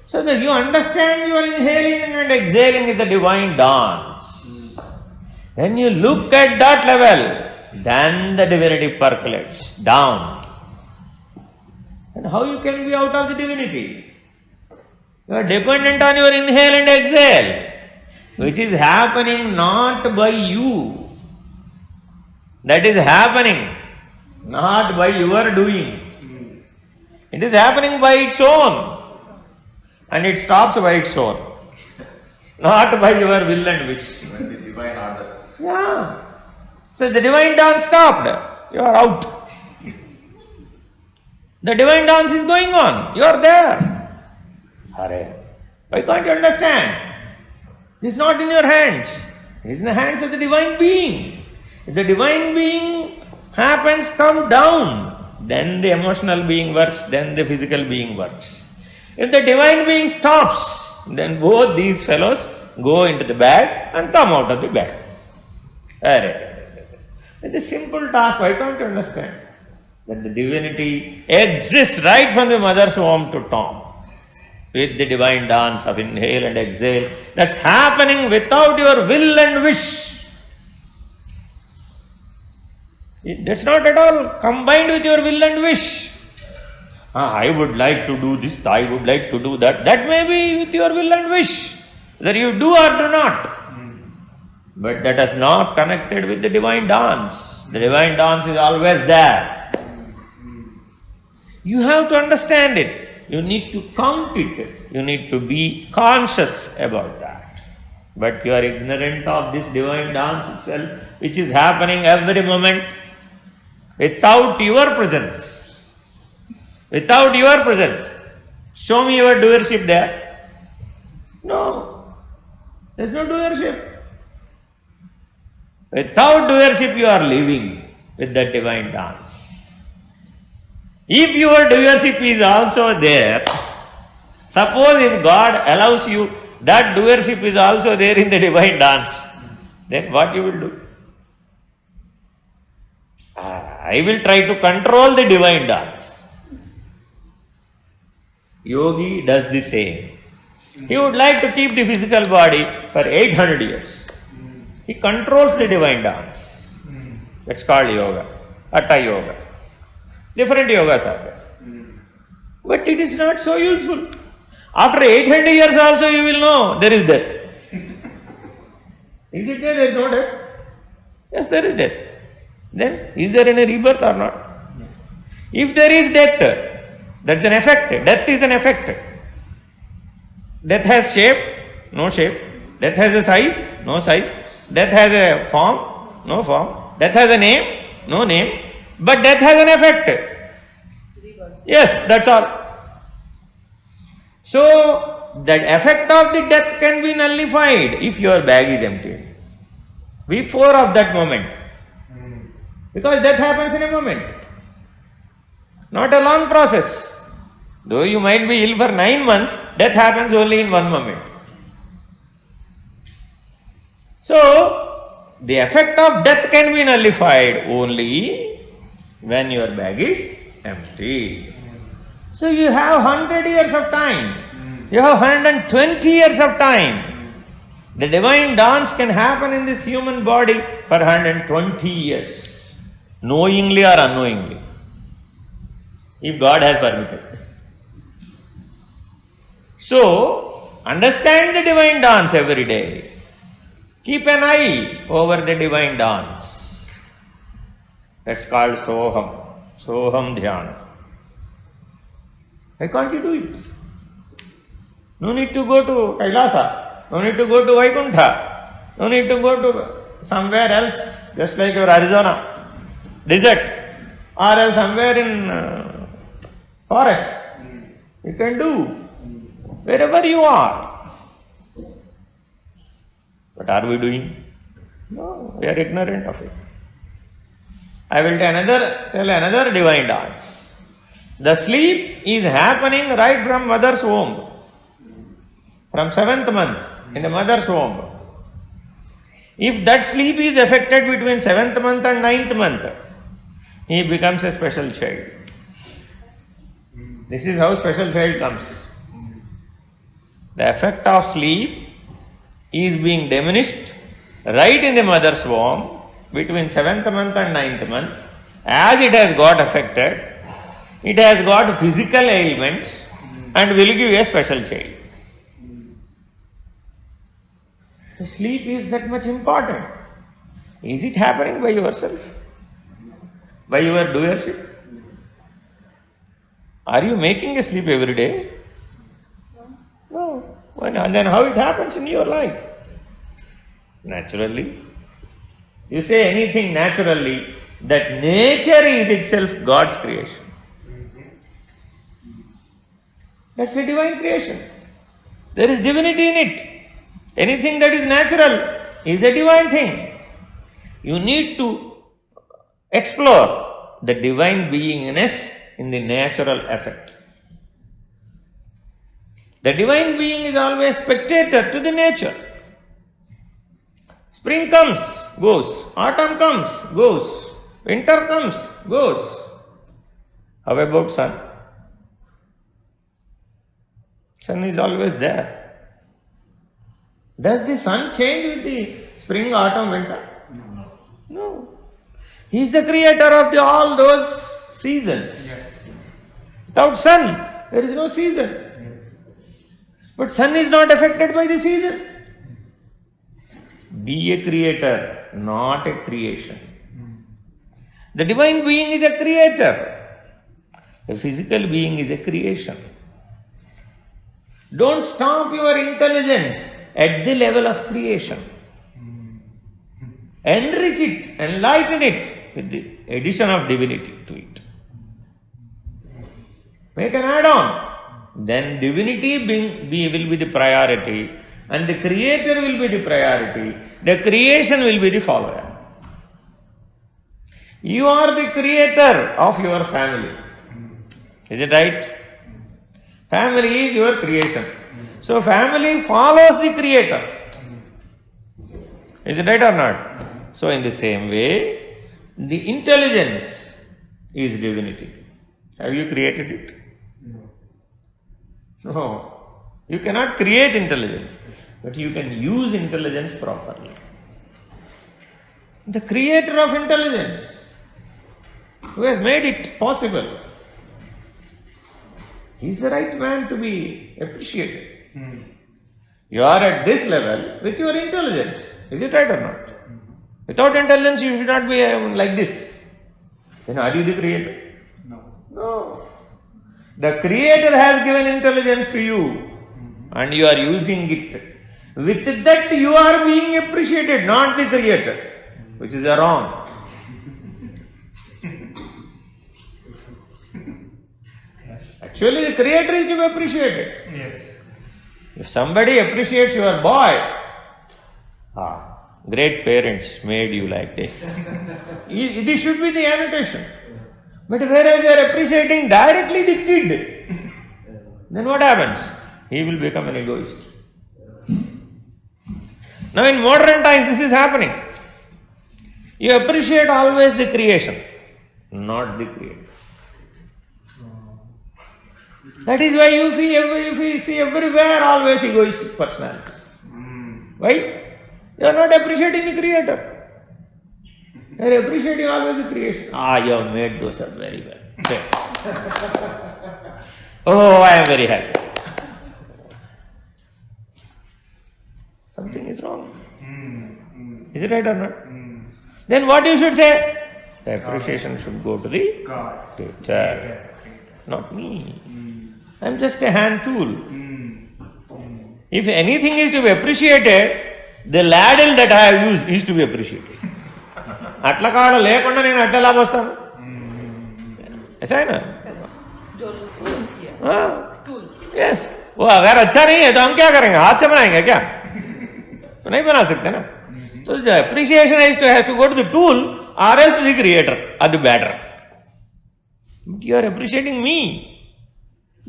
So that you understand your inhaling and exhaling is the divine dance. When you look at that level, then the divinity percolates down. And how you can be out of the divinity? You are dependent on your inhale and exhale, which is happening not by you. That is happening not by your doing. It is happening by its own. And it stops by its own. Not by your will and wish. When the divine orders. Yeah. So the divine dance stopped. You are out. The divine dance is going on. You are there. Hare. Why can't you understand? It is not in your hands. It is in the hands of the divine being. If the divine being happens, come down, then the emotional being works, then the physical being works. If the divine being stops, then both these fellows go into the bag and come out of the bag. It's a simple task. Why can't you understand? That the divinity exists right from the mother's womb to tomb. With the divine dance of inhale and exhale, that's happening without your will and wish. That's not at all combined with your will and wish. I would like to do this, I would like to do that. That may be with your will and wish. Whether you do or do not. But that is not connected with the divine dance. The divine dance is always there. You have to understand it. You need to count it. You need to be conscious about that. But you are ignorant of this divine dance itself, which is happening every moment without your presence. Without your presence. Show me your doership there. No. There is no doership. Without doership, you are living with that divine dance. If your doership is also there, suppose if God allows you, that doership is also there in the divine dance, then what you will do? I will try to control the divine dance. Yogi does the same. He would like to keep the physical body for 800 years. He controls the divine dance. That's called yoga, Hatha yoga. Different yogas are there. But it is not so useful. After 800 years also you will know there is death. Is it there is no death? Yes, there is death. Then is there any rebirth or not? If there is death, that's an effect. Death is an effect. Death has shape, no shape. Death has a size, no size. Death has a form, no form. Death has a name, no name. But death has an effect. Yes, that's all. So, that effect of the death can be nullified if your bag is empty. Before of that moment. Because death happens in a moment. Not a long process. Though you might be ill for 9 months, death happens only in one moment. So, the effect of death can be nullified only when your bag is empty. So, you have 100 years of time. You have 120 years of time. The divine dance can happen in this human body for 120 years. Knowingly or unknowingly. If God has permitted. So, understand the divine dance every day. Keep an eye over the divine dance. That's called Soham. Soham Dhyana. Why can't you do it? No need to go to Kailasa. No need to go to Vaikuntha. No need to go to somewhere else, just like your Arizona desert, or else somewhere in forest. You can do wherever you are. What are we doing? No, we are ignorant of it. I will tell another divine dance. The sleep is happening right from mother's womb. From 7th month in the mother's womb. If that sleep is affected between 7th month and 9th month, he becomes a special child. This is how special child comes. The effect of sleep is being diminished right in the mother's womb between 7th month and 9th month. As it has got affected, it has got physical ailments and will give a special child. The sleep is that much important. Is it happening by yourself? By your doership? Are you making a sleep every day? No. And then how it happens in your life? Naturally. You say anything naturally, that nature is itself God's creation. That's a divine creation. There is divinity in it. Anything that is natural is a divine thing. You need to explore the divine beingness in the natural effect. The divine being is always spectator to the nature. Spring comes, goes. Autumn comes, goes. Winter comes, goes. How about sun? Sun is always there. Does the sun change with the spring, autumn, winter? No. He is the creator of all those seasons. Without sun, there is no season. But sun is not affected by the season. be a creator, not a creation. The divine being is a creator. A physical being is a creation. Don't stop your intelligence at the level of creation. Enrich it, enlighten it with the addition of divinity to it. Make an add-on. Then divinity will be the priority and the creator will be the priority. The creation will be the follower. You are the creator of your family. Is it right? Family is your creation. So family follows the creator. Is it right or not? So in the same way, the intelligence is divinity. Have you created it? No. You cannot create intelligence, but you can use intelligence properly. The creator of intelligence, who has made it possible, he is the right man to be appreciated. You are at this level with your intelligence. Is it right or not? Without intelligence, you should not be like this. Then are you the creator? No. The creator has given intelligence to you and you are using it. With that, you are being appreciated, not the creator, which is wrong. Actually, the creator is to be appreciated. Yes. If somebody appreciates your boy, great parents made you like this. This should be the annotation. But whereas you are appreciating directly the kid, then what happens? He will become an egoist. Now in modern times this is happening. You appreciate always the creation, not the creator. That is why you see everywhere always egoistic personality. Why? You are not appreciating the creator. You are appreciating always the creation. You have made those up very well. Okay. Oh, I am very happy. Something is wrong. Is it right or not? Then what you should say? The appreciation should go to the creator, not me. I am just a hand tool. If anything is to be appreciated, the ladle that I have used is to be appreciated. अट्ला काड़ा लेकुंडा नेनु अट्ला ఎలా వస్తాను ऐसा है ना जो use किया हाँ tools yes वो अगर अच्छा नहीं है तो हम क्या करेंगे हाथ से बनाएंगे क्या तो नहीं बना सकते ना तो the appreciation has to go to the tool or else to the creator or the better. But you are appreciating me.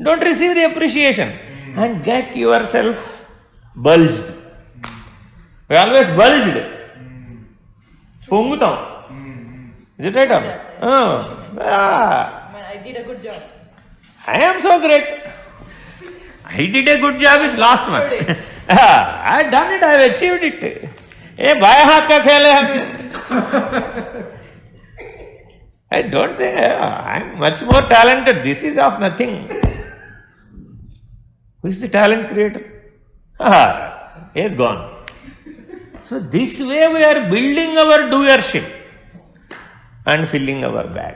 Don't receive the appreciation and get yourself bulged. We always bulged. పొంగుతాం. Is it right? I did a good job. I am so great. I did a good job is last one. I have done it, I have achieved it. ये बाएं हाथ का खेल है हमें. I don't think I am much more talented. This is of nothing. Who is the talent creator? He is gone. So this way we are building our doership and filling our bag.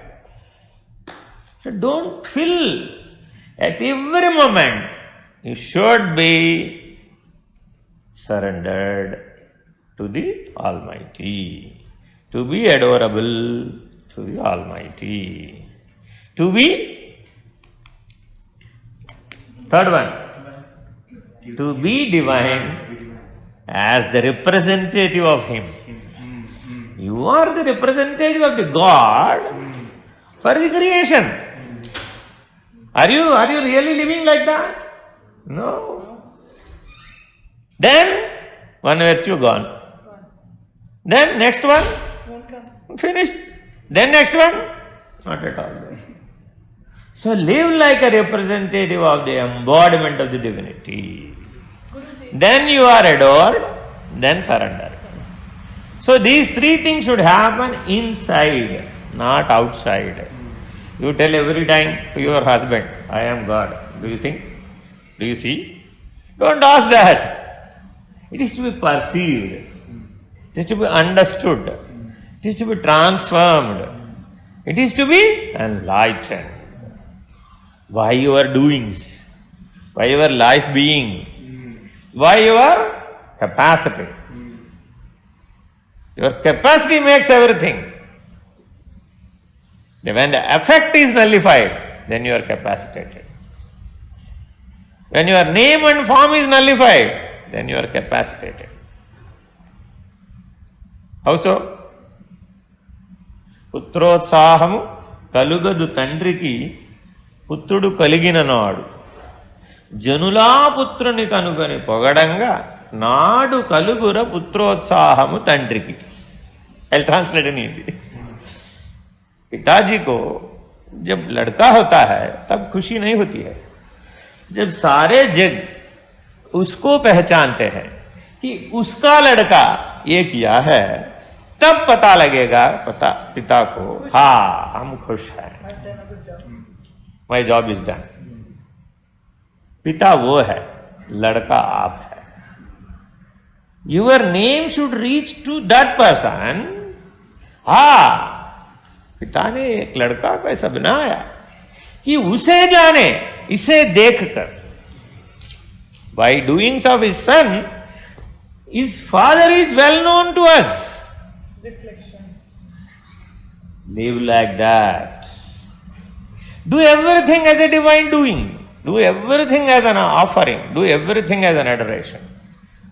So don't fill. At every moment you should be surrendered to the Almighty, to be adorable to the Almighty, to be third one, to be divine as the representative of Him. You are the representative of the God for the creation. Are you really living like that? No. Then one virtue gone. Then next one Won't come. finished. Then next one not at all. So live like a representative of the embodiment of the divinity. Then you are adored, then surrender. So these three things should happen inside, not outside. You tell every time to your husband, I am God. Do you think? Do you see? Don't ask that. It is to be perceived. It is to be understood. It is to be transformed. It is to be enlightened. By your doings, by your life being, by your capacity. Your capacity makes everything. When the effect is nullified, then you are capacitated. When your name and form is nullified, then you are capacitated. How so? పుత్రోత్సాహము కలుగదు తండ్రికి పుత్రుడు కలిగిన నాడు జనులా పుత్రుని కనుగొని పొగడంగా నాడు కలుగుర పుత్రోత్సాహము తండ్రికి. I'll translate in Hindi. पिताजी को जब लड़का होता है तब खुशी नहीं होती है. जब सारे जग उसको पहचानते हैं कि उसका लड़का ये किया है, तब पता लगेगा पिता को, हाँ हम खुश हैं, माई जॉब इज डन. पिता वो है, लड़का आप है. Your name should reach to that person. हाँ, पिता ने एक लड़का को ऐसा बनाया कि उसे जाने, इसे देखकर. By doings of his son, his father is well known to us. Reflection. Live like that. Do everything as a divine doing. Do everything as an offering. Do everything as an adoration.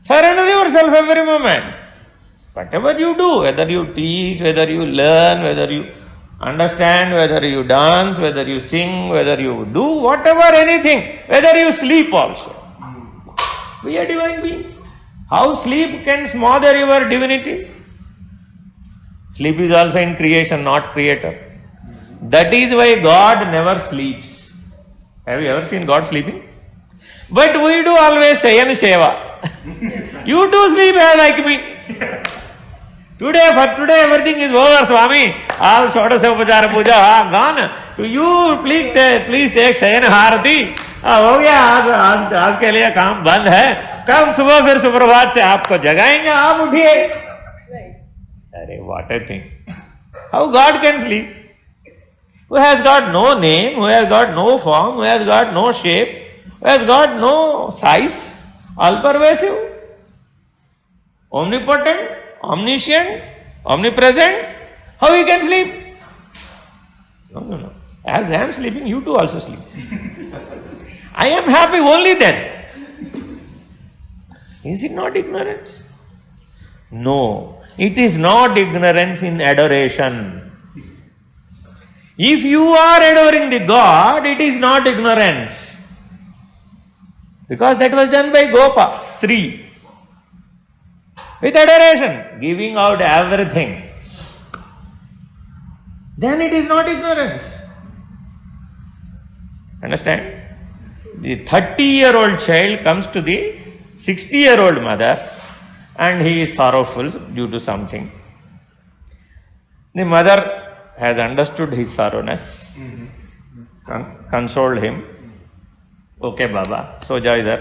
Surrender yourself every moment. Whatever you do, whether you teach, whether you learn, whether you understand, whether you dance, whether you sing, whether you do whatever, anything, whether you sleep also. Be a divine being. How sleep can smother your divinity? Sleep is also in creation, not creator. That is why God never sleeps. Have you ever seen God sleeping? But we do always Sayan Seva. You do sleep like me. For today everything is over, Swami. All Shodasa Upachara Puja are gone. To you, please take Sayan Harati. हो गया, आज के लिए काम बंद है. कल सुबह फिर सुप्रभात से आपको जगाएंगे, आप उठिए. Arey, what a thing. How God can sleep? Who has got no name, who has got no form, who has got no shape, who has got no size, all pervasive, omnipotent, omniscient, omnipresent. How he can sleep? No. As I am sleeping, you too also sleep. I am happy only then. Is it not ignorance? No. It is not ignorance in adoration. If you are adoring the God, it is not ignorance. Because that was done by Gopa, Stri. With adoration, giving out everything. Then it is not ignorance. Understand? The 30-year-old child comes to the 60-year-old mother, and he is sorrowful due to something. The mother has understood his sorrowness, consoled him. Okay, Baba, so jai idhar.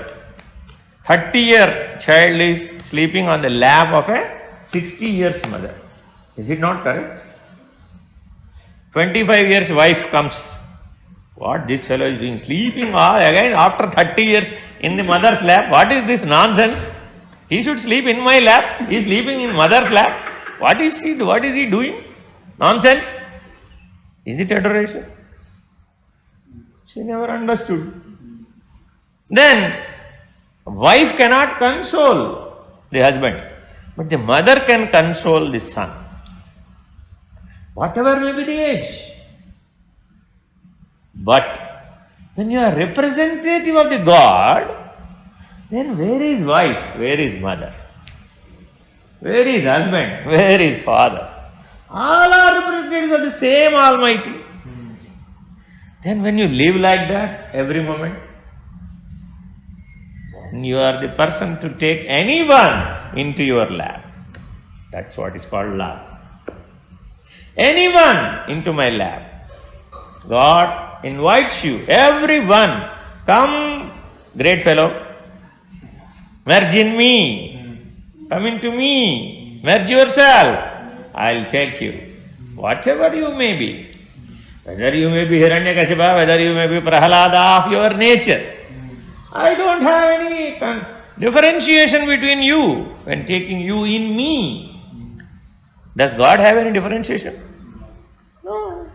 30-year child is sleeping on the lap of a 60 years mother. Is it not correct? 25 years wife comes. What this fellow is doing? Sleeping again after 30 years in the mother's lap. What is this nonsense? He should sleep in my lap. He is sleeping in mother's lap. What is he doing? Nonsense. Is it adoration? She never understood. Then, wife cannot console the husband, but the mother can console the son. Whatever may be the age. But, when you are representative of the God, then where is wife? Where is mother? Where is husband? Where is father? All are representatives of the same Almighty. Then when you live like that every moment, then you are the person to take anyone into your lap. That's what is called love. Anyone into my lap. God invites you, everyone, come, great fellow. Merge in me, come into me, merge yourself, I'll take you. Whatever you may be, whether you may be Hiranyakashipa, whether you may be Prahalada of your nature, I don't have any differentiation between you when taking you in me. Does God have any differentiation? No.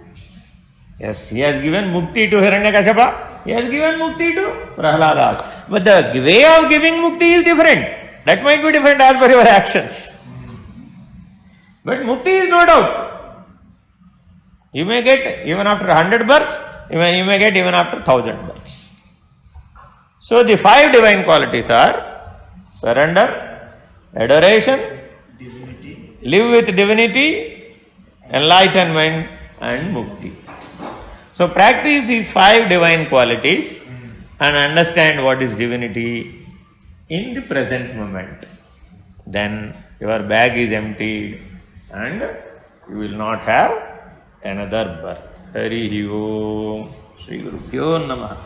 Yes, He has given mukti to Hiranyakashipa, He has given mukti to Prahalada. But the way of giving mukti is different. That might be different as per your actions. But mukti is no doubt. You may get even after 100 births, you may get even after 1000 births. So the 5 divine qualities are surrender, adoration, live with divinity, enlightenment and mukti. So practice these 5 divine qualities and understand what is divinity in the present moment. Then your bag is emptied and you will not have another birth. Hari Om. Shri Gurubhyo Namaha.